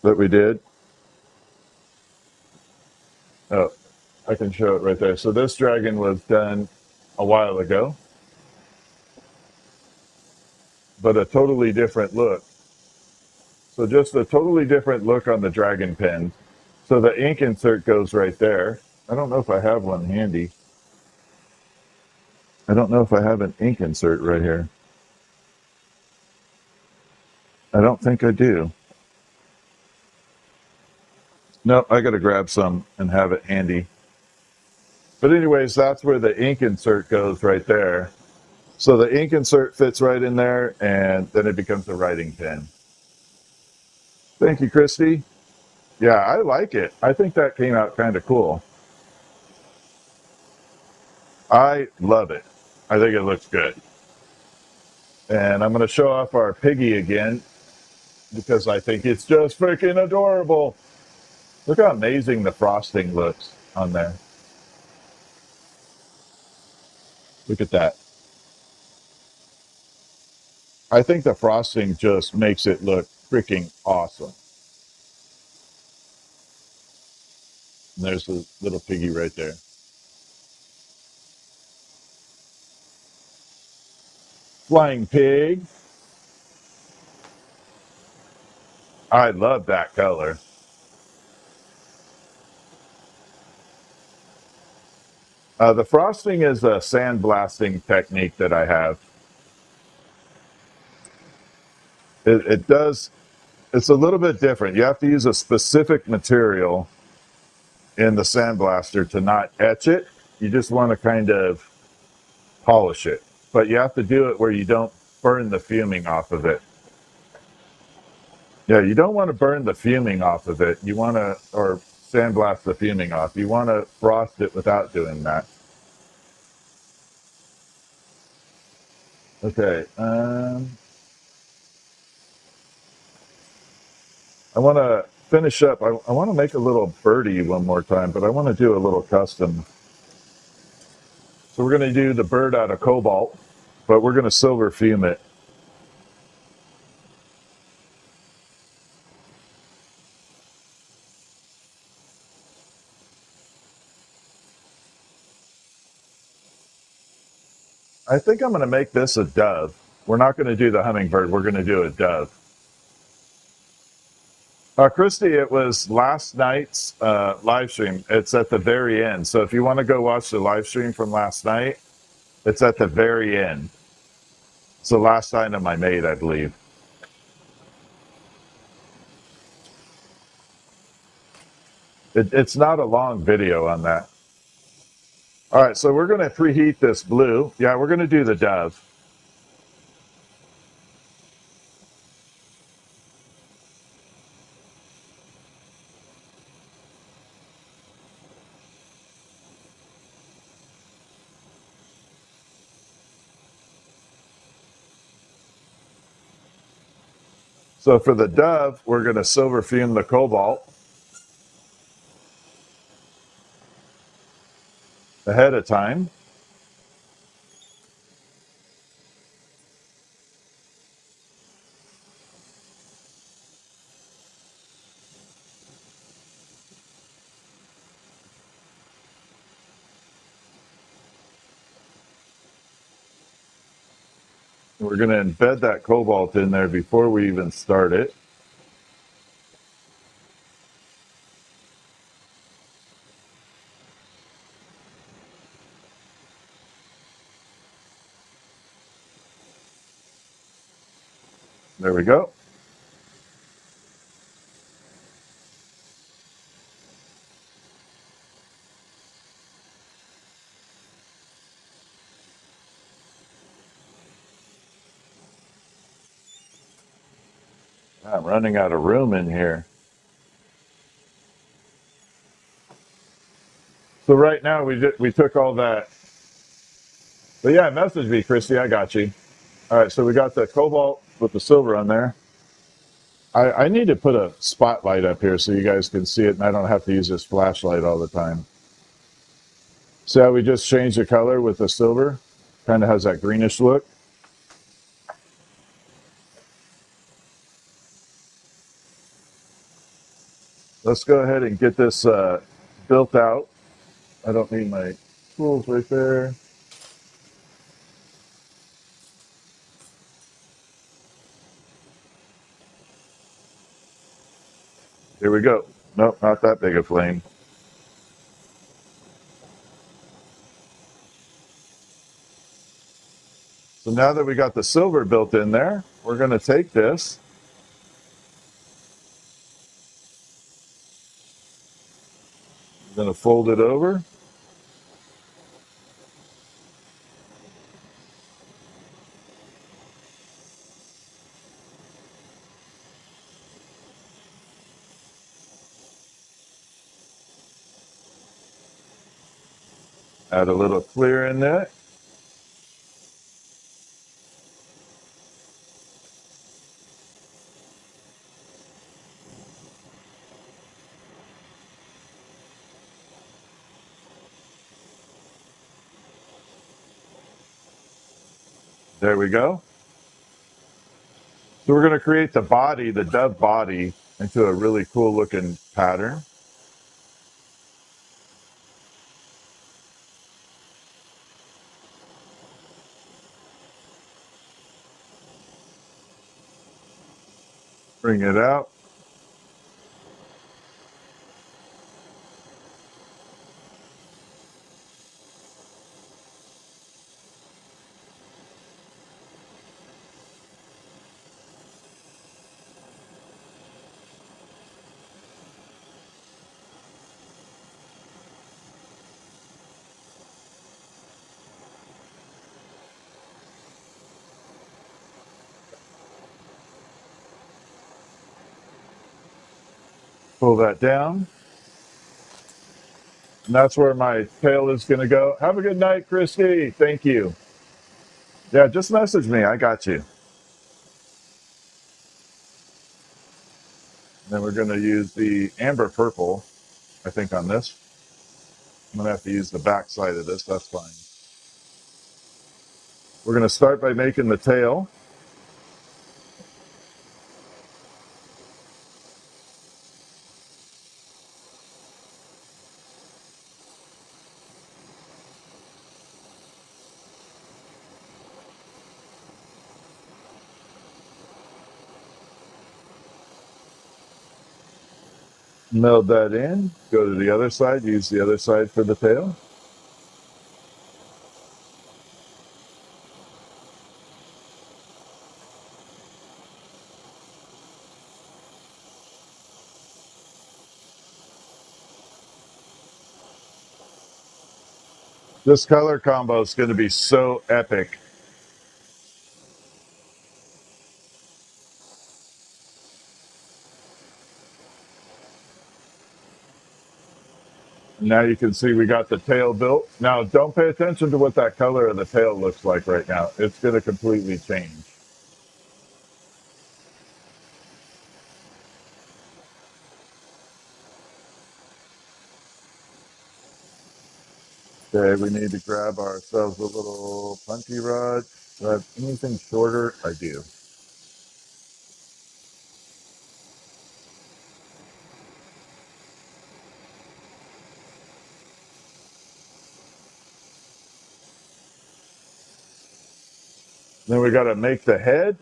that we did. Oh, I can show it right there. So this dragon was done a while ago, but a totally different look. So just a totally different look on the dragon pin. So the ink insert goes right there. I don't know if I have one handy. I don't know if I have an ink insert right here. I don't think I do. No, I got to grab some and have it handy. But anyways, that's where the ink insert goes right there. So the ink insert fits right in there, and then it becomes a writing pen. Thank you, Christy. Yeah, I like it. I think that came out kind of cool. I love it. I think it looks good. And I'm going to show off our piggy again because I think it's just freaking adorable. Look how amazing the frosting looks on there. Look at that. I think the frosting just makes it look freaking awesome. And there's the little piggy right there. Flying pig. I love that color. The frosting is a sandblasting technique that I have. It does, it's a little bit different. You have to use a specific material in the sandblaster to not etch it. You just want to kind of polish it. But you have to do it where you don't burn the fuming off of it. Yeah, you don't want to burn the fuming off of it. You want to, or sandblast the fuming off. You want to frost it without doing that. Okay. I want to finish up. I want to make a little birdie one more time, but I want to do a little custom. So we're going to do the bird out of cobalt, but we're going to silver fume it. I think I'm going to make this a dove. We're not going to do the hummingbird. We're going to do a dove. Christy, it was last night's live stream. It's at the very end. So if you want to go watch the live stream from last night, it's at the very end. It's the last item I made, I believe. It's not a long video on that. All right, so we're going to preheat this blue. Yeah, we're going to do the dove. So for the dove, we're going to silver fume the cobalt ahead of time. We're going to embed that cobalt in there before we even start it. There we go. I'm running out of room in here. So right now we took all that But yeah, message me, Christy. I got you. All right, so we got the cobalt with the silver on there. I need to put a spotlight up here so you guys can see it and I don't have to use this flashlight all the time. See how we just changed the color with the silver? Kind of has that greenish look. Let's go ahead and get this built out. I don't need my tools right there. Here we go. Nope, not that big a flame. So now that we got the silver built in there, we're going to take this. We're going to fold it over. Add a little clear in there. There we go. So we're going to create the body, the dove body, into a really cool looking pattern. Bring it out. Pull that down. And that's where my tail is going to go. Have a good night, Christy. Thank you. Yeah, just message me. I got you. And then we're going to use the amber purple, I think, on this. I'm going to have to use the back side of this. That's fine. We're going to start by making the tail. Meld that in. Go to the other side. Use the other side for the tail. This color combo is going to be so epic. Now you can see we got the tail built. Now don't pay attention to what that color of the tail looks like right now. It's going to completely change. Okay, we need to grab ourselves a little punchy rod. Do I have anything shorter? I do. Then we got to make the head.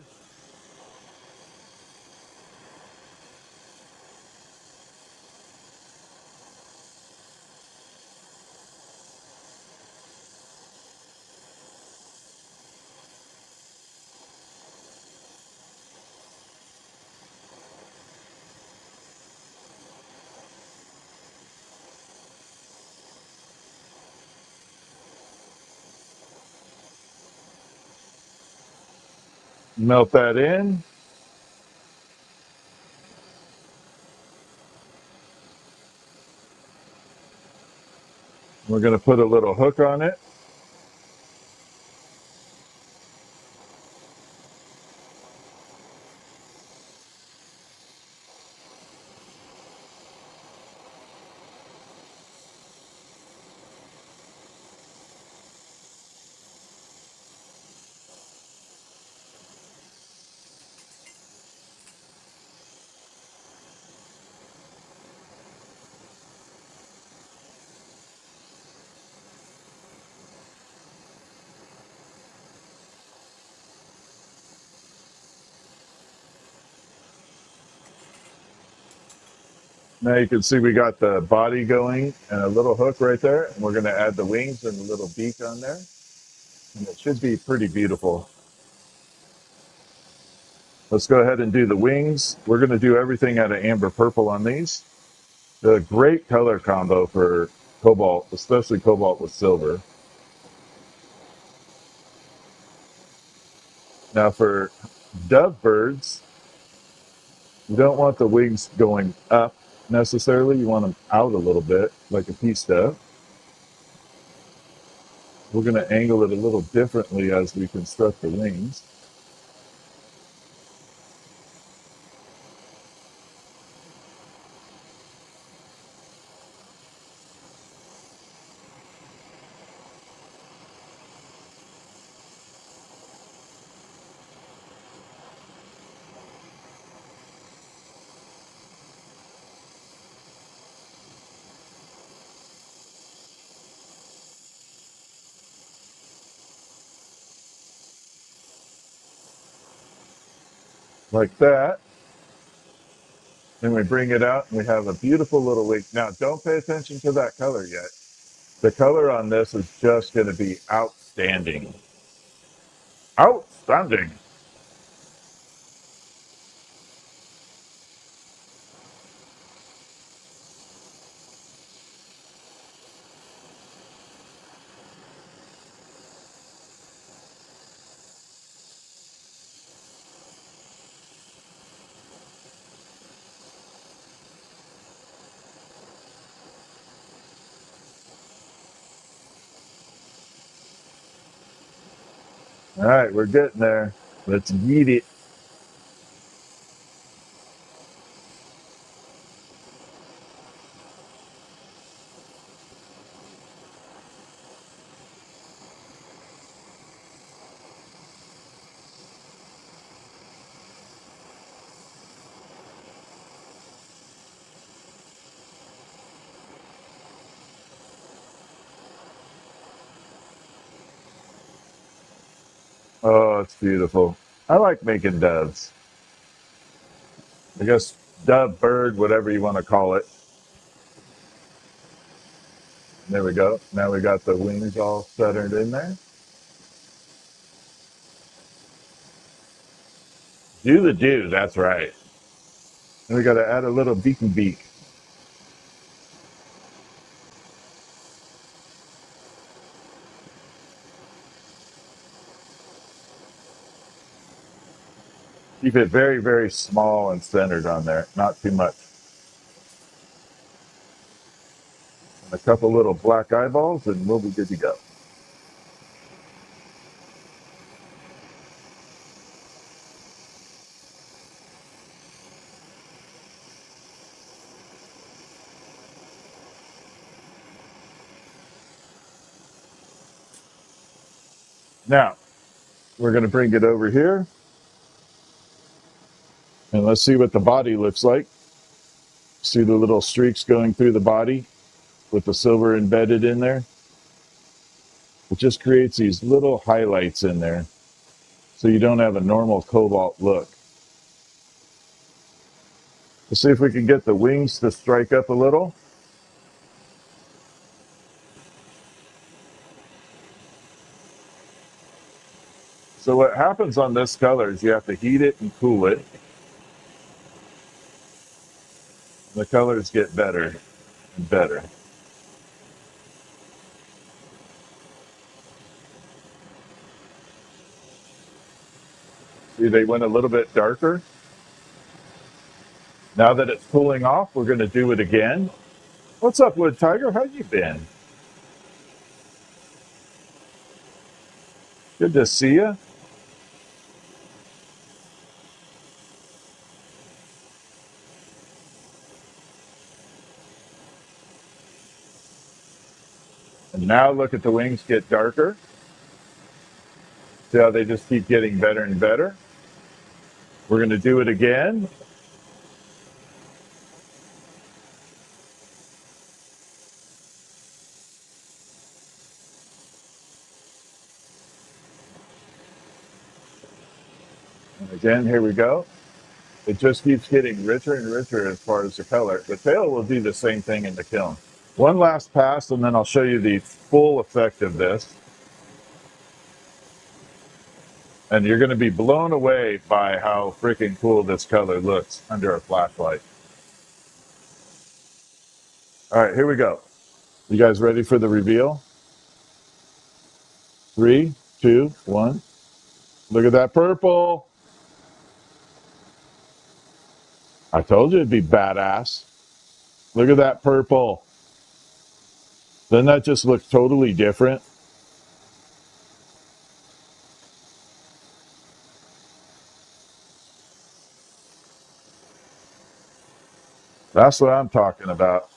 Melt that in. We're going to put a little hook on it. Now you can see we got the body going and a little hook right there. And we're going to add the wings and a little beak on there. And it should be pretty beautiful. Let's go ahead and do the wings. We're going to do everything out of amber purple on these. A great color combo for cobalt, especially cobalt with silver. Now for dove birds, you don't want the wings going up necessarily. You want them out a little bit, like a peace dove. We're going to angle it a little differently as we construct the wings. Like that. Then we bring it out and we have a beautiful little wing. Now, don't pay attention to that color yet. The color on this is just going to be outstanding. Outstanding. All right, we're getting there. Let's yeet it. Oh, it's beautiful. I like making doves. I guess dove, bird, whatever you want to call it. There we go. Now we got the wings all centered in there. Do the do, that's right. And we got to add a little beaky beak. Keep it very, very small and centered on there, not too much. And a couple little black eyeballs, and we'll be good to go. Now, we're going to bring it over here, and let's see what the body looks like. See the little streaks going through the body with the silver embedded in there? It just creates these little highlights in there so you don't have a normal cobalt look. Let's see if we can get the wings to strike up a little. So what happens on this color is you have to heat it and cool it. And the colors get better and better. See, they went a little bit darker. Now that it's cooling off, we're going to do it again. What's up, Wood Tiger? How you been? Good to see you. And now look at the wings get darker. See how they just keep getting better and better? We're going to do it again. And again, here we go. it just keeps getting richer and richer as far as the color. The tail will do the same thing in the kiln. One last pass, and then I'll show you the full effect of this. And you're going to be blown away by how freaking cool this color looks under a flashlight. All right, here we go. You guys ready for the reveal? 3, 2, 1. Look at that purple. I told you it'd be badass. Look at that purple. Doesn't that just look totally different? That's what I'm talking about.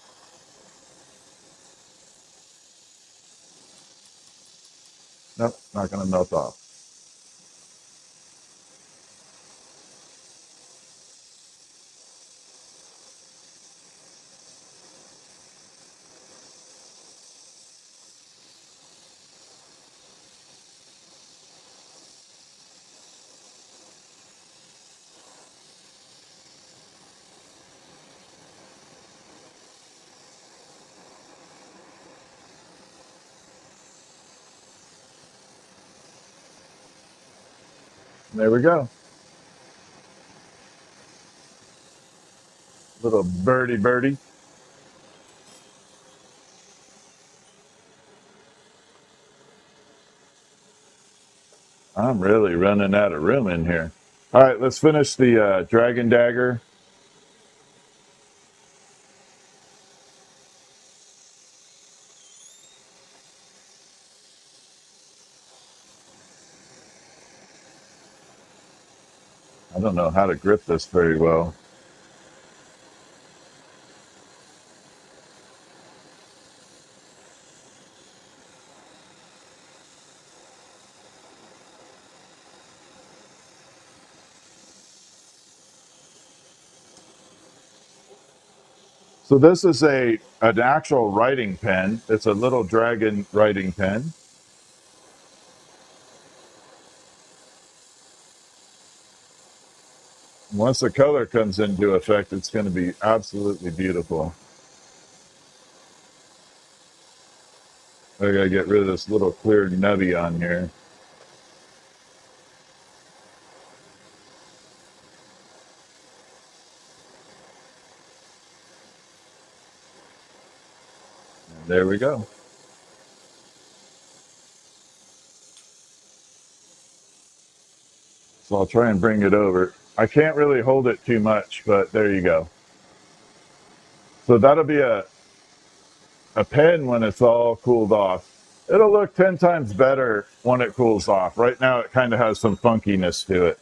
Nope, not going to melt off. There we go. Little birdie birdie. I'm really running out of room in here. All right, let's finish the dragon dagger. I don't know how to grip this very well. So this is an actual writing pen. It's a little dragon writing pen. Once the color comes into effect, it's going to be absolutely beautiful. I gotta get rid of this little clear nubby on here. And there we go. So I'll try and bring it over. I can't really hold it too much, but there you go. So that'll be a pen when it's all cooled off. It'll look 10 times better when it cools off. Right now it kind of has some funkiness to it.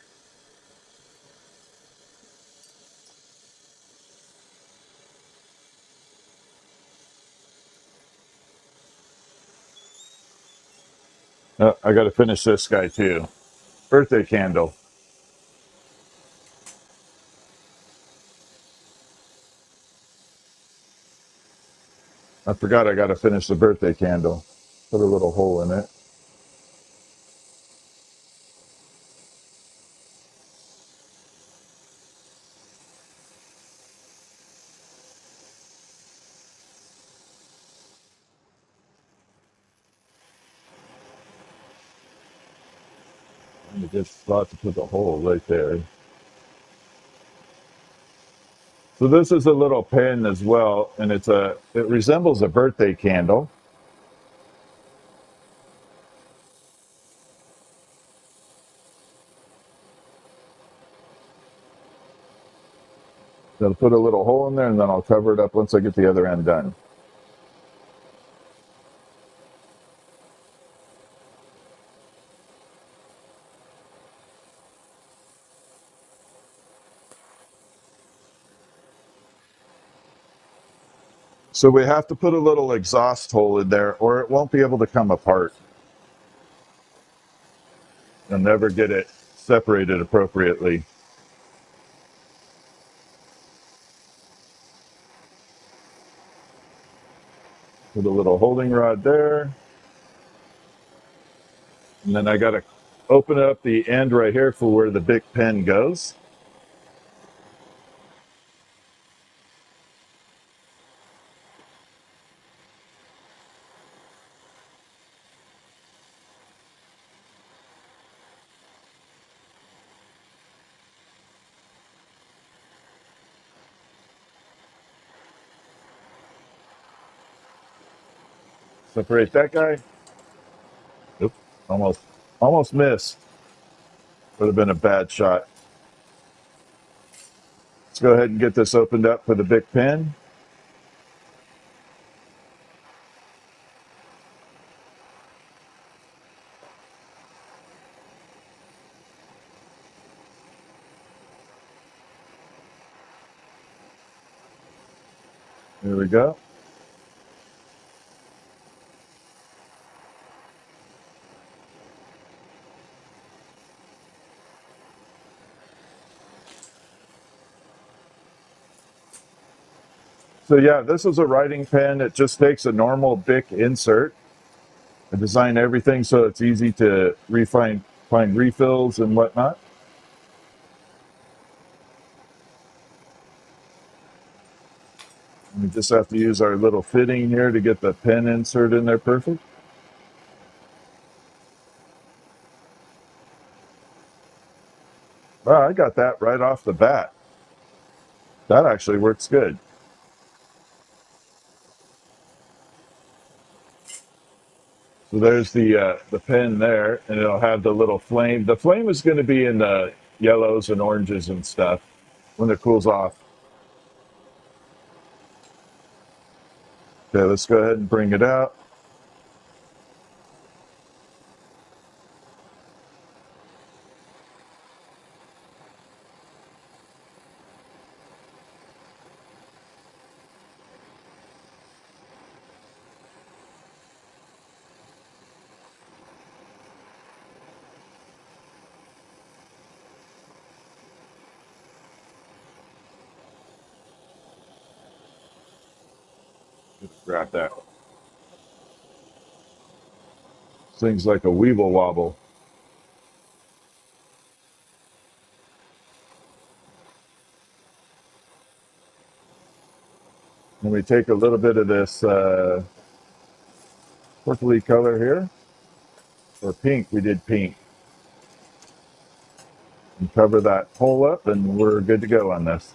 I got to finish this guy too. Birthday candle. I forgot I got to finish the birthday candle. Put a little hole in it. I just thought to put the hole right there. So this is a little pen as well, and it resembles a birthday candle. So I'll put a little hole in there, and then I'll cover it up once I get the other end done. So we have to put a little exhaust hole in there, or it won't be able to come apart. You'll never get it separated appropriately. Put a little holding rod there. And then I got to open up the end right here for where the big pen goes. Separate that guy. Oop, almost missed. Would have been a bad shot. Let's go ahead and get this opened up for the big pen. There we go. So yeah, this is a writing pen. It just takes a normal Bic insert. I design everything so it's easy to find refills and whatnot. We just have to use our little fitting here to get the pen insert in there perfect. Wow, I got that right off the bat. That actually works good. So there's the pen there, and it'll have the little flame. The flame is going to be in the yellows and oranges and stuff when it cools off. Okay, let's go ahead and bring it out. Just grab that. This thing's like a weeble wobble. And we take a little bit of this purpley color here, or pink. We did pink. And cover that hole up, and we're good to go on this.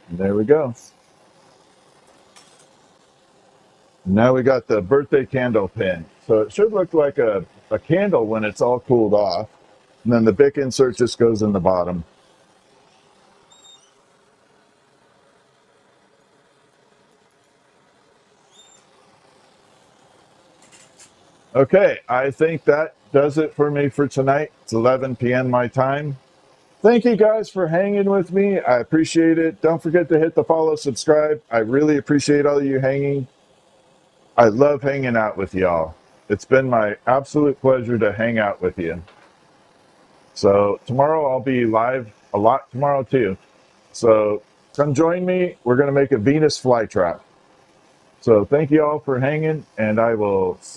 And there we go. Now we got the birthday candle pin. So it should look like a candle when it's all cooled off. And then the Bic insert just goes in the bottom. Okay, I think that does it for me for tonight. It's 11 p.m. my time. Thank you guys for hanging with me. I appreciate it. Don't forget to hit the follow, subscribe. I really appreciate all of you hanging. I love hanging out with y'all. It's been my absolute pleasure to hang out with you. So tomorrow I'll be live a lot tomorrow too. So come join me. We're going to make a Venus flytrap. So thank you all for hanging, and I will see